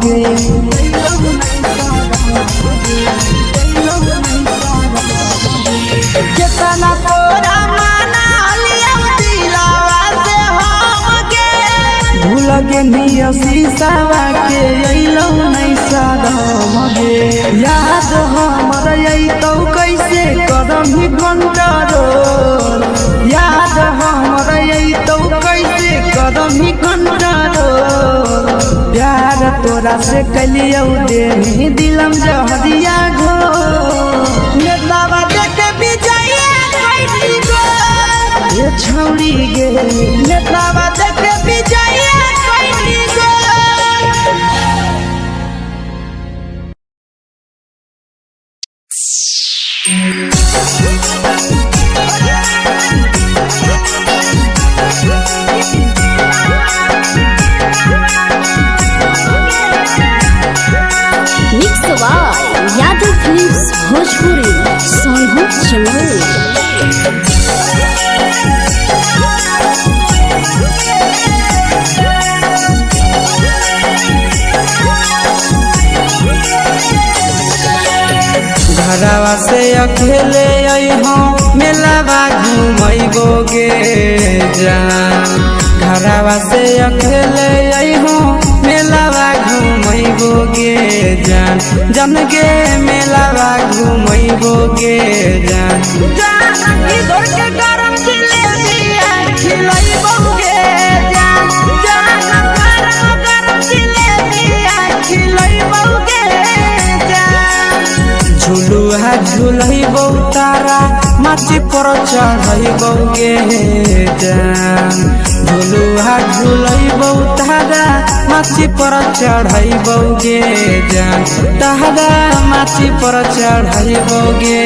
Speaker 1: गे
Speaker 3: केतना तोरा माना लिया दिलावा से हमके
Speaker 1: भूल गेली शीशावा के अइलौ नहीं सारा गे याद हमर अइतौ कैसे कदम ही कंट्रोल याद हमर अइतौ कैसे कदम ही कंट्रोल प्यार तोरा से कलियौ देनी दिलम जहरिया घो
Speaker 3: नेतावा देखे विजया कैली गो
Speaker 1: ये छौड़ी गे
Speaker 3: नेतावा देखे विजया कैली गो
Speaker 2: मिक्स आवाज यादव फिल्म्स भोजपुरी सोनू चमोली।
Speaker 1: घरवा से अकेले अइहों मेलावा घूमैबो गे जान घरवा से अकेले अइहों मेलावा घूमैबो गे जान जन गे मेलावा घूमैबो गे जान
Speaker 3: जानकी दौड़ के गरम जिलेबिया खिलैबो गे जान गरम जिलेबिया खिलैबो गे जान
Speaker 1: झुलुहा झुलैबो तारा माची पर चढ़ैबो गे जान झुलुहा झुलैबो तारा माची पर चढ़ैबो गे जान तारा माची पर चढ़ैबो गे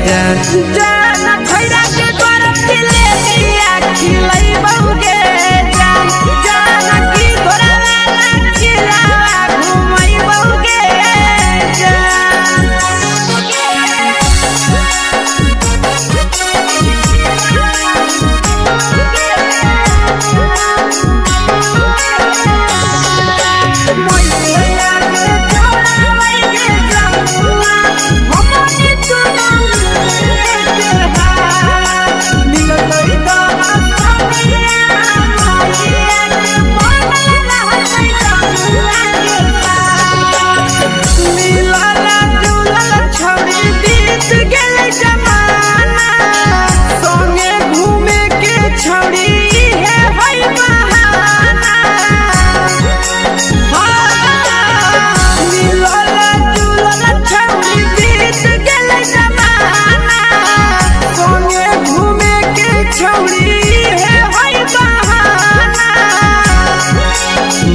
Speaker 1: जान
Speaker 3: खैरा के गरम जिलेबिया खिलैबो गे जान जानकी घोड़ा खिलावा घुमैबो गे जान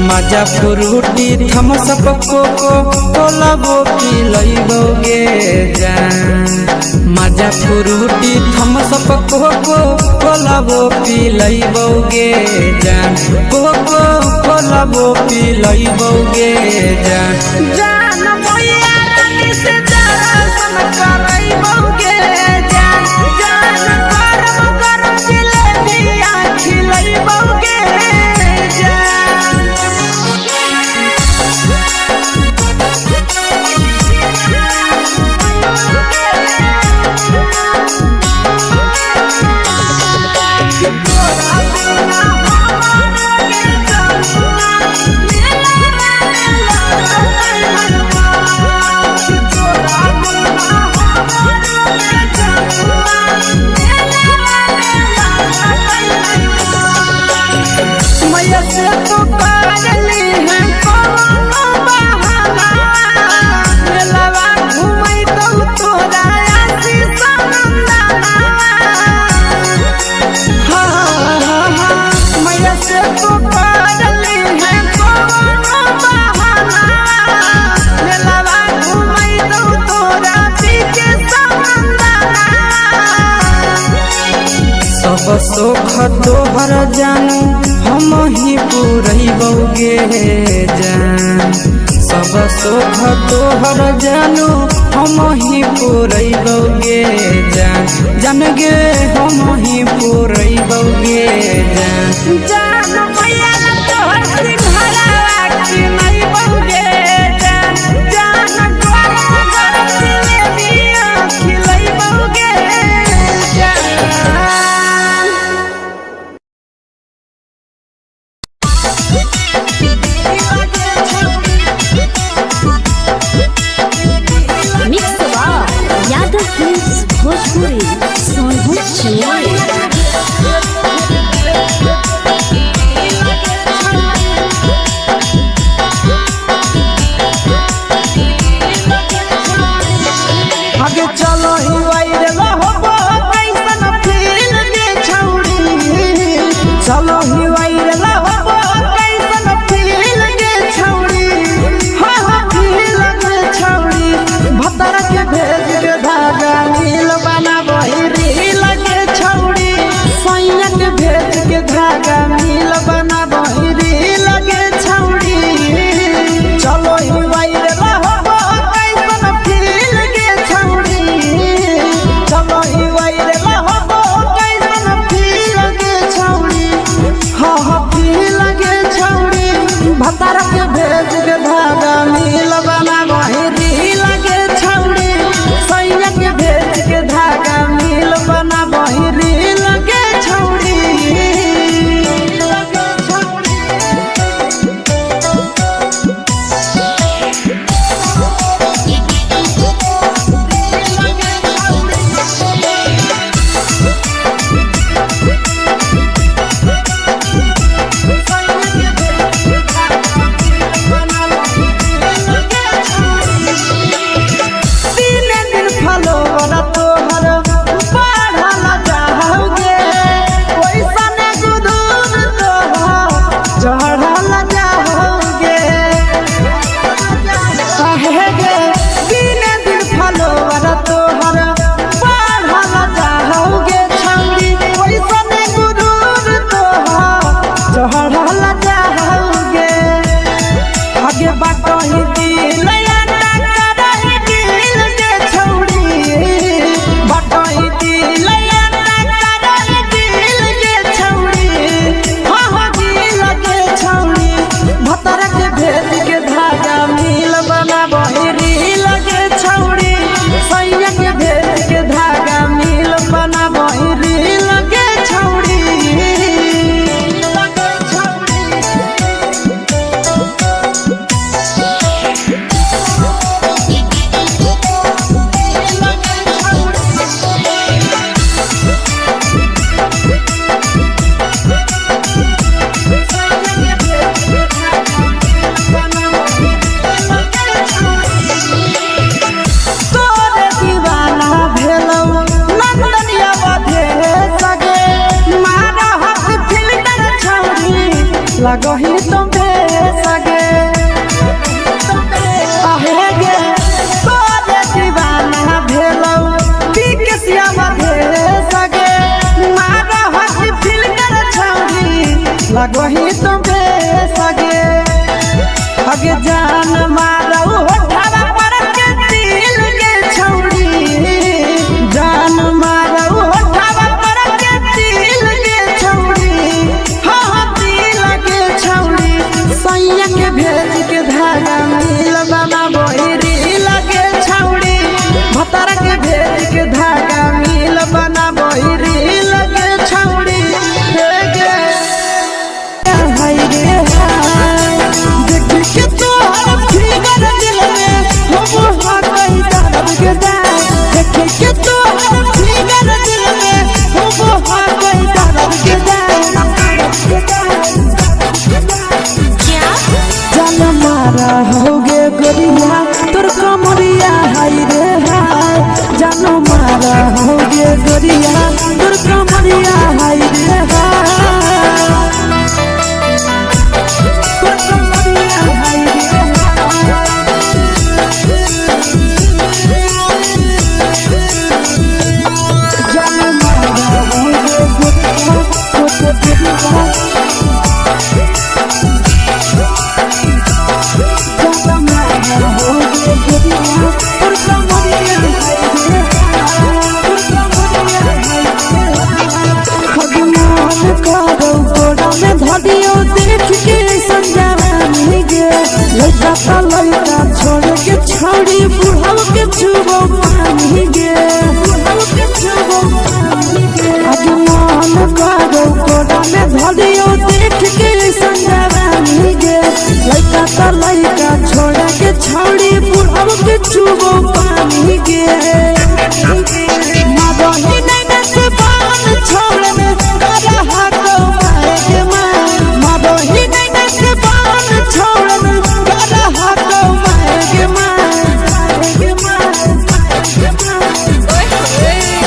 Speaker 1: मजा फ्रूटी थमसप कोको कोलाबो पिलैबो गे जान मजा फ्रूटी थमसप कोको कोलाबो पिलैबो गे जान वो पी लइबौगे जान
Speaker 3: जान मैया रानी से दर्शन करैबौगे जान जान गरम गरम जिलेबिया खिलैबौगे मैया से तो करली है कोनो बहाना मेलावा घुमै तो तोरा आशीष नंदना मैया से तो करली है कोनो बहाना मेलावा घुमै तो तोरा पीछे नंदना
Speaker 1: सब सुख तोहर जानू हम ही पुरैबौगे जान सब सुख तोहर जानू हम ही पुरैबौगे जान जान गे हम ही पुरैबौगे जान
Speaker 3: जान मैया तोहर सिंघाड़ा खिलैबौगे जान जान गरम गरम जिलेबिया खिलैबौगे जान
Speaker 2: मिक्स यादव फिल्म्स भोजपुरी सोनू चिड़िया
Speaker 3: आगे चलो ही वायरल होबो कैसन फील दे छौड़ी चलो ही वायरल होबो कैसन फील दे छौड़ी हाँ फील दे छौड़ी भतर के भेज के धागा नील बना बहिरी लगे छौड़ी सैया के भेज के धागा नील बना बहिरी लगे छौड़ी चलो ही वायरल होबो कैसन फील दे छौड़ी चलो ही वायरल होबो कैसन फील दे छौड़ी हाँ फील दे छौड़ी भतर के भेज के धागा नील बना बहिरी लगे छौड़ी सैया के भेज के धागा नील बना बहिरी लगे छौड़ी दिने दिन फलोवर तोहर बढ़ल जाओगे ओइसने गुदूर तोहर चढ़ल जाओगे काहे गे दिने दिन फलोवर तोहर बढ़ल जाओगे छौड़ी ओइसने गुदूर तोहर चढ़ल जाओगे आगे बाटही दिल लगही तुम्हे सगे आहे गे तोरे दीवाना भेलौ बिकसिया मधे सगे मारा हसी फिल्टर छौरी लगही तो बेसगे अगे जान मारो होठवा पर के दिल के छौड़ी जान मारो होठवा पर के दिल के छौड़ी हाँ दिल के छौड़ी सैया के भेज के धागा मिल बाबा बोहरी लगे छौड़ी भतर के भेज के धागा मिल बना बोहरी लगे छौड़ी के तो फिगर दिल में हो कहीं दर्द के देखे के तो फिगर दिल में हो कहीं दर्द के जान मारा होगे गोरिया तोर कमरिया हाय रे हाय जान मारा होगे गोरिया तोर कमरिया हाय रे हाय लड़का छोड़ के छौड़ी बुढ़ाव के छुबो पानी गे आगे मन करो कोड़ा में धरियो देख के संजवानी गे लड़का छोड़ के छौड़ी बुढ़ाव के छुबो पानी गे मदही नहीं से बान छोड़ में करा हाथो माए के मां मदही नहीं से बान छोड़ में करा हाथो माए के मां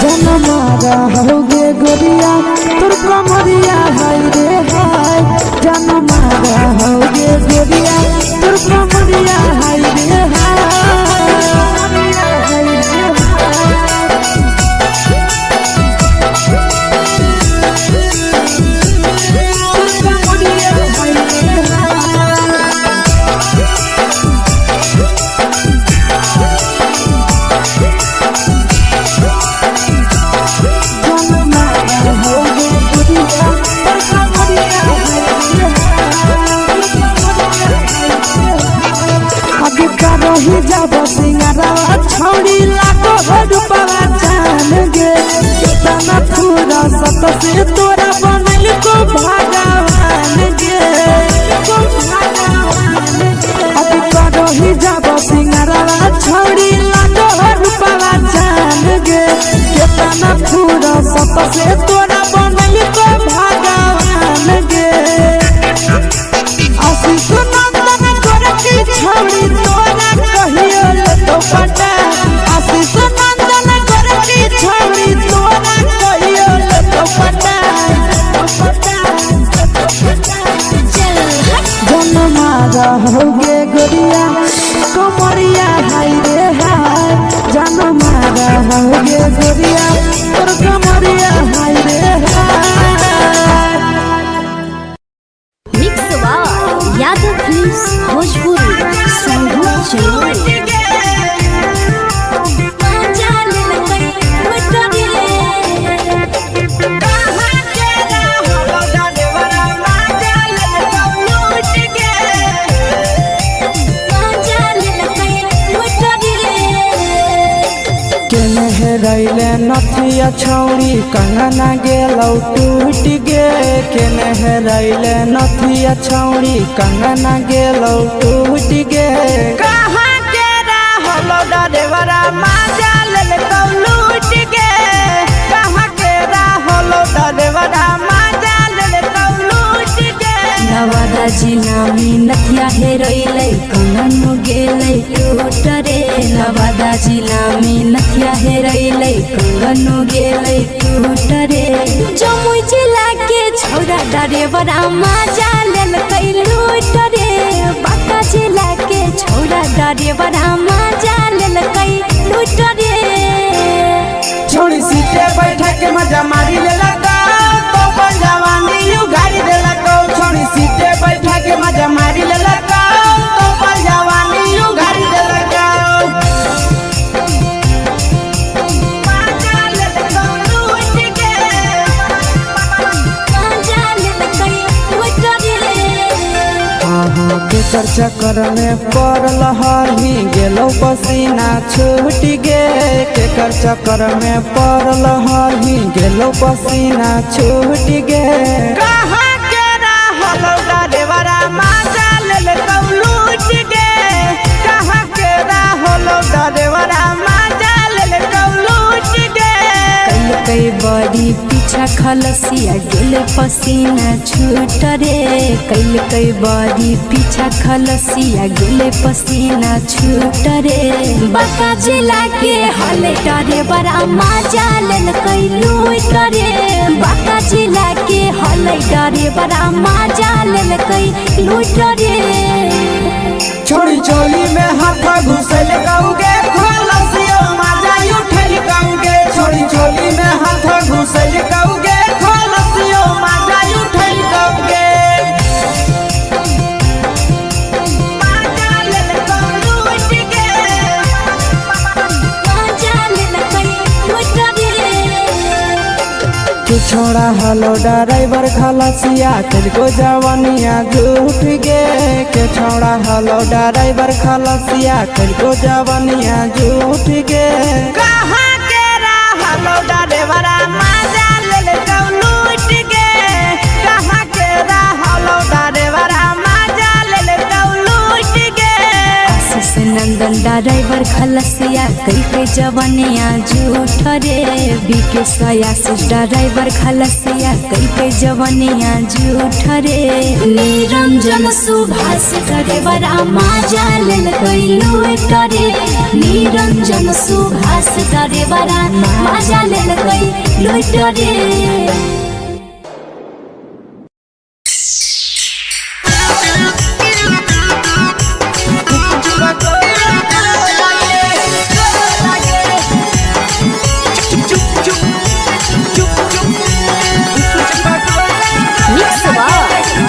Speaker 3: जन मारा होगे गोरिया तोर कमरिया हाय रे हाय जन मारा होगे गोरिया तोर कमरिया हाय रे रही जब सिंगारा छौड़ी लाखो रुपवा जान गे कितना पूरा सत से तोरा बनल को भगवान गे अभी रही जब सिंगारा छौड़ी लाखो रुपवा जान गे कितना पूरा सत से तोरा बनल को भगवान गे आशीष नंदन करती छौड़ी तोरा कहियो तो पटा आशीष नंदन करती छौड़ी तोरा कहियो तो पटा जन मारा होगे गोरिया कमरिया हाय रे हाय जन मारा होगे गोरिया तोर कमरिया हाय रे हाय
Speaker 2: मिक्स यादव फिल्म्स भोजपुरी संगीत चलो
Speaker 1: रैले नथिया छौड़ी कंगना गेलौ टूट गे केने रैले नथिया छौड़ी कंगना गेलौ टूट गे
Speaker 3: कहाँ के रहलो डरेवरा माजा लेलकौ लूट गे कहाँ के रहलो डरेवरा माजा लेलकौ लूट गे
Speaker 2: नवादा जिला में नथिया हेरोइले कंगन गेलै टूट रे नवादा जिला में नथिया हेरोइले कंगन गेलै टूट रे जमुई जिला के छौरा डरेवरा माजा लेलकै लूट रे बांका जिला के छौरा डरेवरा माजा लेलकै लूट रे
Speaker 3: छोड़ी सीटे बैठा के मजा मारी लेलकौ तो जवानी उघारी देलकौ
Speaker 1: केकर चक्कर में पड़ल हरही गेलो पसीना छूट गे केकर चक्कर में पड़ल हरही गेलो पसीना छूट गे
Speaker 3: कहाँ के रहलो डरेवरा माजा ले लूट गे कहाँ के रहलो डरेवरा माजा ले लूट गे
Speaker 2: कई बड़ी पीछा खलसिया गेल पसीना छूट रे कई बड़ी पीछा खलसिया गेल पसीना छूट रे बाका जिला के हले डरे बड़ा मजा लेल कई लूट रे बाका जिला के हले डरे बड़ा मजा लेल कई लूट रे
Speaker 3: छोड़ी चोली में हाथ घुसल गाऊगे खलसियो माजा उठल गाऊगे छोड़ी चोली में हाथ घुसल गाऊगे खलसियो माजा उठल गाऊगे माजा ले लूट गे
Speaker 2: मजा लेल कई लूट रे
Speaker 1: तू छोड़ा हलो ड्राइवर खलसिया तुझको जवानिया झूठ गे के छोड़ा हलो ड्राइवर खलसिया तुझको जवानिया झूठ गे
Speaker 3: कहाँ के रहलो डरेवरा माजा ले लूट गे कहाँ के रहलो डरेवरा माजा ले लूट गे
Speaker 2: आशीष नंदन ड्राइवर खलसिया कई जवनिया झूठ रे बीके आशीष ड्राइवर खलसिया कई जवनिया झूठ रे निरंजन सुभाष ड्राइवर मजा लेल कई लूट रे निरंजन सुभाष ड्राइवर मजा लेल कई लूट रे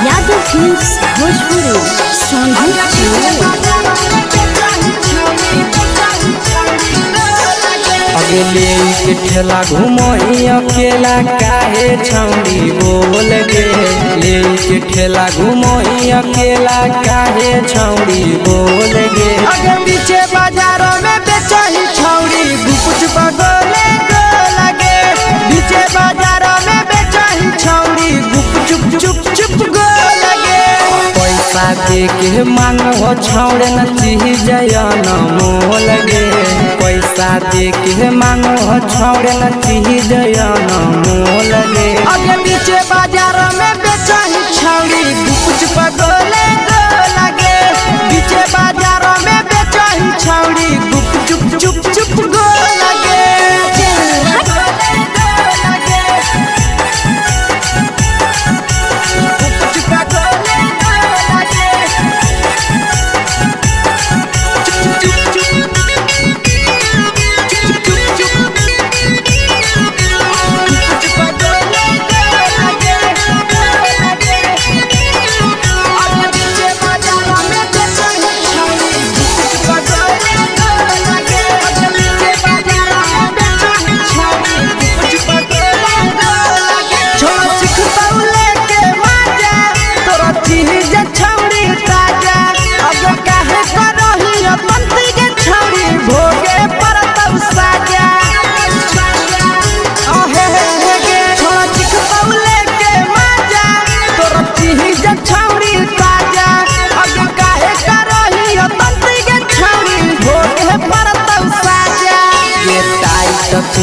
Speaker 2: यादव फिल्म्स भोजपुरी
Speaker 1: अगले के ठेला घुमोई अकेला काहे छौड़ी बोल गे ले के ठेला घुमोई अकेला काहे छौड़ी बोल गे
Speaker 3: अगे पीछे बाजारों में बेचही छौड़ी गुपुच बगोले गो लगे पीछे बाजारों में बेचही छौड़ी गुप चुप चुप चुप गो लगे
Speaker 1: पैसा दे के मांग हो छौड़े न चीज जयन मोल गे पैसा दे के मांग हो छौड़े न चीज जयन मोल गे
Speaker 3: अगे पीछे बाजारों में बेचही छौड़ी गुपुच बगोले गो लगे पीछे बाजारों में बेचही छौड़ी गुप चुप चुप चुप गो लगे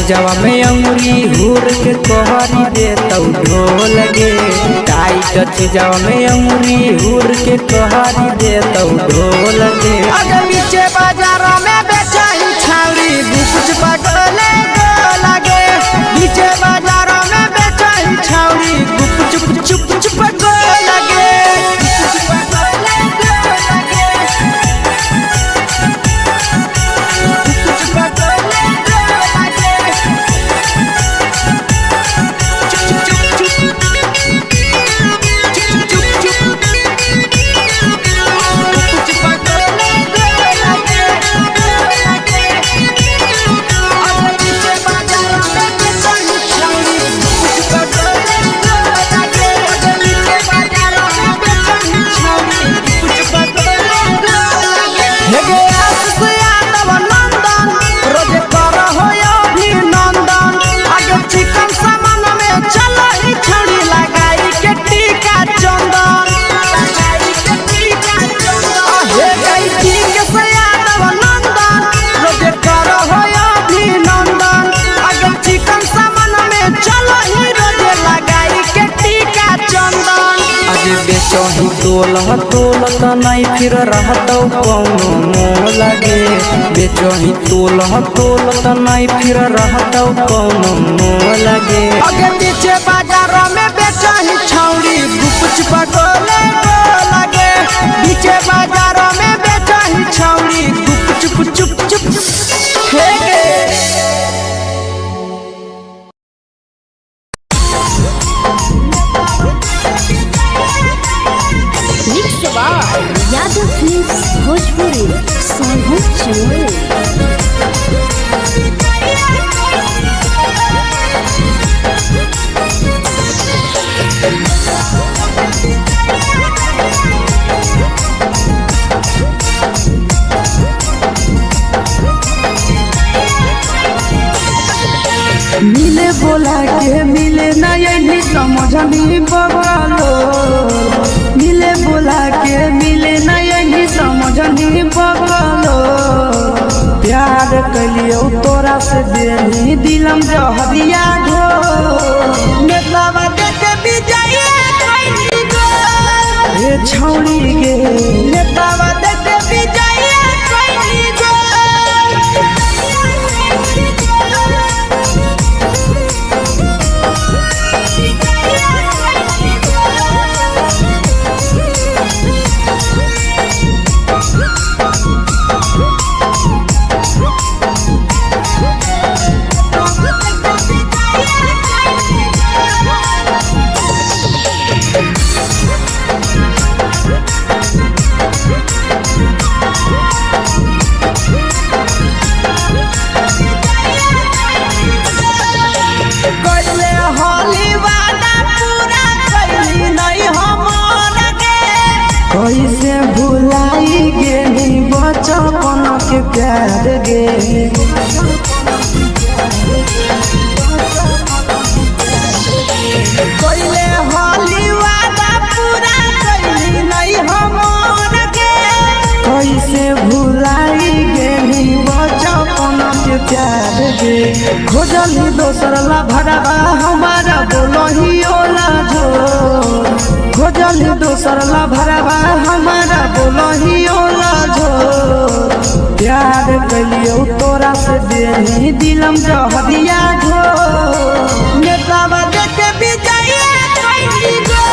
Speaker 1: जवा में अंगुरी हुर के कोहरी दे तौ ढोल गे टाइट जवा में अंगुरी हुर के कोहरी दे तौ ढोल गे
Speaker 3: अगे पीछे बाजारों में बेचही छौड़ी गुपुच बगोले गो लगे पीछे बाजारों में बेचही छौड़ी गुप चुप चुप चुप गो लगे
Speaker 1: तोलह तोलत नहीं फिर रहतौ कौनो मोह लगे बेचही तोलह तोलत नहीं फिर रहतौ कौनो मोह लगे
Speaker 3: आगे पीछे बाजारों में बेचही छौड़ी गुपचुप गोले लगे पीछे बाजारों में बेचही छौड़ी गुपचुप चुप चुप फेंके
Speaker 2: यादव फिल्म्स भोजपुरी सोनू चमोली।
Speaker 1: मिले बोला के मिले नहीं समझनी बगलो मिले बोला के मिले नहीं समझनी बगलो प्यार कलियो तोरा से देनी दिलम जहरिया घो
Speaker 3: नेतावा देखे विजय कैली गो
Speaker 1: ये छौड़ी गे
Speaker 3: नेतावा देखे विजय कैली गो
Speaker 1: कैसे भुलाई गेली बचपन के प्यार गे
Speaker 3: कोइले होली वादा पूरा कैली नहीं हमर के
Speaker 1: कैसे भुलाई गेली बचपन के प्यार गे खोजली दोसर ला भरवा हमारा बोलही ओला जो खोजली दोसर ला भरवा हमारा बोलही ओला जो प्यार कलियो तोरा से देनी दिलम जहरिया घो
Speaker 3: नेतावा देखे विजय कैली गो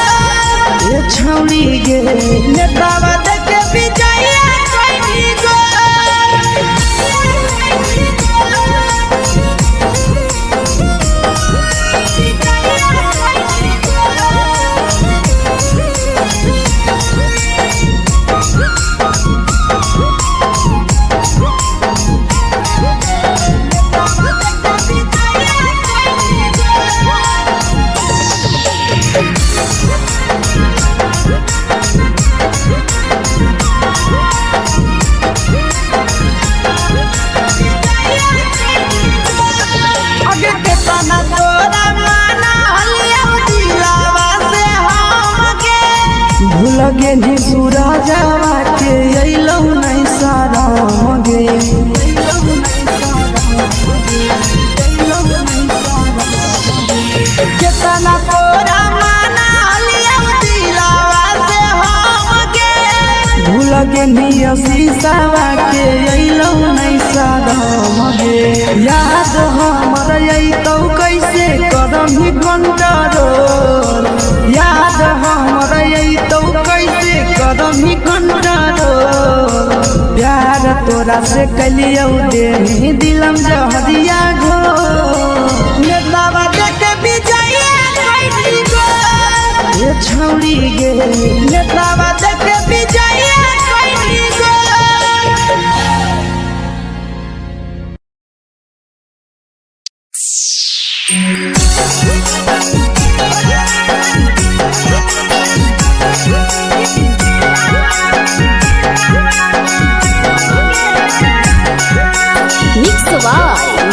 Speaker 1: ये छौड़ी गे
Speaker 3: नेतावा देखे विजय कैली गो
Speaker 1: लगे नी सूरजवा के अइलौ नहीं साराम गे
Speaker 3: केतना तोरा माना लिया दिलावा से हम गे
Speaker 1: भूल गे नी शीशावा के अइलौ नहीं साराम गे याद हमर अइतौ कैसे करम ही कंट्रोल याद हमर अइतौ कैसे करम ही कंट्रोल प्यार तोरा से कलियौ देनी दिलम जहरिया घो
Speaker 3: नेतावा देखे विजय कैली गो
Speaker 1: ये छौड़ी गे
Speaker 3: नेतावा देखे विजय कैली गो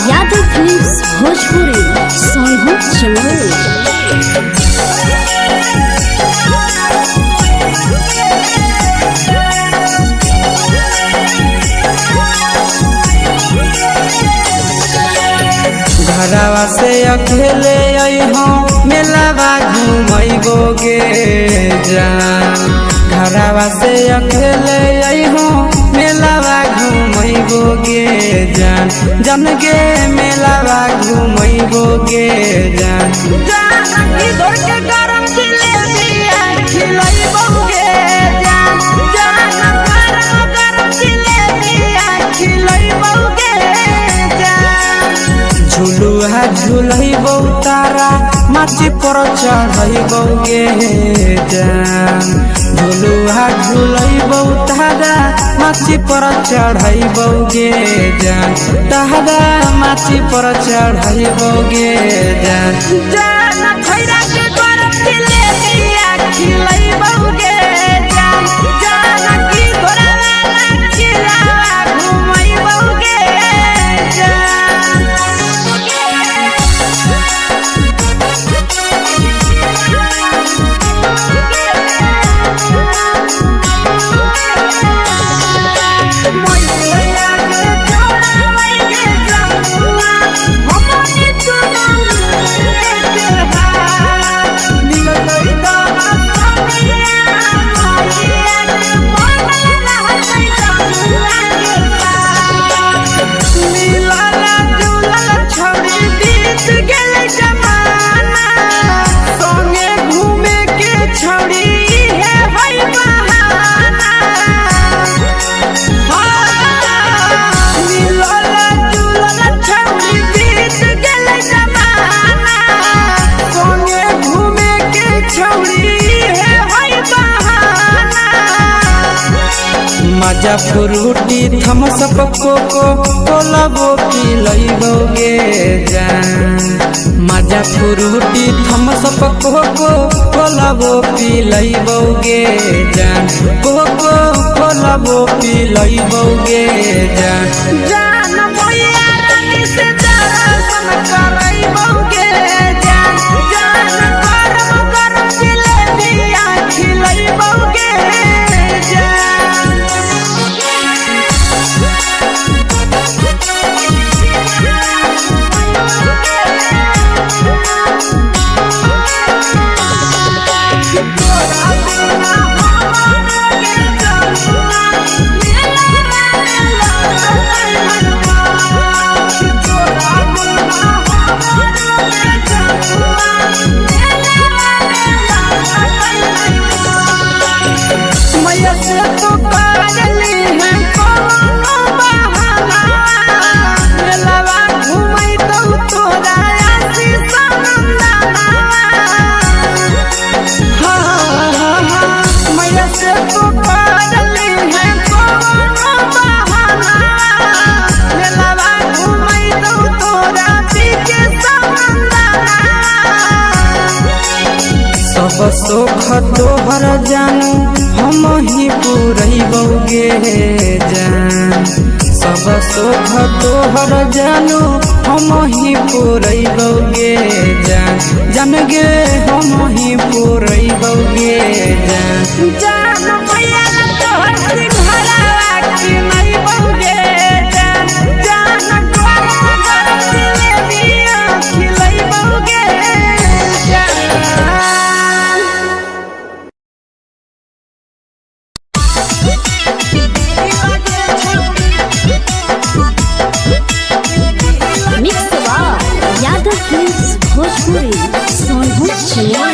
Speaker 2: यादव फिल्म्स भोजपुरी सोनू चमोली।
Speaker 1: घरवा से अकेले अइहो मेलावा घुमैबो गे जान घरवा से अकेले अइहो मेलावा घूमैबो गे जान जन गे मेलावा घूमैबो गे जान
Speaker 3: इधर के गरम जिलेबिया खिलैबो गे जान गरम जिलेबिया खिलैबो गे जान
Speaker 1: झुलुहा झुलैबो तारा माची पर चढ़ैबो गे जान झुलुहा झुलैबो तारा माची पर चढ़ैबो गे जान तारा माची पर चढ़ैबो गे जान
Speaker 3: खैरा के गरम जिलेबिया खिलैबो गे जान की घोड़ावाला खिलावा घुमैबो गे
Speaker 1: मजा फ्रूटी थम्स अप कोको कोलाबो पिलैबो गे जान मजा फ्रूटी थम्स अप कोको कोलाबो पिलैबो गे जान कोको कोलाबो पिलैबो गे जान
Speaker 3: मैया रानी से दर्शन करैबो गे जान गरम गरम जिलेबिया खिलैबो गे
Speaker 1: सब सुख तोहर जानू हम ही पूरैबो गे जान सब सुख तोहर जानू हम ही पूरैबो गे जान जान गे हम ही पूरैबो गे
Speaker 3: जान मैया तोहर सिंघरावा खिलैबो गे जान गरम गरम जिलेबिया खिलैबो गे
Speaker 2: भोजपुरी सोनू चिड़िया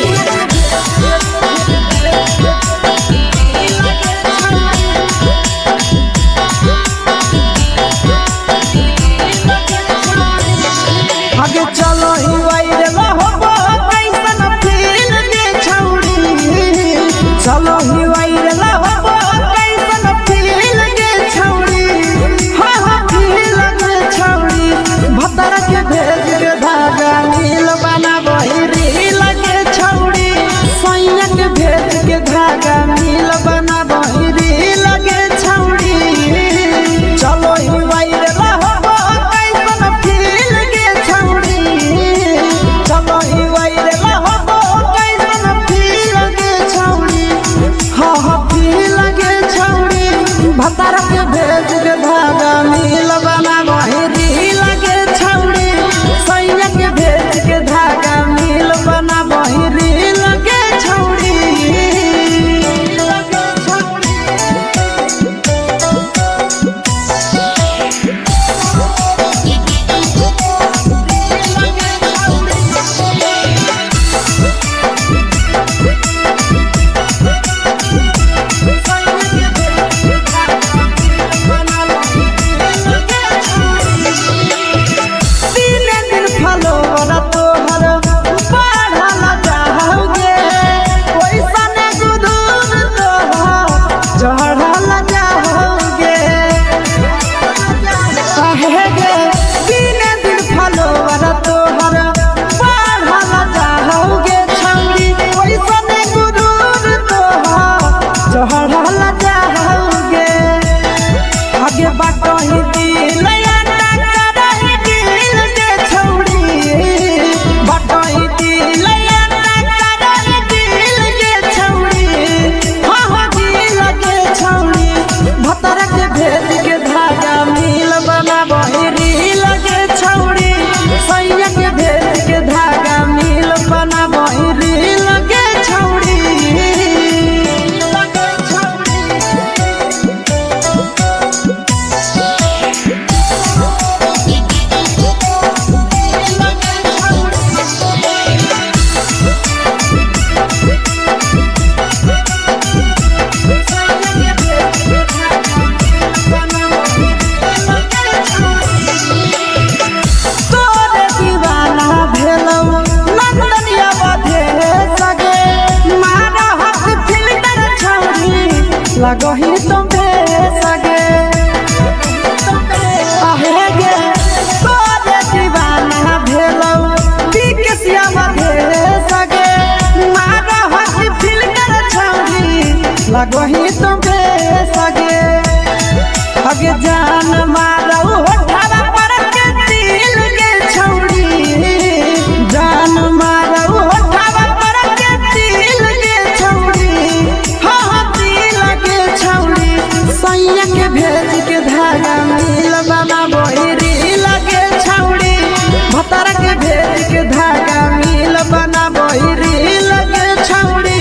Speaker 1: लगही तुम सगे आहे गे तोरे दीवाना भेलौ बिकसिया मधे सगे मारा हसी फिल कर छौरी लगही तुम सगे अगे जान मारौ होठवा पर के दिल के छौरी जान मारौ होठवा पर के दिल के छौरी हाँ दिल के छौरी सैया के भेज के धागा मिल बाबा बोहरी लगे छौरी भतर के भेज के धागा मिल बना बोहरी लगे छौरी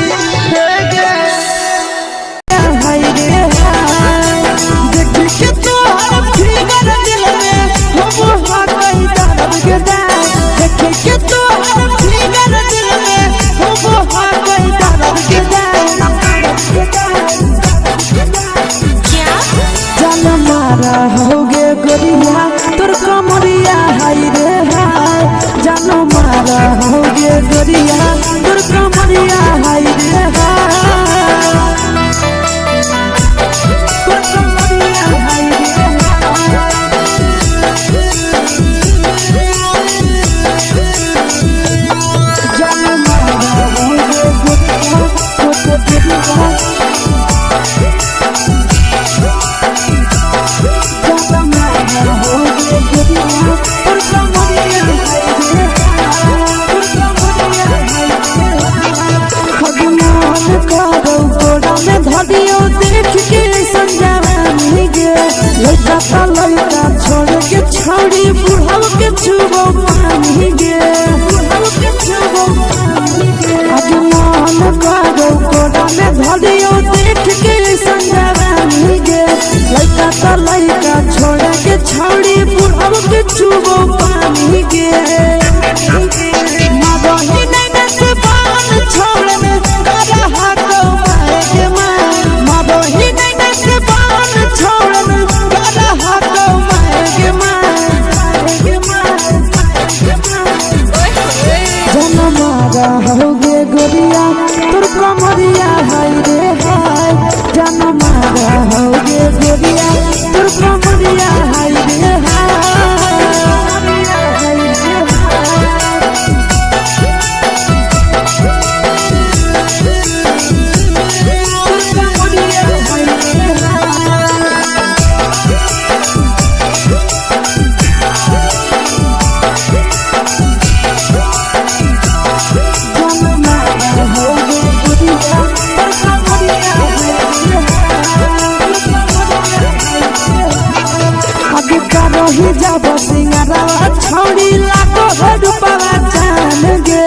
Speaker 1: हे गे हाय रे देख के तोहर फिगर दिल में हो हाथ दर्द के देख के तोहर फिगर दिल में हो हाथ दर्द के जान मारा होगे गोरिया तोर कमरिया हाय रे हाय जान मारा होगे गोरिया तोर कमरिया हाय रे हाय तोर कमरिया हाय रे जान मारा होगे गोरिया तोर कमरिया धदियो देख के संजानी गे लइका ता लइका छोड़ के छौड़ी बुढ़ाव के छुबो पानी गे बुढ़ाव के छुबो पानी गे आगे मन करो कोडा में धदियो देख के संजानी गे लइका ता लइका छोड़ के छौड़ी बुढ़ाव के छुबो पानी गे मादही नहीं से बान छोड़ में करा हाथों मारे मादही नहीं से बान छोड़ में करा हाथों मारे जन मारा होगे गोरिया तोर कमरिया हाय रे हाय जन मारा होगे गोरिया तोर कमरिया हाय रे रही जब सिंगारा छौड़ी लाखो रुपया जान गे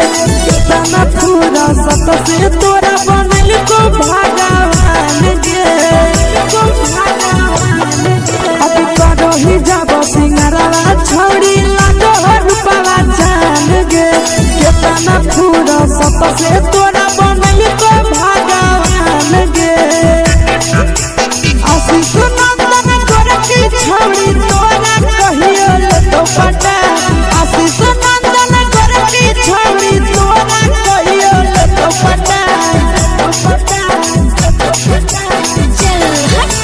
Speaker 1: तना पूरा सत से तोरा बनल को भगवान गे अभी रही जब सिंगारा छौड़ी लाखो रुपया जान गे तना पूरा सत से तोरा बनल को भगवान गे आशीष नंदन गोरखी छौड़ी तोरा कहियो ले तो पटा आशीष नंदन गोरखी छौड़ी तोरा कहियो ले तो पटा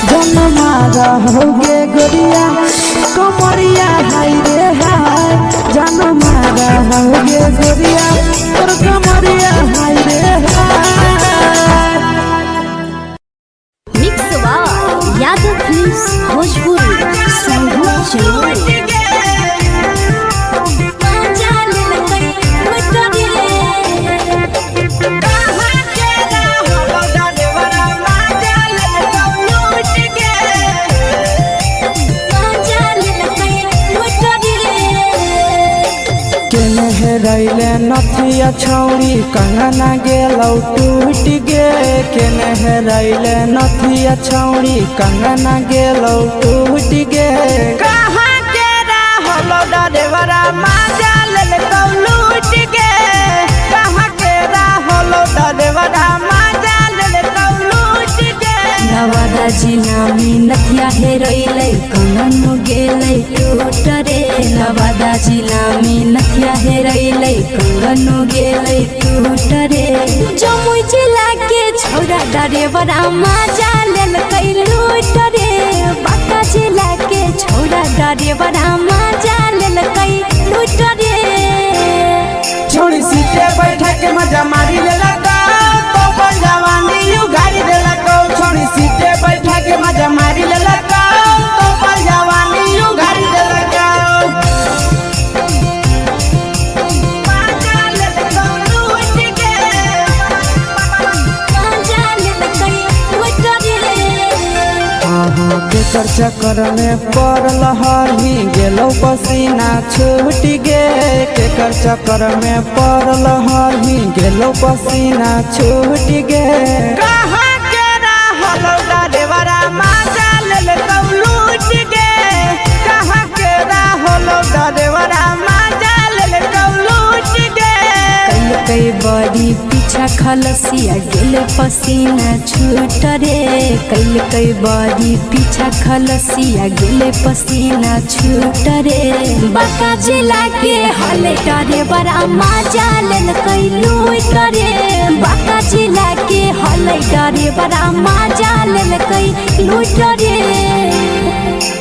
Speaker 1: जन मारा होगे गोरिया कमरिया हाय रे हाय जन मारा होगे गोरिया तोर कमरिया हाय रे हाय
Speaker 2: mix by Yadav films Bhojpuri संगीत चलो
Speaker 1: रैले नथिया छौड़ी कंगना गेलौ टूट गे केने रैले नथिया छौड़ी कंगना गेलौ टूट गे कहाँ के रहलो डरेवरा माजा लेलौ लूट गे कहाँ के रहलो डरेवरा माजा लेलौ लूट गे
Speaker 2: नवादा जिला में नथिया हेरैलै कंगन गेलै टूट रे नवादा जिला में नथिया हेरैलै कंगन गेलै टूट रे जमुई जिला के छौरा डरेवरा माजा लेल कई लूट रे बाका जिला के छोड़ा डरे बड़ा मजा लेल कई लूट रे
Speaker 3: छोड़ी सीटे बैठा के मजा मारी लेला तो पर जवानी यू गाड़ी देला छोड़ी सीटे बैठा के मजा मारी लेला तो पर जवानी यू गाड़ी देला
Speaker 1: केकर चक्कर में पड़ल हरही गेलो पसीना छूट गे केकर चक्कर में पड़ल हरही गेलो पसीना छूट गे
Speaker 3: कहाँ के रहलो डरेवरा मजा लेल लूट गे कहाँ के रहलो डरेवरा मजा लेल लूट गे
Speaker 2: कई बड़ी पीछा खलसिया गेल पसीना छूट रे कई बड़ी पीछा खलसिया गेल पसीना छूट रे बाका जिला के हले डरे बड़ा मजा लेल कई लूट रे बाका जिला के हले डरे बड़ा मजा लेल कई लूट रे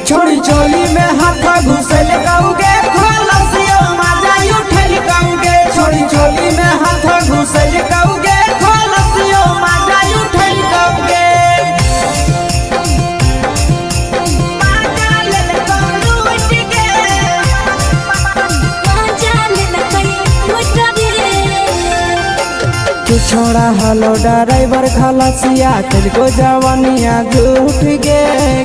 Speaker 3: छोड़ी चोली में हाथ घुसल गाऊंगे खलसिया मजा उठल गाऊंगे छोड़ी चोली में हाथ घुसल गाऊंगे खलसिया मजा उठल गाऊंगे मजा लेल लूट गे
Speaker 2: मजा लेल कई लूट रे
Speaker 1: तू छोड़ा हलो ड्राइवर खलसिया तुझको जवानिया झूठ गे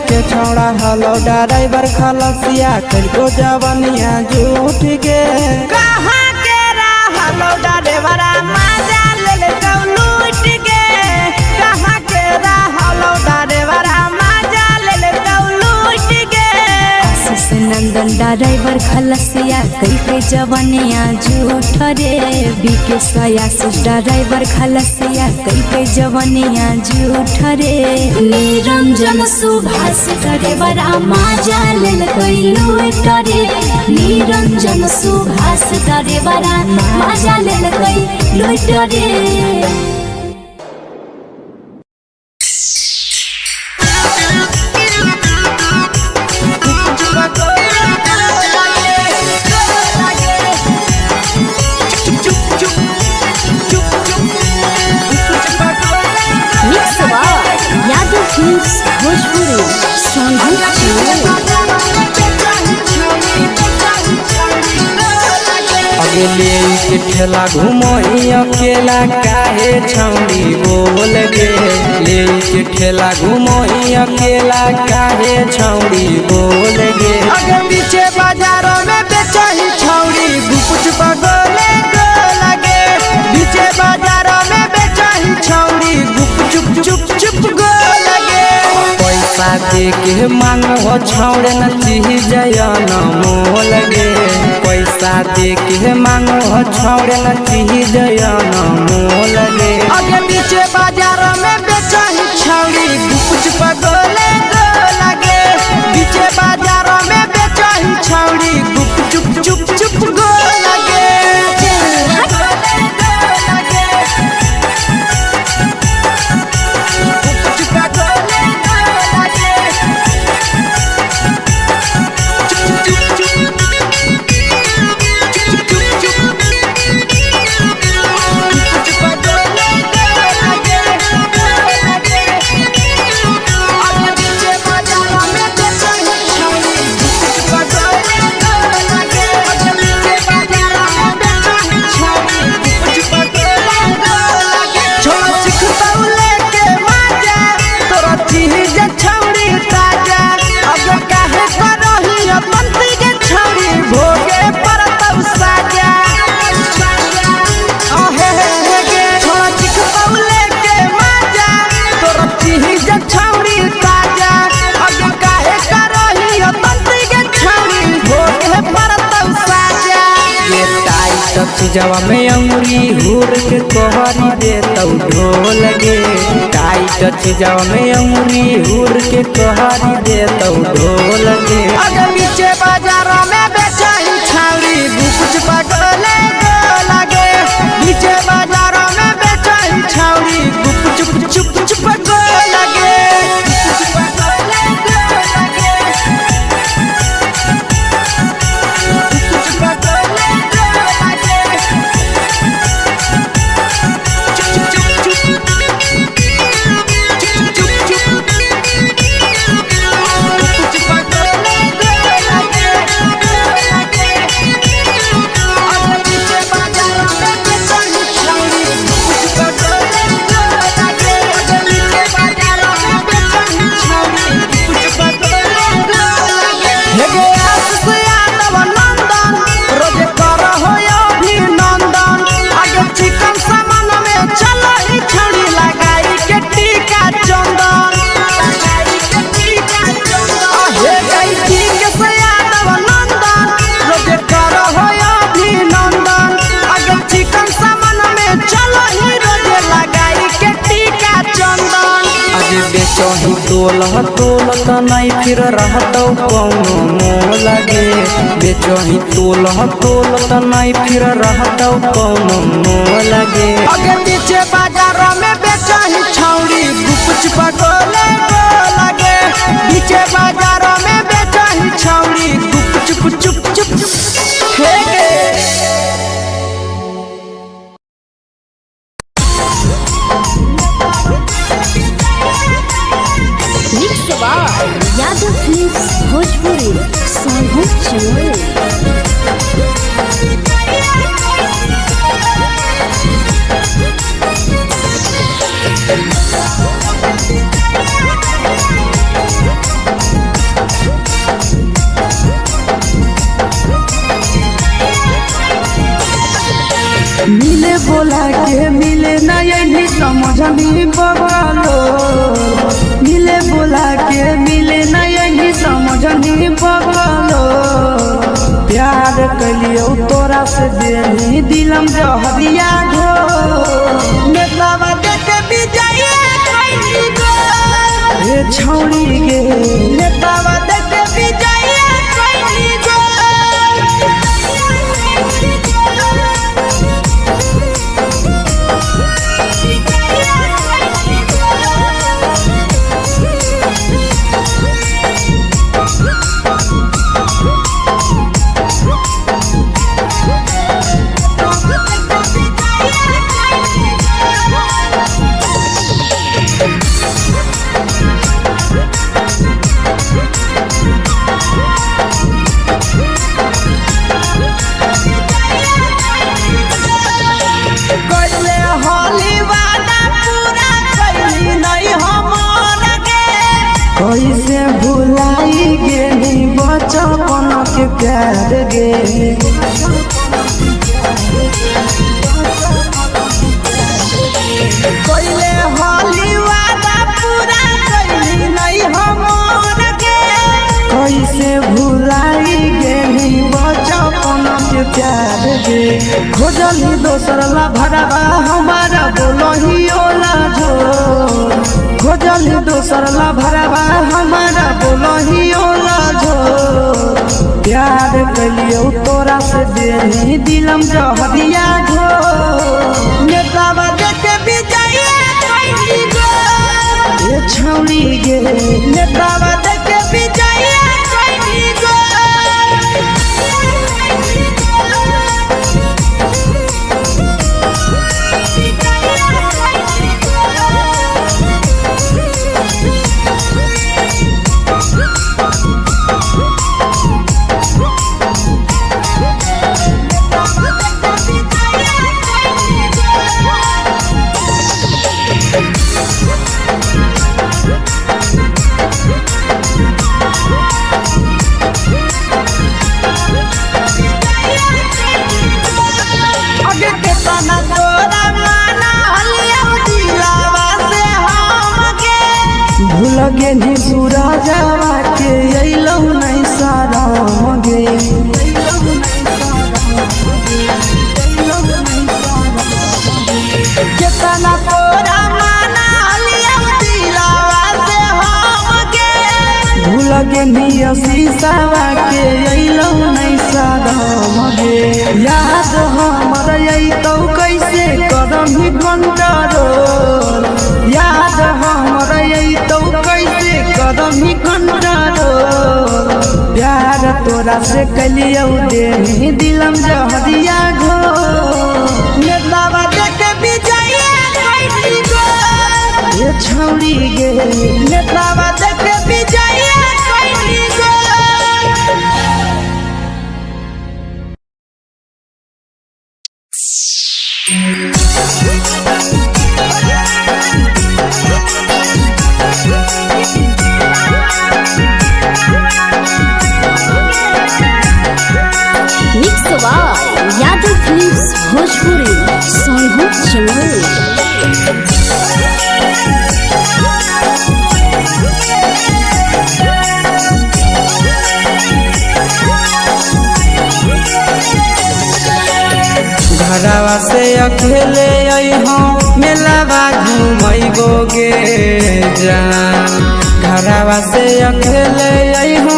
Speaker 1: के छोड़ा हलो ड्राइवर खलसिया तुझको जवानिया झूठ गे
Speaker 3: कहाँ के रहलो डरेवरा मजा लेल लूट गे कहाँ के रहलो डरेवरा मजा लेल लूट गे
Speaker 2: आशीष नंदन ड्राइवर खलसिया कई जवानिया झूठ रे बीके आशीष ड्राइवर खलसिया कई जवानिया झूठ रे निरंजन सुभाष ड्राइवरा मजा लेल कई लूट रे निरंजन सुभाष ड्राइवरा मजा लेल कई लूट रे भोजपुरी
Speaker 1: अगले के ठेला घुमोई अकेला काहे छौड़ी बोल गे ले के ठेला घुमोई अकेला काहे छौड़ी बोल गे
Speaker 3: अगे पीछे बाजारों में बेचही छौड़ी गुपुच पगोले गो लगे पीछे बाजारों में बेचही छौड़ी गुप चुप चुप चुप गो लगे
Speaker 1: पैसा दे के मांगो छौड़े न चीज न मोल गे पैसा दे के मांगो छौड़े न चीज न मोल गे
Speaker 3: अगे पीछे बाजारों में बेचही छौड़ी गुपुच पगोले गो लगे पीछे बाजारों में बेचही छौड़ी गुप चुप चुप चुप गो लगे
Speaker 1: जवा में अंगुरी हुर के कोहरी दे तौ ढोल गे टाइट जवा में अंगुरी हुर के कोहरी दे तौ ढोल गे
Speaker 3: अगर पीछे बाजारों में बेचही छौड़ी गुपुच पगोले गो लगे पीछे बाजारों में बेचही छौड़ी गुप चुप चुप चुप गो लगे
Speaker 1: बेचही तोलह तोलत नहीं फिर रहतौ कौनो मोह लगे बेचही तोलह तोलत नहीं फिर रहतौ कौनो मोह लगे
Speaker 3: अगे पीछे बाजार में बेचही छौड़ी गुपचुप गोले लगे पीछे बाजार में बेचही छौड़ी गुपचुप चुप चुप हे
Speaker 2: यादव फिल्म्स भोजपुरी सोनू चमोली।
Speaker 1: मिले बोला के मिले नहीं समझनी बगलो मिले बोला के मिले नहीं समझनी बगलो प्यार कलियो तोरा से देनी दिलम जहरिया घो
Speaker 3: नेतावा देखे विजय कैली गो
Speaker 1: हे छौड़ी गे
Speaker 3: नेतावा देखे विजय कैली गो
Speaker 1: कैसे भुलाई गेली बचपन के प्यार गे
Speaker 3: कोइले होली वादा पूरा कैली नहीं हमर के
Speaker 1: कैसे भुलाई गेली बचपन के प्यार गे खोजली दोसर ला भरवा हमारा बोलही ओला जो खोजली दोसर ला भरवा हमारा बोलही ओला जो प्यार कलियो तोरा से देनी दिलम जहरिया घो
Speaker 3: नेतावा देखे विजय कैली गो
Speaker 1: ये छौड़ी गे
Speaker 3: नेतावा देखे विजय कैली गो
Speaker 1: भूल गेली सूरजवा के अइलौ नहीं साराम गे
Speaker 3: केतना तोरा माना लिया दिलावा से हमके
Speaker 1: भूल गेली शीशावा के अइलौ नहीं साराम गे याद हमर अइतौ कैसे करम ही कंट्रोल याद हमर अइतौ कैसे करम ही कंट्रोल प्यार तोरा से कलियौ देनी दिलम जहरिया घो
Speaker 3: नेतावा देखे विजय कैली गो
Speaker 1: ये छौड़ी गे
Speaker 3: नेतावा देखे विजय कैली गो
Speaker 2: यादव फिल्म्स भोजपुरी सोनू चमोली।
Speaker 1: घरवा से अकेले अइहौ मेलावा घूमैबोगे जान घरवा से अकेले अइहो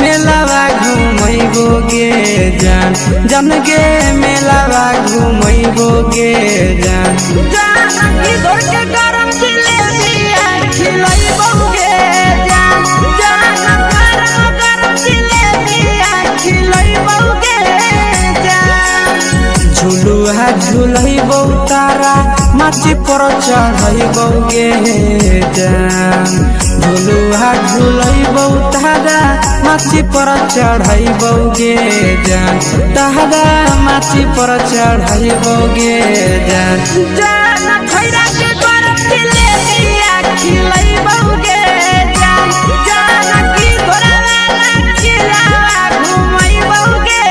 Speaker 1: मेलावा घूमैबोगे जान जन गे मेलावा घूमैबोगे जान
Speaker 3: इधर के गरम जिलेबिया खिलैबोगे जान गरम जिलेबिया खिलैबोगे जान
Speaker 1: झुलुहा झुलैबौ तारा माची पर चढ़ैबोगे जान झुलुहा झुलैबौ तारा माची पर चढ़ैबोगे जान तारा माची पर चढ़ैबोगे जान
Speaker 3: खैरा के गरम जिलेबिया खिलैबोगे जान की घोड़ावाला खिलावा घुमैबोगे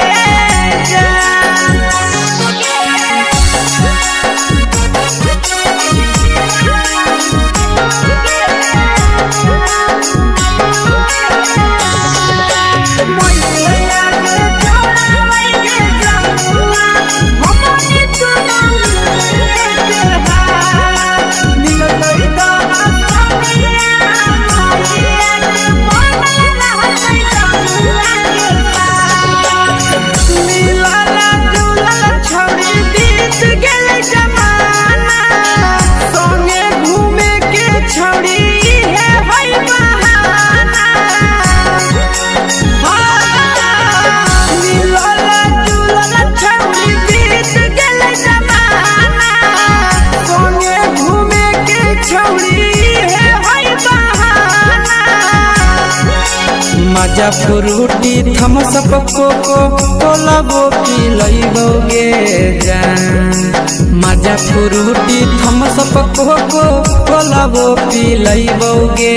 Speaker 1: मजा फ्रूटी थम्सअप कोको कोला वो पिलैबोगे जान मजा फ्रूटी थम्सअप कोको कोला वो पिलैबोगे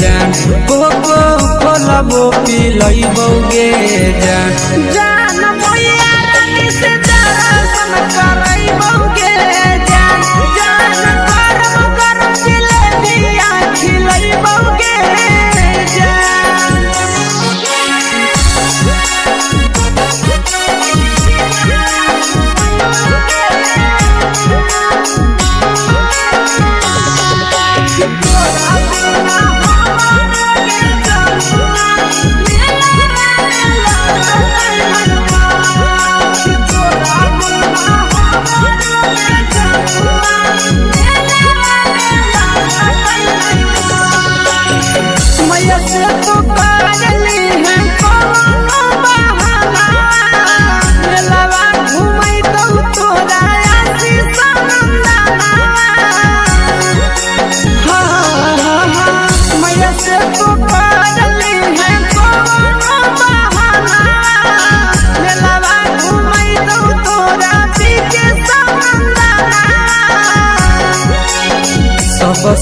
Speaker 1: जान कोको कोला वो पिलैबोगे जान
Speaker 3: मैया रानी से दर्शन करैबोगे जान गरम जिलेबिया खिलैबोगे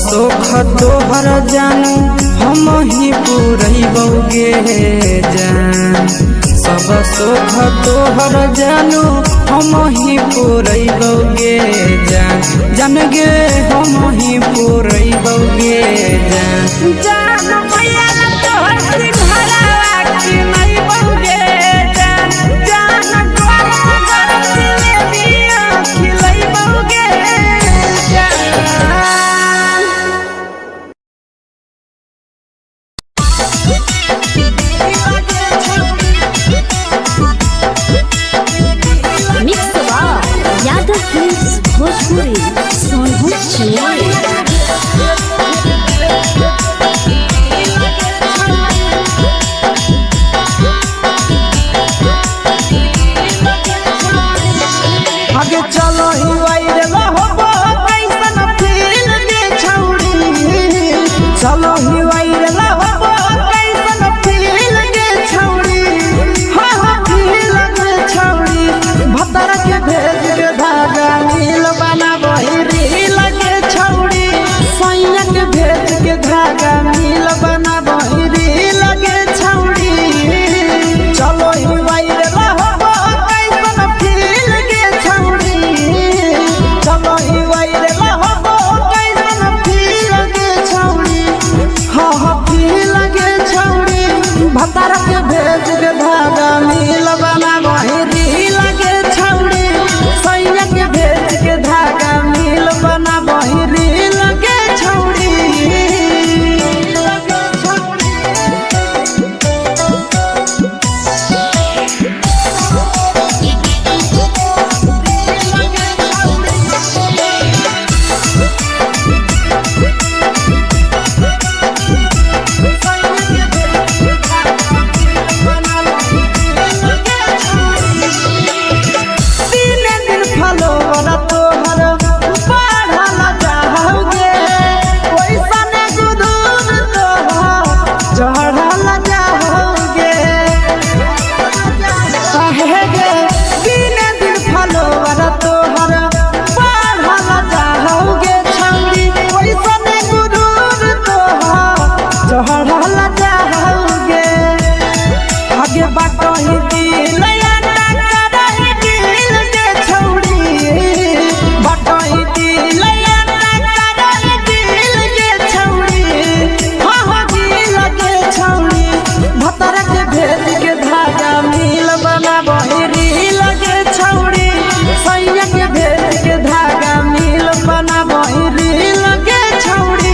Speaker 1: सोख तोहर जानू हम ही पुरैबोगे जान सब सोख तोहर जानू हम ही पुरैबोगे जान गे हम ही पुरैबोगे
Speaker 3: जान मैया तोहर सिंघाड़ा खिलैबोगे जान गरम जिलेबिया खिलैबोगे
Speaker 2: भोजपुरी सोनू
Speaker 3: आगे चलो ही वायरल होबो कैसन फील दे छौड़ी चलो ही वायरल होबो कैसन फील दे छौड़ी हाँ फील दे छौड़ी भतर के भेज के धागा नील बनाबो रील के छौड़ी सैया के भेज के धागा नील बनाबो रील के छौड़ी चलो ही वायरल होबो कैसन फील दे छौड़ी चलो ही वायरल होबो कैसन फील दे छौड़ी हाँ फील के छौड़ी भतर के भेज के धागा नील बनाबो रील के छौड़ी सैया के भेज के धागा नील बनाबो हगे बाटही दिल याना करही दिल के छौड़ी बाटही दिल याना करही दिल के छौड़ी हाँ दिल के छौड़ी भतर के भेज के धागा मिल बना बहिरी लगे छौड़ी सैया के भेज के धागा मिल बना बहिरी लगे छौड़ी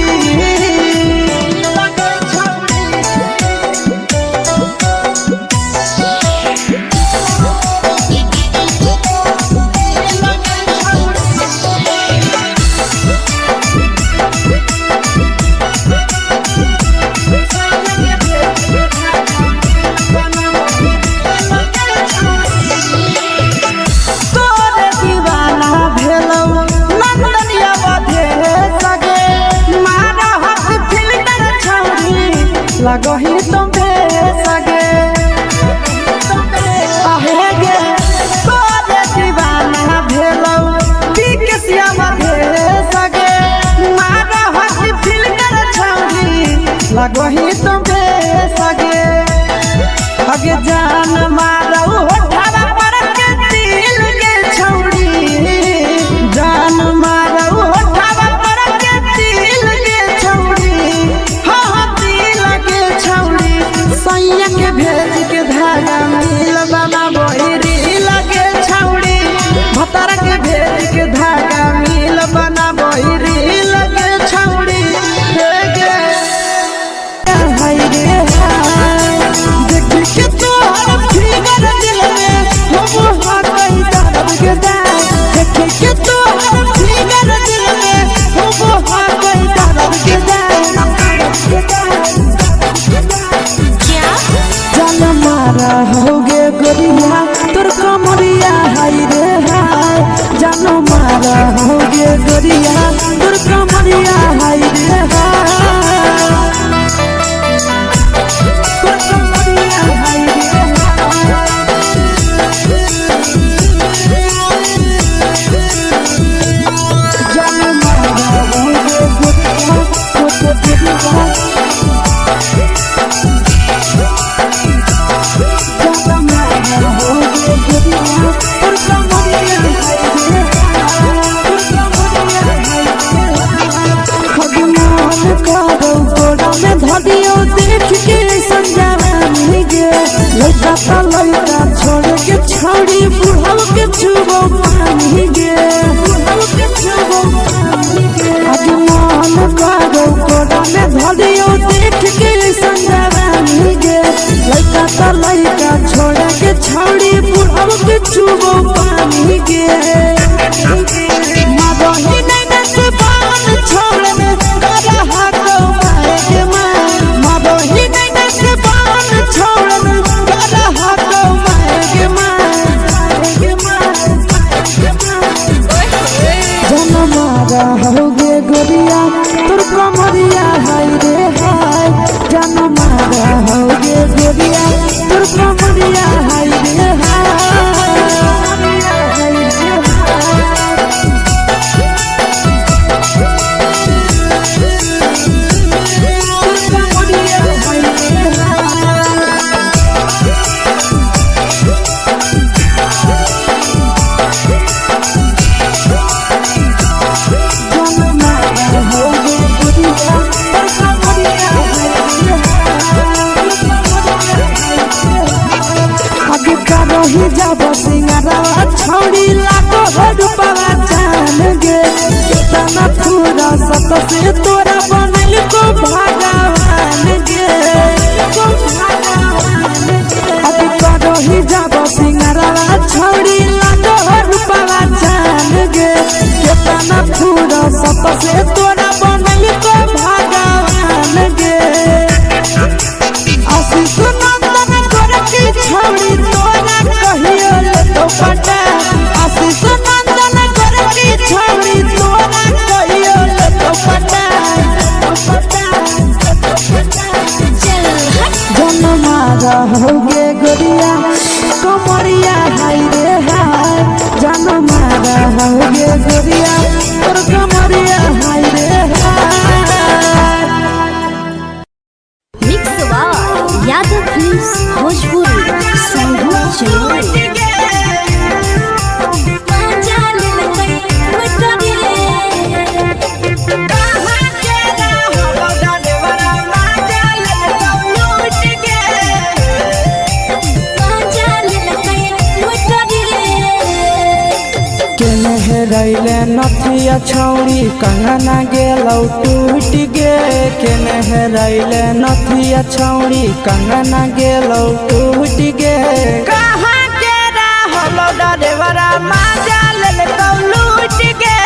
Speaker 3: लगही तुम्हे सगे अहेगे तोरे दीवाना भेलौ बिकसिया बधे सगे मारा हसी फिल्टर छौरी लगही तुम्हे सगे हगे जान मारौ होठवा पर के दिल के छौरी जान मारौ होठवा पर के दिल के छौरी सैया के भेज के धागा मिल बना बहिरी लगे छौड़ी भतर के भेज के धागा मिल बना बहिरी लगे छौड़ी देखी के तोहर फिगर दिल में हम कहीं दर्द के दाग देखी के तोहर फिगर दिल में हम कहीं दर्द के दाग जान मारा होगे गोरिया तोर कमरिया हाय रे हाय जान मारा होगे गोरिया तोर कमरिया हाय रे हाय तोर कमरिया हाय रे जान मारा होगे गोरिया तोर कमरिया देख के संजानी गे लड़का का लड़का छोड़ के छौड़ी बुढ़ाव के छुबो पानी गे बुढ़ाव के छुबो पानी गे आज मन करो कोड़ा में धरियो देख के संजानी गे लड़का का लड़का छोड़ के छौड़ी बुढ़ाव के छुबो पानी गे मादही नहीं से बान छोड़ में करा हाथों मारे के मादही नहीं से बान छोड़ में करा हाथों मारे के जन मारा होगे गोरिया तोर कमरिया हाय रे हाय जन मारा होगे गोरिया तोर कमरिया हाय रे हाय ही जब सिंगारा छौड़ी लाखों रुपया जान गे कितना पूरा सत से तोरा बनल को भगवान गे अभी करो ही जब सिंगारा छौड़ी लाखों रुपया जान गे कितना पूरा सत से तोरा बनल को भगवान गे आशीष नंदन करती छौड़ी तोरा कहियो ले तो पटा आशीष नंदन करती छौड़ी तोरा कहियो ले तो पटा जन मारा होगे गोरिया कमरिया हाय रे हाय जन मारा होगे गोरिया तोर कमरिया हाय रे हाय
Speaker 2: मिक्स यादव फिल्म्स भोजपुरी।
Speaker 1: हेरैले नथिया छौड़ी कंगना गेलौ टूट गे केने हेरैले नथिया छौड़ी कंगना गेलौ टूट गे
Speaker 3: कहाँ के रहलो डरेवरा माजा लेल कौ लूट गे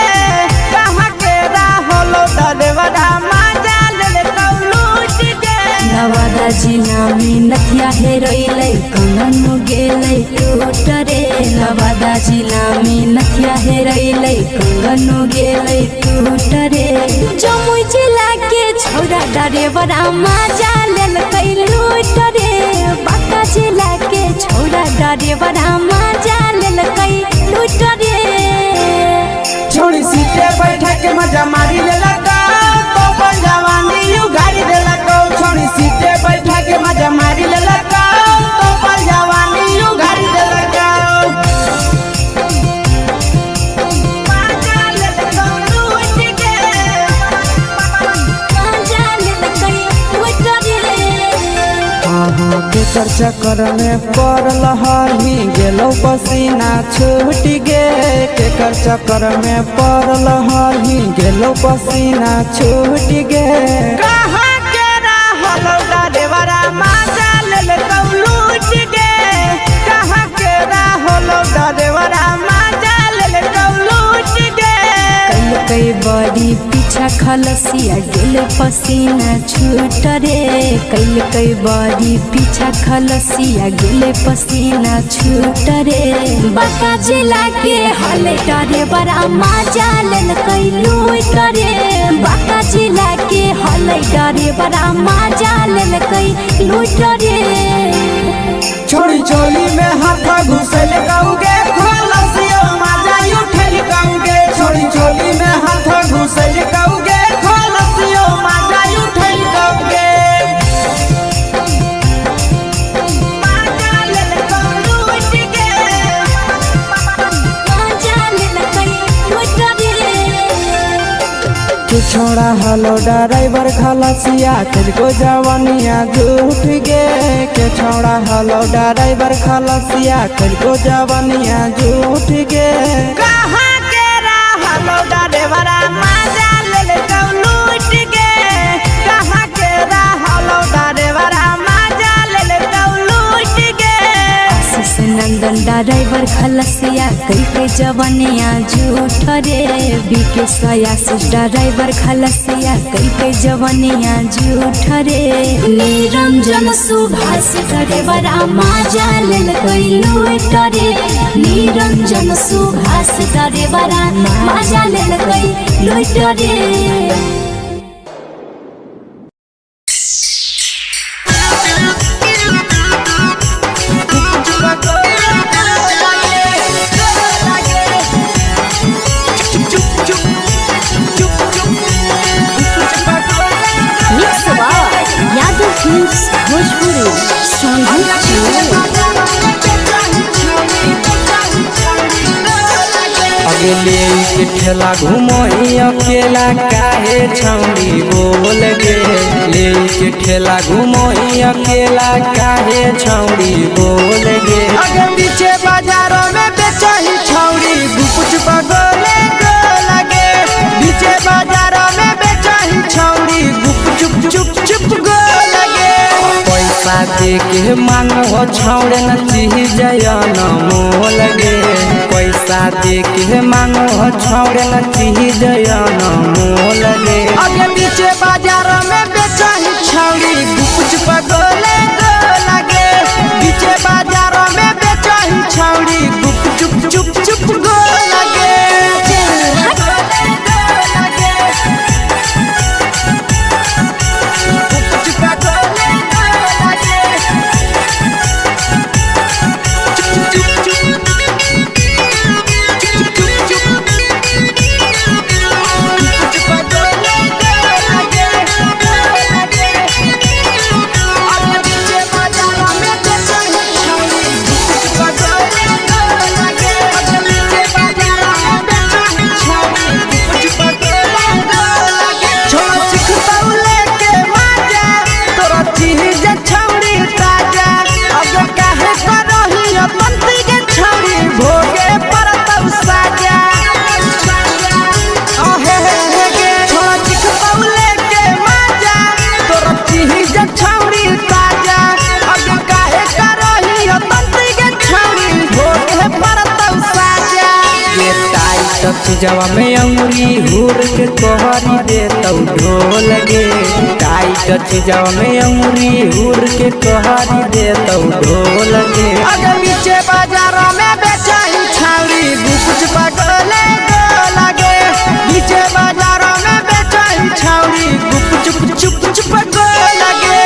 Speaker 3: कहाँ के रहलो डरेवरा माजा लेल कौ लूट गे
Speaker 2: नवादा जिला में नथिया हेरैले कंगन गेलै टूट रे नवादा जिला में नथिया हेरैले कंगन गेलै टूट रे जमुई जिला के छौरा डरेवरा माजा लेल कै लूट रे बांका जिला के छौरा डरेवरा माजा लेल कै लूट रे
Speaker 3: छोड़ी सीटे बैठा के मजा मारी लेला तो अपन जवानी यू गाड़ी देला को छोड़ी सीटे बैठा के मजा मारी लेला तो अपन जवानी यू गाड़ी देला को माजा लेल कौ लूट गे
Speaker 2: माजा लेल कै लूट रे
Speaker 1: केकर चक्कर में पड़ल हरही गेलौ पसीना छूट गे केकर चक्कर में पड़ल हरही गेलौ पसीना छूट गे
Speaker 3: कहाँ के रहलो डरेवरा माजा लेल कौ लूट गे कहाँ के रहलो डरेवरा माजा लेल कौ लूट गे
Speaker 2: कई बड़ी पीछा खलसिया गेल पसीना छूट रे कई बड़ी पीछा खलसिया गेल पसीना छूट रे बांका जिला के हले डरे बड़ा माजा लेल कई लूट रे बांका जिला के हले डरे बड़ा माजा लेल कई लूट रे
Speaker 3: छोड़ी चोली में हाथ घुसल कौगे खलसियो माजा उठल कौगे छोड़ी चोली में हाथ घुसल कौगे खलसियो माजा उठल कौगे माजा लेल कौ लूट गे
Speaker 2: माजा लेल कई लूट रे
Speaker 1: तू छोड़ा हलो ड्राइवर खलसिया तुझको जवानिया झूठ गे के छोड़ा हलो ड्राइवर खलसिया तुझको जवानिया झूठ गे
Speaker 3: कहाँ के रहलो डरेवरा माजा लेल कौ लूट गे कहाँ के रहलो डरेवरा माजा लेल कौ लूट गे
Speaker 2: आशीष नंदन ड्राइवर खलसिया कई जवनिया झूठ रे बीके आशीष ड्राइवर खलसिया कई जवनिया झूठ रे निरंजन सुभाष ड्राइवरा माजा लेल कई लूट रे निरंजन सुभाष ड्राइवरा माजा लेल कई लूट रे यादव फिल्म्स भोजपुरी
Speaker 1: अगले के ठेला घुमोई अकेला काहे छौड़ी बोल गे ले के ठेला घुमोई अकेला काहे छौड़ी बोल गे
Speaker 3: आगे पीछे बाजारों में बेचही छौड़ी गुपुच पगोले गो लगे पीछे बाजारों में बेचही छौड़ी गुप चुप चुप चुप गो लगे
Speaker 1: पैसा दे के मांग हो छौड़े न चीज जयन मोल गे पैसा दे के मांग हो छौड़े न चीज जयन मोल गे
Speaker 3: आगे पीछे बाजारों में बेचही छौड़ी गुपुच पगोले गो लगे पीछे बाजारों में बेचही छौड़ी गुप चुप चुप चुप गो लगे
Speaker 1: चीजवा में अंगुरी हुर के कोहरी दे तौ ढोल गे टाइट चीजवा में अंगुरी हुर के कोहरी दे तौ ढोल गे
Speaker 3: अगर नीचे बाजारों में बेचाई छावड़ी कुछ पगले लगे नीचे बाजारों में बेचाई छावड़ी चुप चुप चुप लगे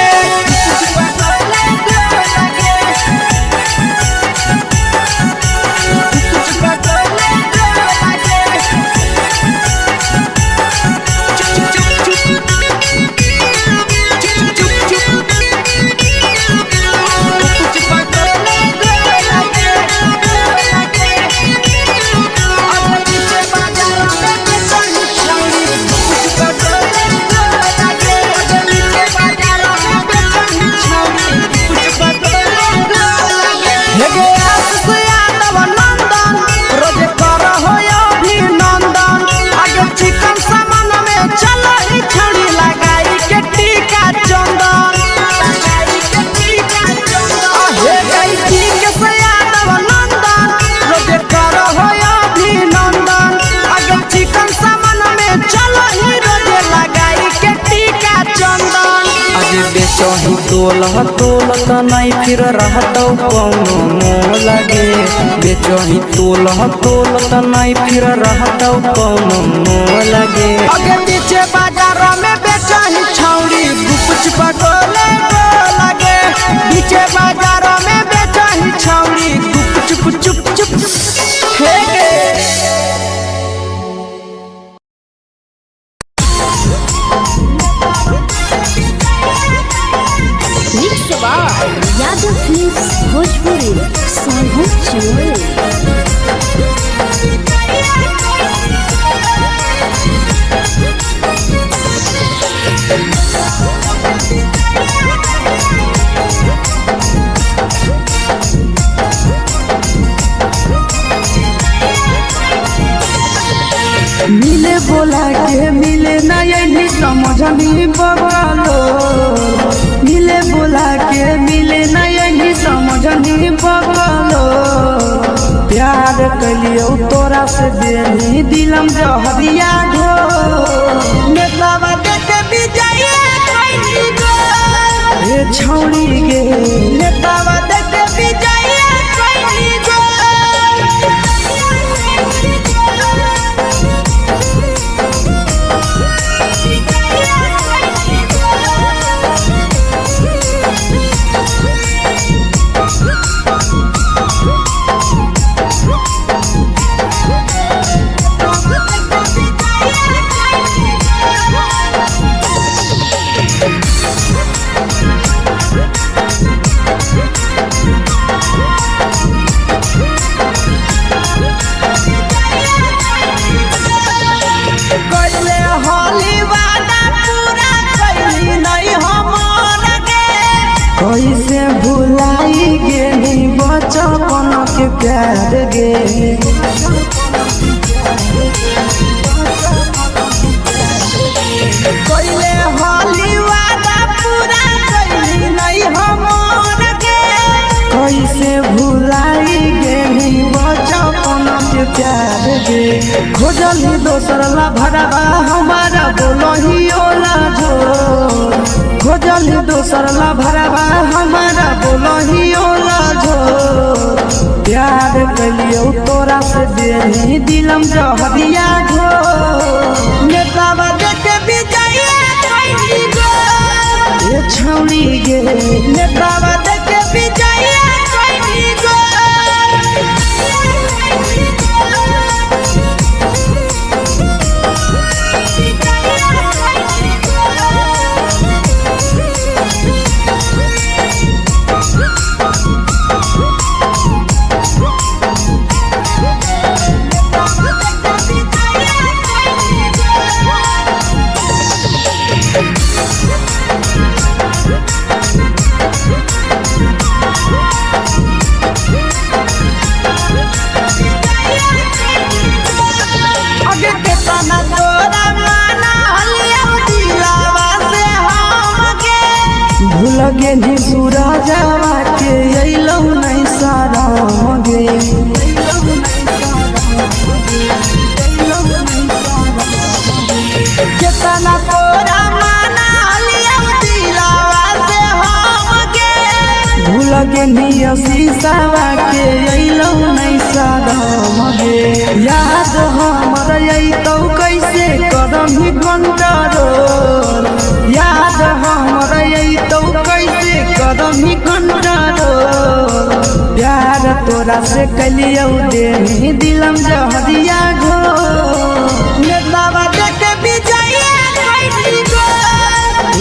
Speaker 1: बेचही तोल त नहीं फिर रहतौ कौनो मोह लगे बेचही तोल त नहीं फिर रहतौ कौनो मोह लगे
Speaker 3: अगे पीछे बाजारों में बेचही छौड़ी कुछ पगले लगे पीछे बाजारों में बेचही छौड़ी चुप चुप चुप
Speaker 2: यादव फिल्म्स भोजपुरी सोनू चोर
Speaker 1: मिले बोला के मिले नहीं समझनी बगलो मिले बोला के मिले नहीं समझनी बगलो प्यार कलियो तोरा से बेनी दिलम जहरिया ढो
Speaker 3: नेतावा देखे विजय कैली गो
Speaker 1: ए छौड़ी गे
Speaker 3: नेतावा देखे विजय कैली गो
Speaker 1: कैसे भुलाई गेली बचपन के प्यार गे
Speaker 3: कोइले होली वादा पूरा कैली नहीं हमर गे
Speaker 1: कैसे भुलाई गेली बचपन के प्यार गे खोजली दोसर ला भरवा हमारा बोलही ओला झोर खोजली दोसर ला भरवा हमारा बोलही ओला झोर प्यार कलियो तोरा से देनी दिलम जहरिया ढोर
Speaker 3: नेतावा देखे विजय कैली गो
Speaker 1: ये छौड़ी गे
Speaker 3: नेतावा देखे विजय कैली गो
Speaker 1: लगे नी सूरजवा के अइलौ नहीं सारा गे
Speaker 3: सना तोरा माना लिया दिलावा से हमके
Speaker 1: भूल के निया शीशावा के अइलौ नहीं सादम गे याद हमर अइतौ कैसे करम ही कंट्रोल याद हमर अइतौ कैसे करम ही कंट्रोल प्यार तोरा से कलियौ देनी दिलम जहरिया घो
Speaker 3: नेतावा देखे विजया कैसी गो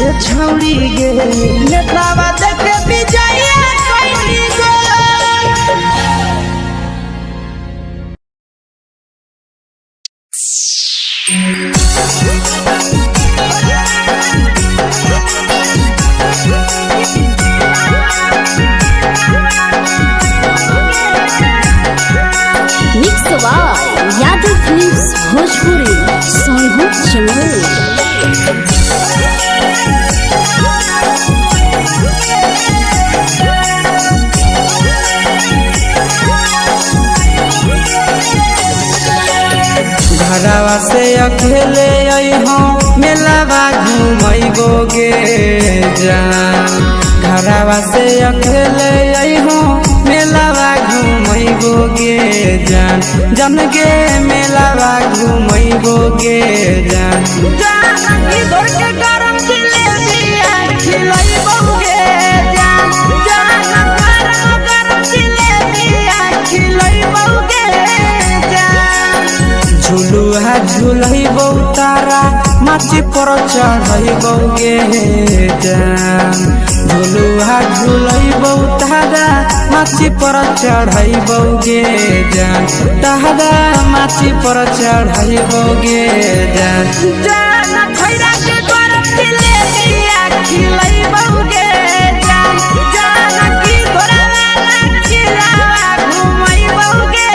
Speaker 1: ये छौड़ी गे
Speaker 3: नेतावा देखे विजया कैसी गो
Speaker 2: mix by Yadav films Bhojpuri Sonu Chamoli.
Speaker 1: घरवा से अकेले अइहो मेलावा घूमैबो गे जान घरवा से अकेले अइहो मेलावा घूमैबो गे जान जन गे मेलावा घूमैबो गे जान
Speaker 3: जानकी दौड़ के गरम जिलेबिया खिलैबौ गे जान गरम जिलेबिया खिलैबौ गे जान
Speaker 1: झुलुहा झुलैबौ तारा माची पर चढ़ैबौ गे जान झुलुहा झुलैबौ तारा माची पर चढ़ैबौ गे जान तारा माची पर चढ़ैबौ गे जान
Speaker 3: खैरा के गरम जिलेबिया खिलैबौ गे जान जानकी घोड़ावा खिलावा घुमैबौ गे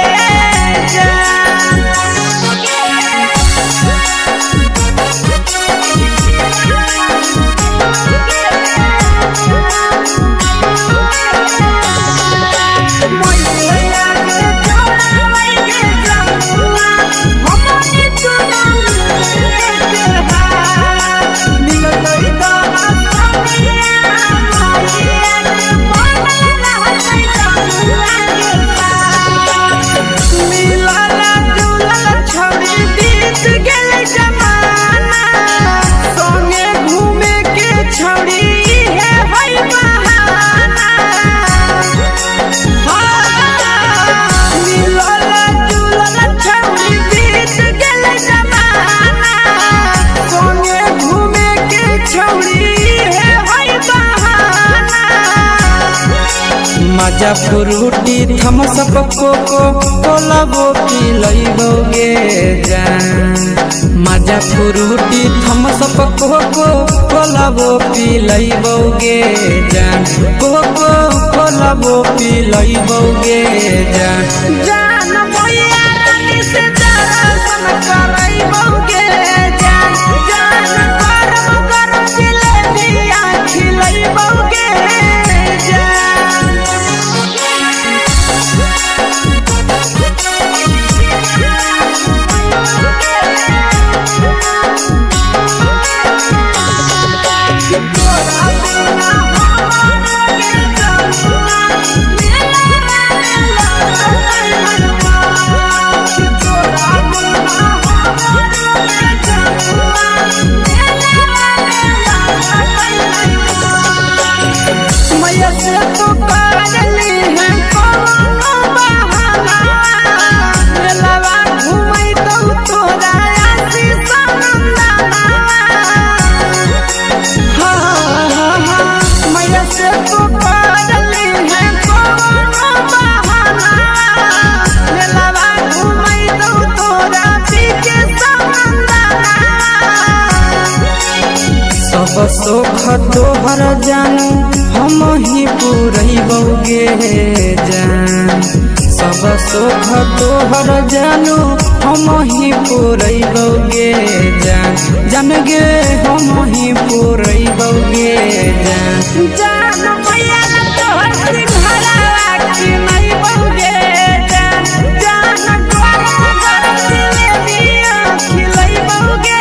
Speaker 1: मजा फ्रूटी थम्स अप कोको कोलाबो पिलैबौ गे जान मजा फ्रूटी थम्स अप कोको कोलाबो पिलैबौ गे जान कोको कोलाबो पिलैबौ गे जान
Speaker 3: जान भैया रानी से दर्शन करैबौ गे जान गरम गरम जिलेबिया खिलैबौ गे
Speaker 1: सब सुख तोहर जानू हम ही पुरैबौ गे जान सब सुख तोहर जानू हम ही पुरैबौ गे जान जान गे हम ही पुरैबौ गे जान
Speaker 3: जान भैया तोहर सिंघरावा खिलैबौ गे जान गरम गरम जिलेबिया खिलैबौ गे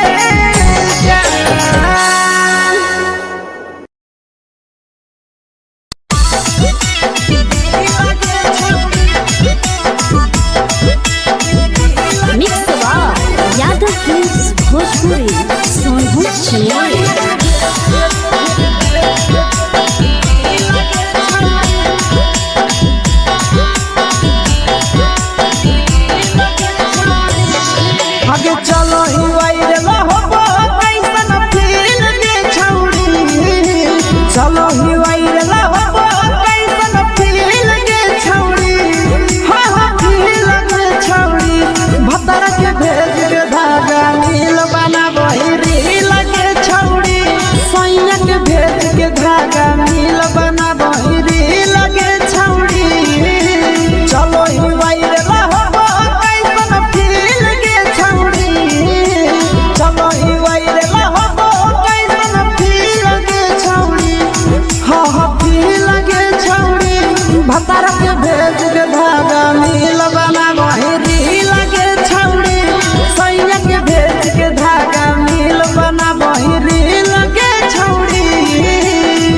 Speaker 3: भतार के भेज के धागा मिल बना बहिरी लगे छौड़ी सैया के भेज के धागा मिल बना बहिरी लगे छौड़ी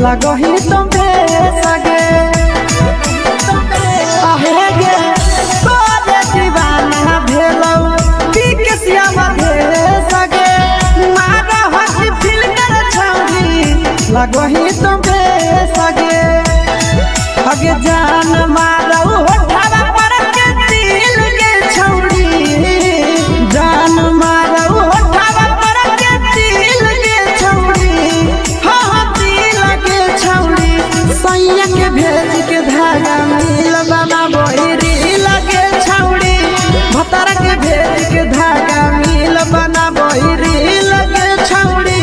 Speaker 3: लगही तुम्हे सगे आहे गे तोरे दीवाना भेलौ बिकसिया मधे सगे मारा हसी फिल्टर छौरी लगही तुम्हे सगे अगे जान मारौ होठवा पर के दिल के छौरी जान मारौ होठवा पर के दिल के छौरी सैया के भेज के धागा मिल बना बहिरी लगे छौड़ी भतार के भेज के धागा मिल बना बहिरी लगे छौड़ी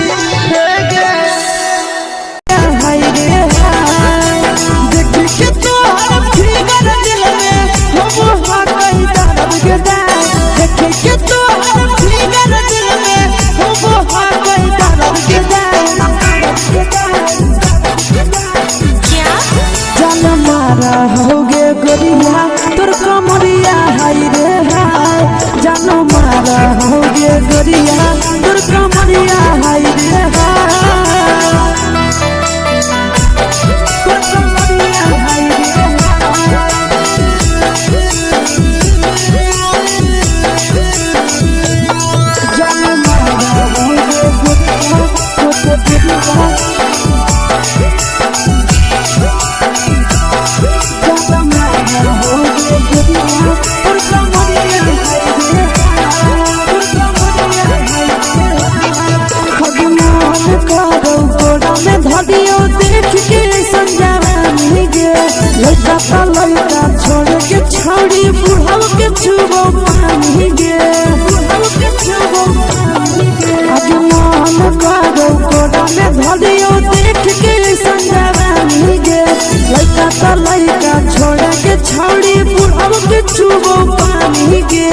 Speaker 3: देख के तोहर फिगर दिल में हम हाकई दर्द के देख के तोहर फिगर दिल में हम हाकई दर्द के जान मारा होगे गोरिया तोर कमरिया हाय रे हाय जान मारा होगे गोरिया तोर कमरिया हाय रे हाय तोर कमरिया हाय रे जान मारा होगे गोरिया तोर कमरिया धदियो देख के संजानी गे लइका ता लइका छोड़ के छौड़ी बुढ़ाव के छुबो पानी गे बुढ़ाव के छुबो पानी गे आज मन करो कोडा में धदियो देख के संजानी गे लइका ता लइका छोड़ के छौड़ी बुढ़ाव के छुबो पानी गे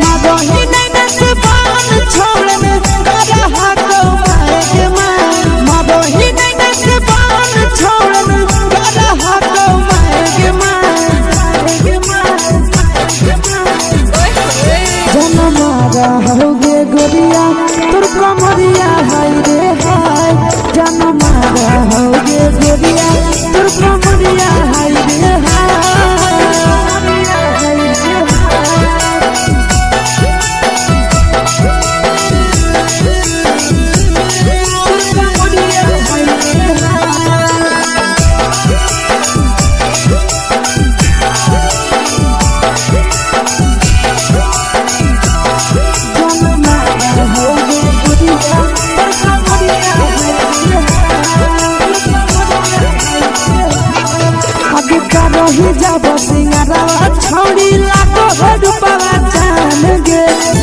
Speaker 3: मदही नहीं से पान छोड़ में करा हाथों पाए के मदही नहीं से पान छोड़ में करा हाथों पाए के जन मारा होगे गोरिया तोर कमरिया हाय रे हाय जन मारा होगे गोरिया तोर कमरिया हाय रे हाय
Speaker 1: रही जब सिंगारवा छौड़ी लाखो रुपवा जान गे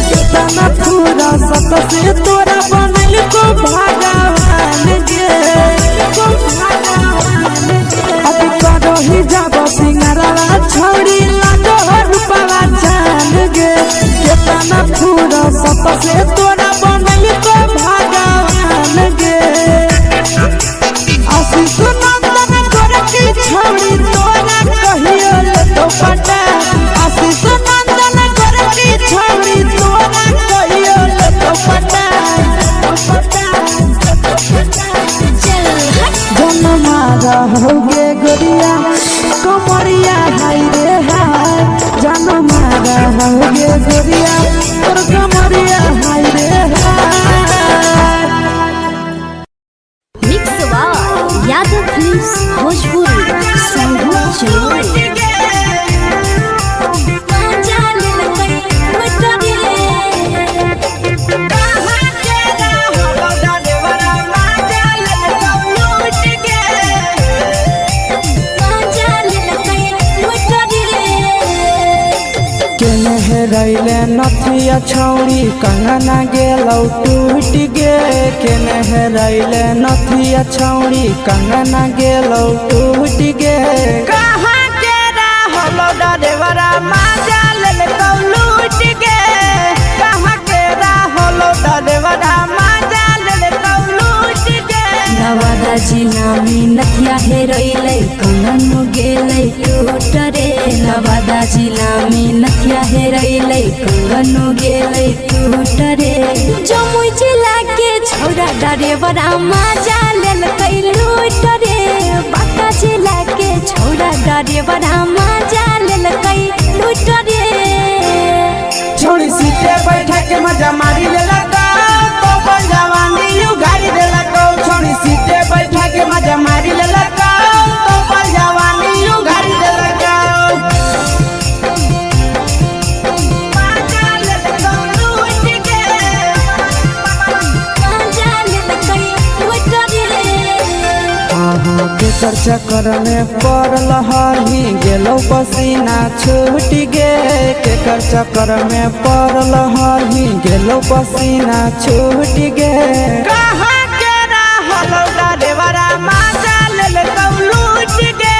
Speaker 1: कितना पूरा सत से तोरा बनल को भगवान गे अभी रही जब सिंगारवा छौड़ी लाखो रुपवा जान गे कितना पूरा सत से तोरा बनल को भगवान गे आशीष नंदन गोरखी छौड़ी तोरा कहियो ले तो पटा आशीष नंदन गोरखी छौड़ी तोरा कहियो ले तो पटा जनमा रहोगे गोरिया कमरिया हाय रे हाय जनमा रहोगे गोरिया तोर कमरिया हाय रे हाय।
Speaker 2: Mix by Yadav films Bhojpuri संगीत चलो
Speaker 1: रैले नथिया छौड़ी कंगना गेलौ टूट गे केने रैले नथिया छौड़ी कंगना गेलौ टूट गे
Speaker 3: कहाँ के रहलो डरेवरा माजा लेलकौ लूट गे कहाँ के रहलो डरेवरा माजा लेलकौ लूट गे
Speaker 2: नवादा जिला में नथिया हेरैलै कंगन गेलै टूट रे नवादा जिला में नथिया हेरैलै कंगन गेलै टूट रे जमुई जिला के छौड़ा डरेवरा माजा लेलकै लूट रे बांका जिला के छौड़ा डरेवरा माजा लेलकै लूट रे
Speaker 3: छोड़ी सीटे बैठा के मजा मारी लेलकौ तो अपन जवानी यू गाड़ी देलकौ छोड़ी सीटे बैठा के मजा मारी लेलकौ तो अपन जवानी यू गाड़ी देलकौ माजा लेलकौ लूट गे
Speaker 2: माजा लेलकै लूट रे
Speaker 1: केकर चक्कर में पड़ल हही गेलौ पसीना छूट गे केकर चक्कर में पड़ल हही गेलौ पसीना छूट गे
Speaker 3: कहाँ के रहलो डरेवरा माजा लेलकौ लूट गे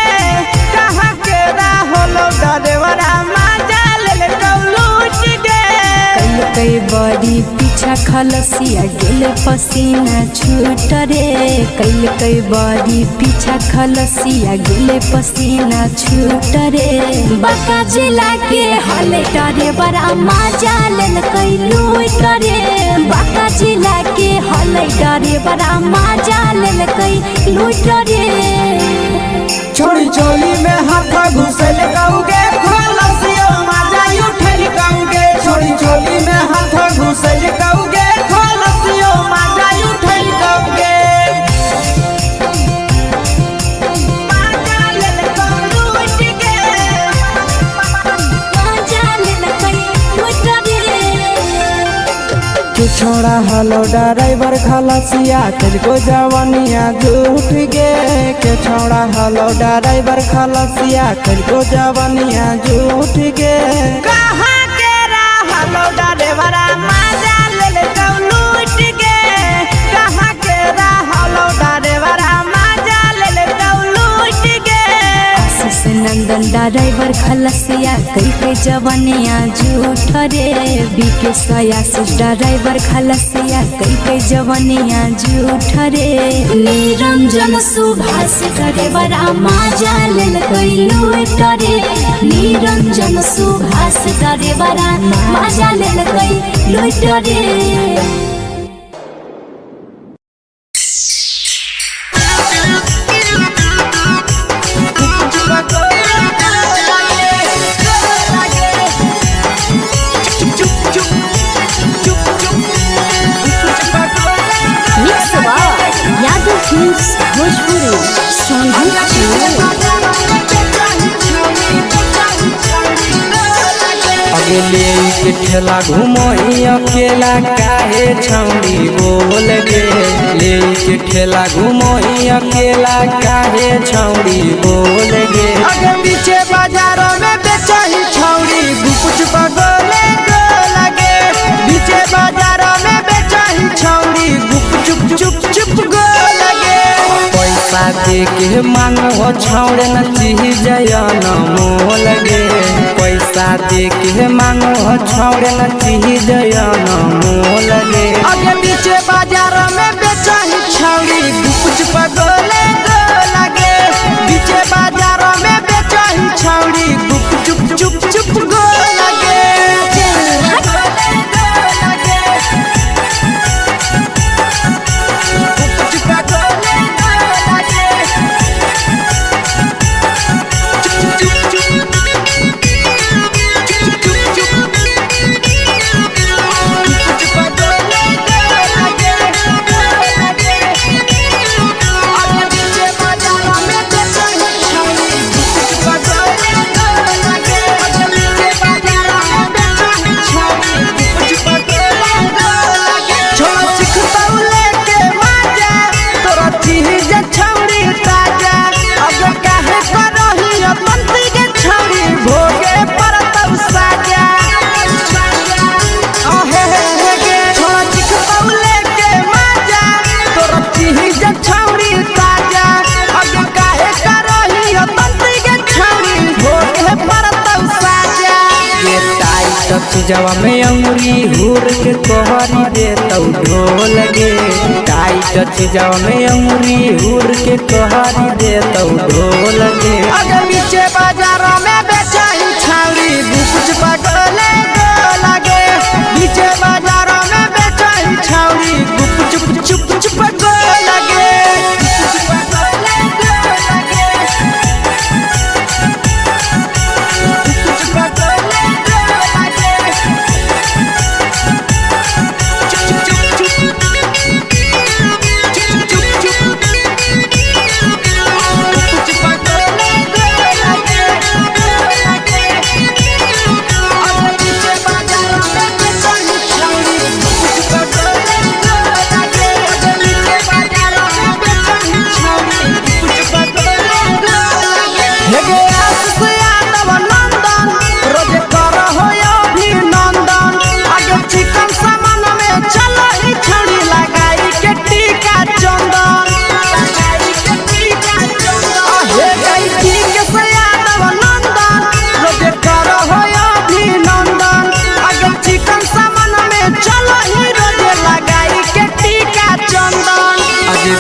Speaker 3: कहाँ के रहलो डरेवरा माजा लेलकौ लूट गे
Speaker 2: कई बड़ी पीछा खलसिया गेल पसीना छूट रे कई बड़ी पीछा खलसिया गेल पसीना छूट रे बांका जिला के हले डरे बड़ा माजा लेलकै लूट रे बांका जिला के हले डरे बड़ा माजा लेलकै लूट रे
Speaker 3: छोड़ी चोली में हाथ घुसल कौगे खलसियो माजा उठल कौगे छोड़ी चोली में हाथ घुसल कौगे खलसियो माजा उठल कौगे माजा लेलकौ लूट गे
Speaker 2: माजा लेलकै लूट रे
Speaker 1: के छोड़ा हलो ड्राइवर खलसिया तेलको जवानिया झूठ गे के छोड़ा हलो ड्राइवर खलसिया तेलको जवानिया झूठ गे
Speaker 3: कहाँ के रहलो डरेवरा माजा लेलकौ लूट गे कहाँ के रहलो डरेवरा माजा लेलकौ लूट गे
Speaker 2: आशीष नंदन ड्राइवर खलसिया कई जवानिया झूठ रे बीके आशीष ड्राइवर खलसिया कई जवानिया झूठ रे निरंजन सुभाष ड्राइवरा माजा लेलकै लूट रे निरंजन सुभाष ड्राइवरा माजा लेलकै लूट रे mix by Yadav films Bhojpuri संगीत
Speaker 1: अगले के ठेला घुमोई अकेला काहे छौड़ी बोल गे। ले के ठेला घुमोई अकेला काहे छौड़ी बोल गे।
Speaker 3: आगे पीछे बाजारों में बेचही छौड़ी गुपुच पगोले गो लगे। पीछे बाजारों में बेचही छौड़ी गुप चुप चुप चुप गो लगे।
Speaker 1: पैसा दे के मांगो छौड़े न चीज न मोल गे। पैसा दे के मांगो छौड़े न चीज न मोल गे।
Speaker 3: आगे पीछे बाजारों में बेचही छौड़ी गुपुच पगोले गो लगे। पीछे बाजारों में बेचही छौड़ी गुप चुप चुप चुप गो लगे।
Speaker 1: जवा में अंगुरी हुर के तोहरी दे तौ ढोल गे। टाइट चीजवा में अंगुरी हुर के तोहरी दे तौ ढोल गे।
Speaker 3: आगे पीछे बाजारों में बेचही छौड़ी गुपुच पगोले गो लगे। पीछे बाजारों में बेचही छौड़ी गुप चुप चुप चुप गो लगे।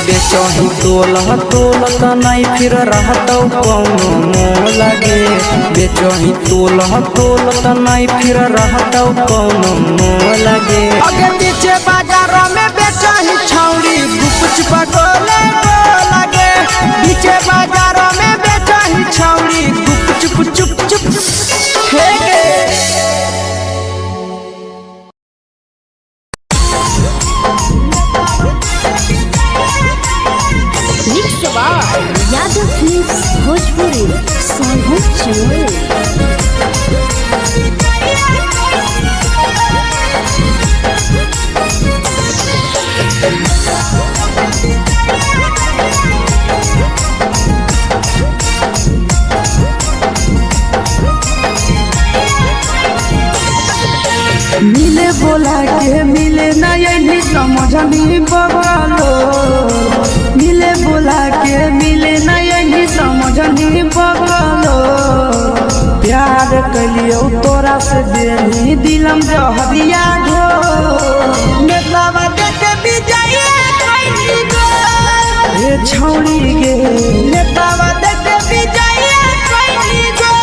Speaker 1: बेचही तोलह तोलत नहीं फिर रहतौ कौनो मोल गे। बेचही तोलह तोलत नहीं फिर रहतौ कौनो मोल गे।
Speaker 3: आगे पीछे बाजारों में बेचही छौड़ी गुपुच पगोले गो लगे। पीछे बाजारों में बेचही छौड़ी गुप चुप चुप चुप हे गे।
Speaker 2: यादव फिल्म्स भोजपुरी साहब चैनल।
Speaker 1: मिले बोला के मिले नहीं समझनी बगलो। मिले बोला के मिले नहीं समझनी बगलो। प्यार कलियो तोरा से देनी दिलम जहरिया घो।
Speaker 3: नेतावा देखे विजय कोई गो।
Speaker 1: ए छौड़ी गे
Speaker 3: नेतावा देखे विजय कोई गो।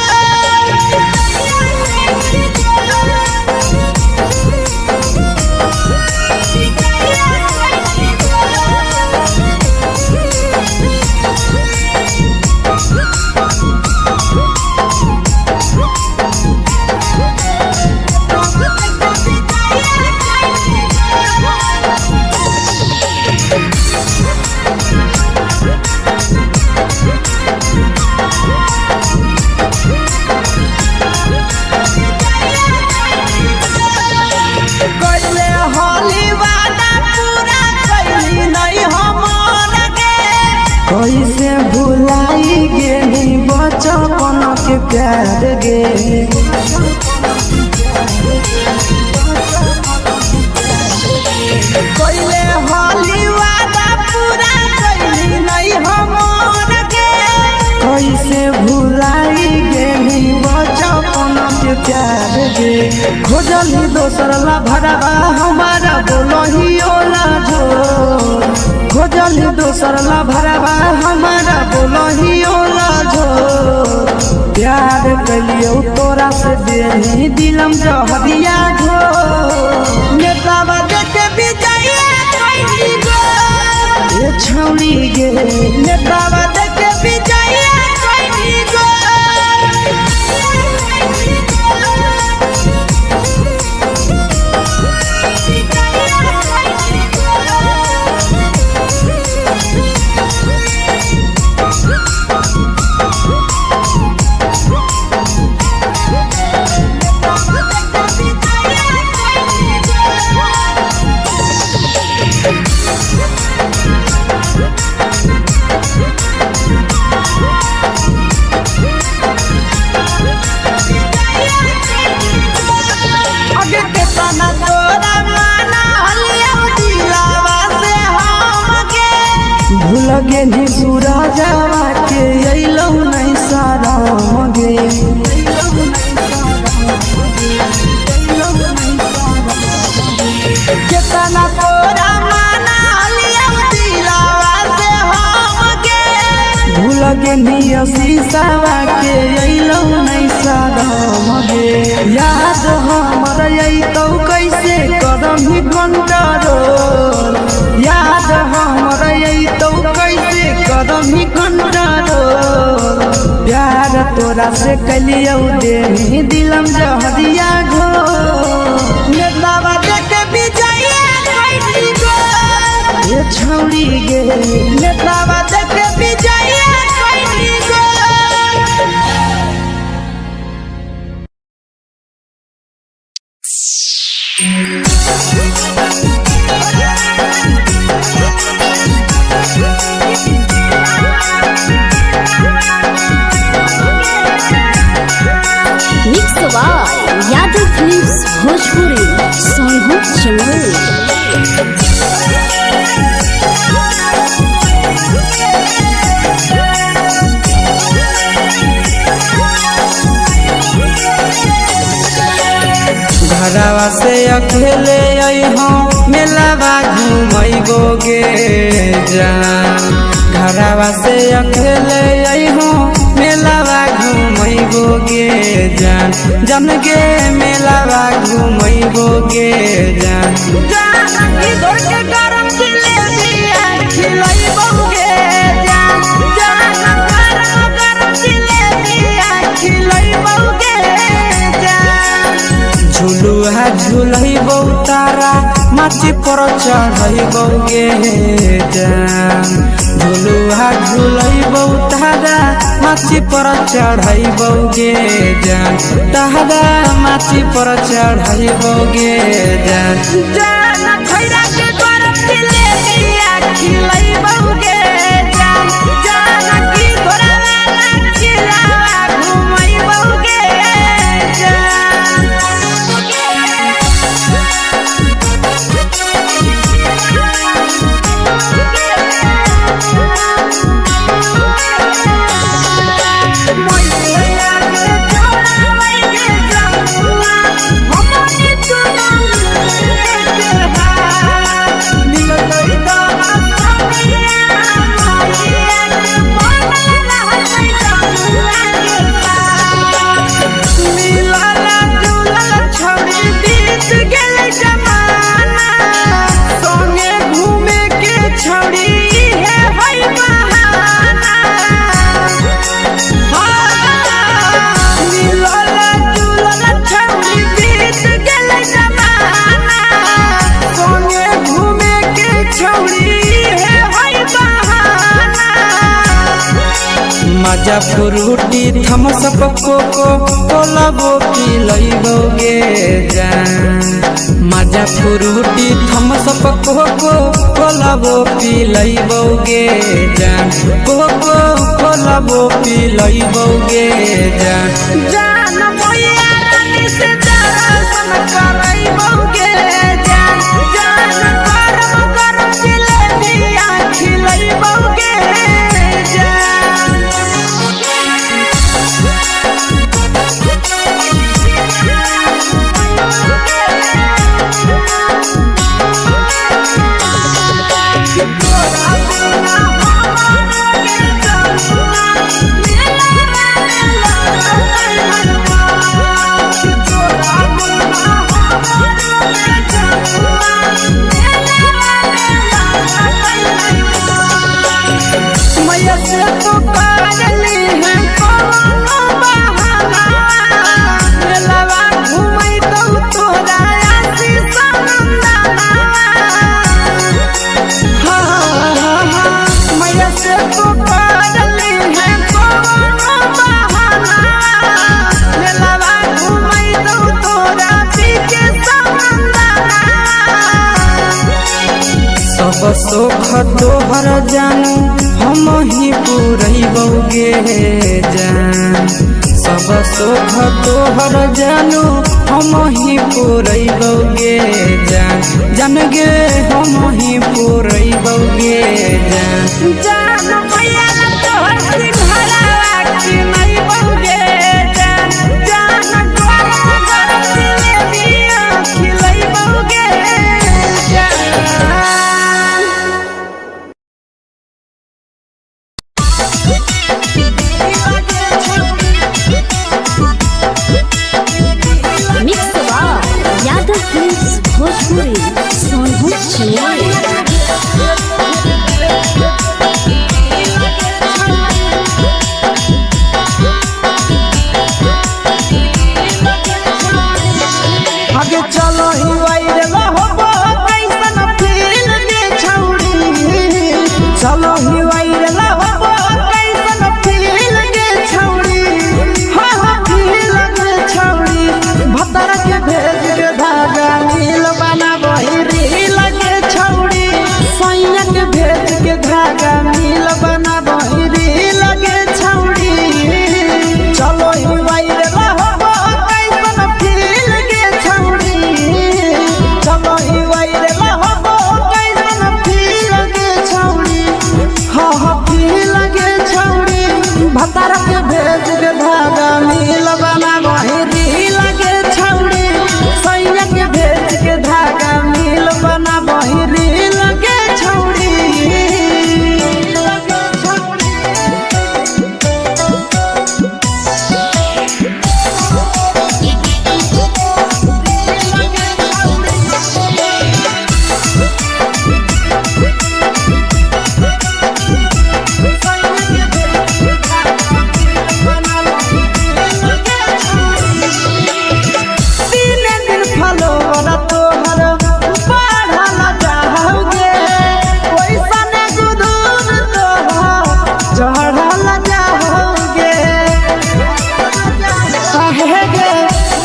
Speaker 1: कैसे भुलाई गेली बचपन के प्यार गे
Speaker 3: कोइले होली वादा पूरा कैली नहीं हमर के
Speaker 1: कैसे भुलाई गेली बचपन के प्यार गे खोजली दोसर ला भरवा हमारा बोलही ओला जो खोजली दोसर ला भरवा हमारा बोलही ओला जो प्यार कलियो तोरा से देनी दिलम जहरिया झो
Speaker 3: नेतावा देखे विजया कैली गो
Speaker 1: ये छौड़ी गे
Speaker 3: नेतावा देखे विजया कैली गो
Speaker 1: भूल गेली सूरजवा के अइलौ नहीं सारा गे
Speaker 3: केतना तोरा माना लिया दिलावा से हमके
Speaker 1: भूल गेली शीशावा के अइलौ नहीं सारा गे याद हमर अइतौ कैसे करम ही कंट्रोल याद हमर अइतौ कैसे करम ही कंट्रोल प्यार तोरा से कलियौ देनी दिलम जहरिया घो
Speaker 3: नेतावा देखे विजया कैली गो
Speaker 1: ये छौड़ी गे
Speaker 3: नेतावा देखे विजया कैली गो
Speaker 2: mix by Yadav films Bhojpuri Sonu Chamoli.
Speaker 1: घरवा से अकेले अइहों मेलावा घूमैबो गे जान घरवा से अकेले अइहों मेलावा घूमैबो गे जान जन गे मेलावा घूमैबो गे जान
Speaker 3: जानकी घर के गरम जिलेबिया खिलैबो गे जान गरम जिलेबिया खिलैबो गे जान
Speaker 1: झुलुहा झुलैबो तारा माची पर चढ़ैबो गे जान झुलुहा झुलैबो तारा माची पर चढ़ैबो गे जान तारा माची पर चढ़ैबो गे जान
Speaker 3: जान खैरा के गरम जिलेबिया खिलैबो गे जान जानकी घर वाला खिलावा घुमैबो गे जान
Speaker 1: मजा फ्रूटी थम्स अप कोको कोला वो पिलैबो गे जान मजा फ्रूटी थम्स अप कोको कोला वो पिलैबो गे जान पिलैबौगे जान
Speaker 3: जान मैया रानी से दर्शन करैबौगे जान जान गरम गरम जिलेबिया खिलैबौगे जान मैया से तो पागली है कोनो बहाना मेलावा घूमै तो तोरा आशीष नंदना मैया से तो पागली है कोनो बहाना मेलावा घूमै तो तोरा पीछे नंदना
Speaker 1: सब सुख तोहर जानू हम ही पुरैबौगे जान सब सुख तोहर जानू हम ही पुरैबौगे जान जान गे हम ही पुरैबौगे जान
Speaker 3: जान मैया तोहर सिंहरावा खिलैबौगे जान जान गरम गरम जिलेबिया खिलैबौगे जान
Speaker 2: मिक्स यादव फिल्म्स भोजपुरी सोनू चिड़िया
Speaker 3: आगे चलो ही वायरल होबो कैसन फील दे छौड़ी चलो ही वायरल होबो कैसन फील दे छौड़ी हाँ फील दे छौड़ी भतर के भेज के धागा नील बना बहिरी लगे छौड़ी सैया के भेज के धागा नील बना बहिरी लगे छौड़ी चलो ही वायरल होबो कैसन फील दे छौड़ी चलो ही वायरल होबो कैसन फील दे छौड़ी हाँ फील दे छौड़ी भतर के भेज के धागा नील बना बहिरी लगे छौड़ी सैया के भेज के धागा नील बना बहिरी लगे छौड़ी दिने दिन फलोवर तोहर बढ़ल जाओगे ओइसने गुदूर तोहर चढ़ल जाओगे गे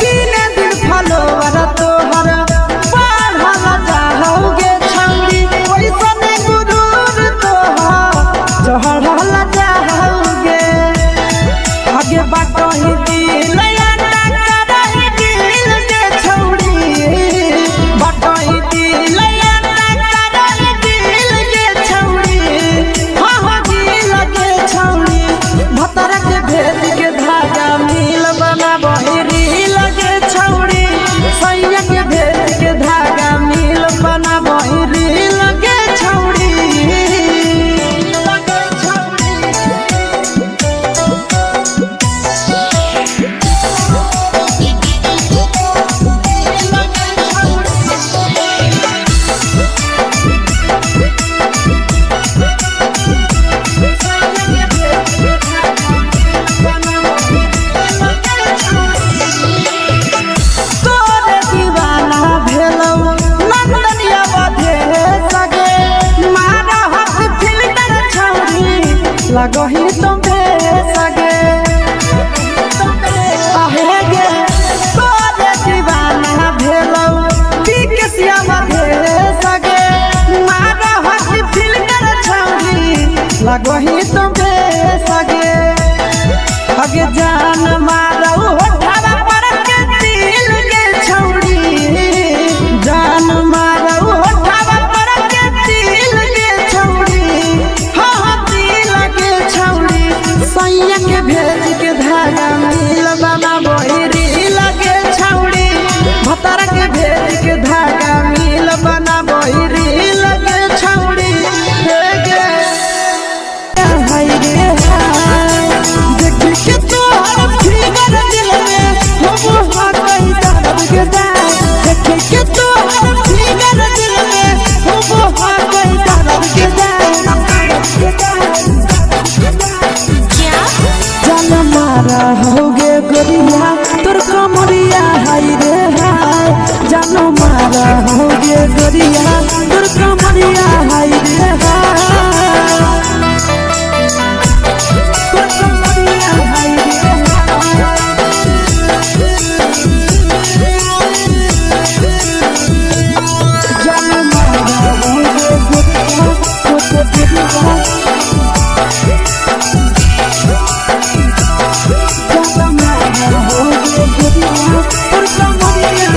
Speaker 3: दिने दिन फलोवर तोहर बढ़ल जाओगे छौड़ी ओइसने गुदूर तोहर चढ़ल जाओगे आगे बाटही दिल भेज के धागा मिल बना बहिरी लगे छौड़ी सैया के भेज के धागा मिल बना बहिरी लगे छौड़ी तोरे दीवाना भेलौ नंदनिया बधे सगे मारा हाथ फिल्टर छौड़ी लगही तुम्हे सगे आहे गे तोरे दीवाना भेलौ बिकसिया बधे सगे मारा हाथ फिल्टर छौड़ी लगही तुम्हे सगे अगे जान मारो होठवा पर के दिल के छौड़ी जान मारो होठवा पर के दिल के छौड़ी हाँ दिल के छौड़ी सैया के भेज के धागा मिल बाबा बहिरी लगे छौड़ी भतार के भेज के धागा मिल बना बहिरी लगे छौड़ी हे गे हाय रे हाय देखी के तोहर फिगर दिल में हम हो कहीं दर्द के दाग देखी के तोहर फिगर दिल में हम हो कहीं दर्द के जान मारा होगे गोरिया तोर कमरिया हाय रे हाय जान मारा होगे गोरिया तोर कमरिया हाय रे हाय तोर कमरिया हाय रे हाय जान मारा होगे गोरिया तोर कमरिया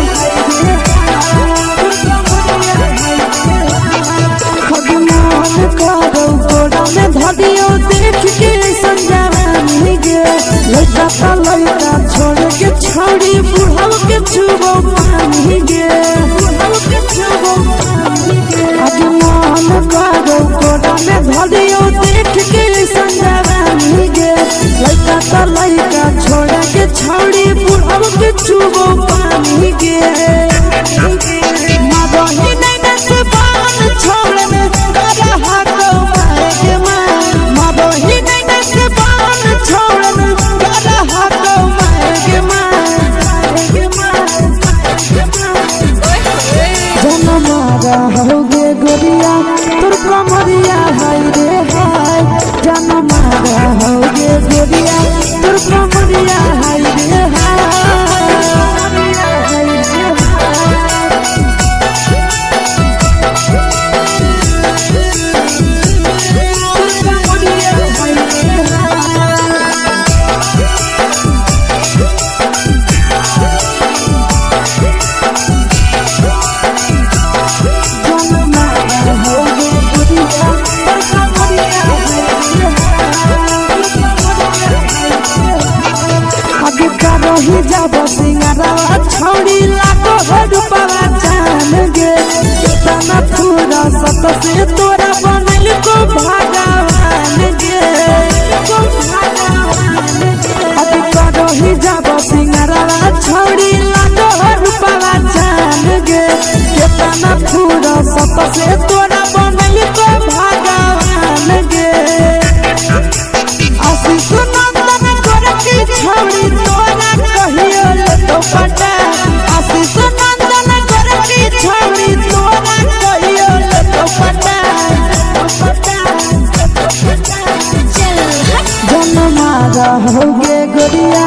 Speaker 3: लड़का छोड़ के छौड़ी बुढ़ाव के छुबो पानी गे बुढ़ाव के छुबो पानी गे आगे मन करो कोड़ा में धरियो देख के संजवानी गे लड़का छोड़ के छौड़ी बुढ़ाव के छुबो पानी गे मगही नहीं से बान छोड़ में करा हाथो मारे के मां मगही नहीं से बान छोड़ में करा हाथो मारे के मां जन मारा होगे गोरिया तोर कमरिया हाय रे हाय जन मारा होगे गोरिया तोर कमरिया हाय रे ही जब सिंगारा छौड़ी लाखो रुपवा जान गे कितना पूरा सत से तोरा बनल को भगवान गे को भगवान अभी करो ही जब सिंगारा छौड़ी लाखो रुपवा जान गे कितना पूरा सत से तोरा बनल को भगवान गे आशीष नंदन करती छौड़ी तोरा कहियो ले तो पटा आशीष नंदन करती छौड़ी तोरा कहियो ले तो पटा जन मारा होगे गोरिया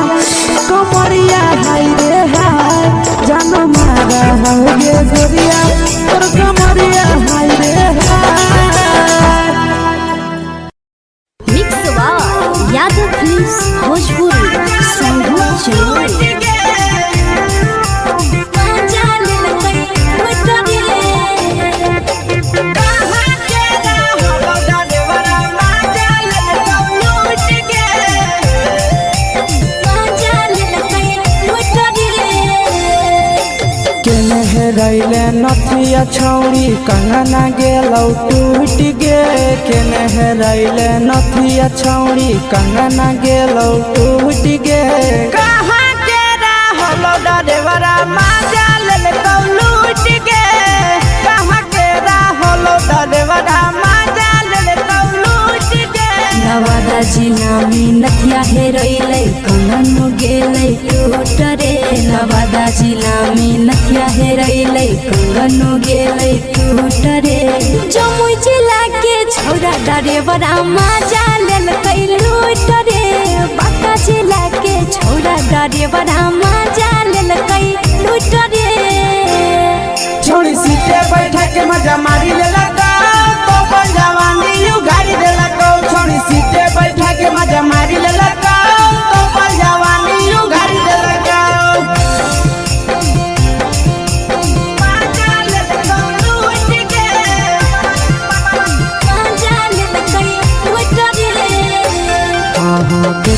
Speaker 3: कमरिया हाय रे हाय जन मारा होगे गोरिया तोर कमरिया हाय रे हाय
Speaker 2: मिक्स यादव फिल्म्स भोजपुरी संगीत चलो
Speaker 1: रैले नथिया छौड़ी कंगना गेलौ टूट गे केने रैले नथिया छौड़ी कंगना गेलौ टूट गे
Speaker 3: कहाँ के रहलो डरेवरा माजा ले कौ लूट गे कहाँ के रहलो डरेवरा माजा ले कौ लूट गे
Speaker 2: नवादा जिला में नथिया हेरैलै कंगन गेलै टूट रे नवादा जिला में नथिया हेरैलै कंगन गेलै टूट रे जमुई जिला के छौरा डरेवरा माजा लेलकै लूट रे बांका जिला के छौरा डरेवरा माजा लेलकै लूट रे
Speaker 3: छोड़ी सीटे बैठा के मजा मारी लेलका तो जवानी यू गाड़ी देलका छोड़ी सीटे बैठा के मजा मारी लेलका तो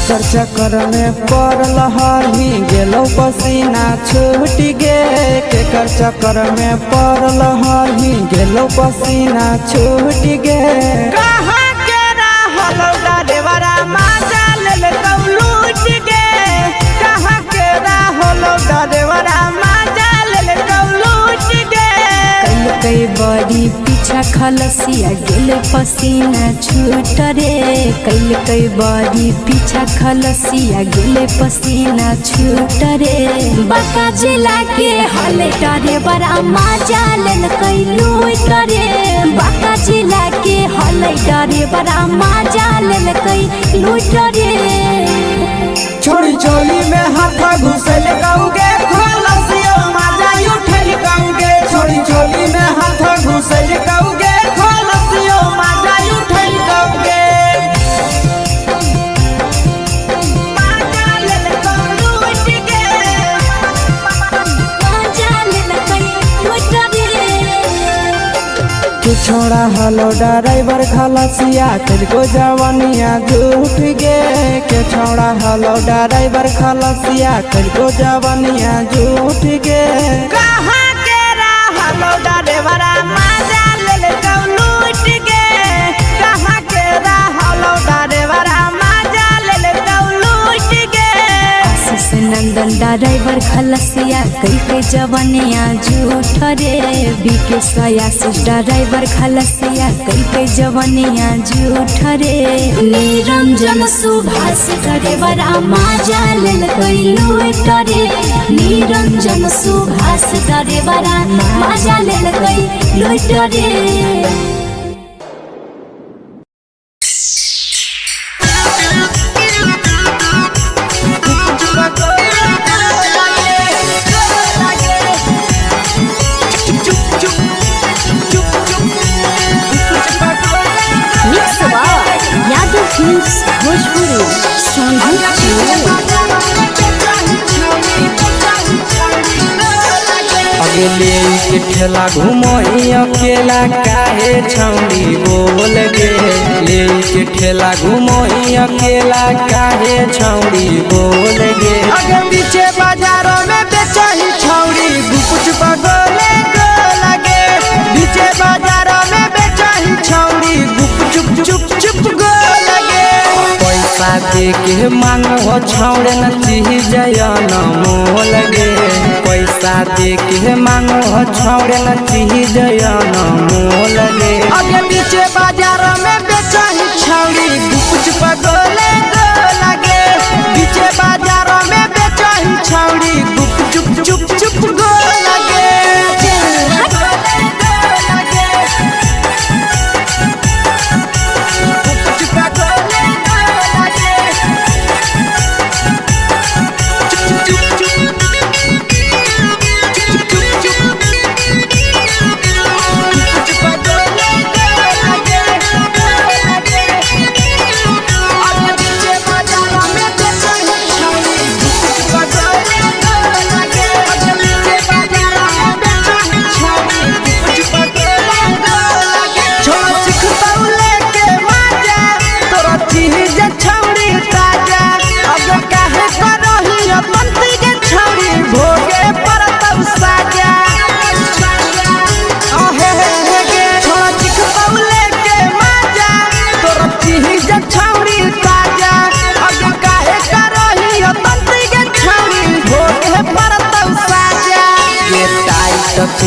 Speaker 1: केकर चक्कर में पड़ल हरही गेलौ पसीना छूट गे केकर चक्कर में पड़ल हरही गेलौ पसीना छूट गे
Speaker 3: कहाँ के रहलौ डरेवरा माजा लेल लूट गे कहाँ के रहलौ डरेवरा माजा लेल लूट गे
Speaker 2: कई बड़ी पीछा खलसिया गेल पसीना छूट रे कई बड़ी पीछा खलसिया गेल पसीना छूट रे बाका जिला के हले डरे बड़ा मजा लेल कई लूट रे बाका जिला के हले डरे बड़ा मजा लेल कई लूट रे
Speaker 3: छोड़ी चोली में हाथ घुसल गाऊंगे खलसियो माजा उठल गाऊंगे छोड़ी चोली में हाथ घुसल गाऊंगे खलसियो माजा उठल गाऊंगे माजा लेल लूट गे
Speaker 2: मजा लेल कई लूट रे
Speaker 1: तू छोड़ा हलो ड्राइवर खलसिया तुझको जवानिया झूठ गे के छोड़ा हलो ड्राइवर खलसिया तुझको जवानिया झूठ गे
Speaker 3: कहाँ के रहलौ डरेवरा माजा लेल लूट गे कहाँ के रहलौ डरेवरा माजा लेल लूट गे
Speaker 2: आशीष नंदन ड्राइवर खलसिया कई जवनिया झूठ रे बीके आशीष ड्राइवर खलसिया कई जवनिया झूठ रे निरंजन सुभाष ड्राइवरा मजा लेल कई लूट रे निरंजन सुभाष ड्राइवरा मजा लेल कई लूट रे यादव फिल्म्स भोजपुरी
Speaker 1: अगले के ठेला घुमई अकेला काहे छौड़ी बोल गे ले के ठेला घुमई अकेला काहे छौड़ी बोल गे
Speaker 3: आगे पीछे बाजारों में बेचही छौड़ी गुपुच बगोले गो लगे पीछे बाजारों में बेचही छौड़ी गुप चुप चुप गो लगे
Speaker 1: पैसा दे के मांग हो छौड़े न चीज जयन मोल गे पैसा दे के मांग हो छौड़े न चीज जयन मोल गे
Speaker 3: आगे पीछे बाजारों में बेचही छौड़ी गुपुच बगोले गो लगे पीछे बाजारों में बेचही छौड़ी गुप चुप गो लगे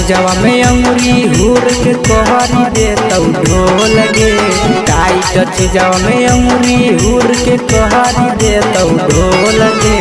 Speaker 1: जवा में अंगुरी हुर के कोहरी दे तौ ढोल गे टाइट जवा में अंगुरी हुर के कोहरी दे तौ ढोल गे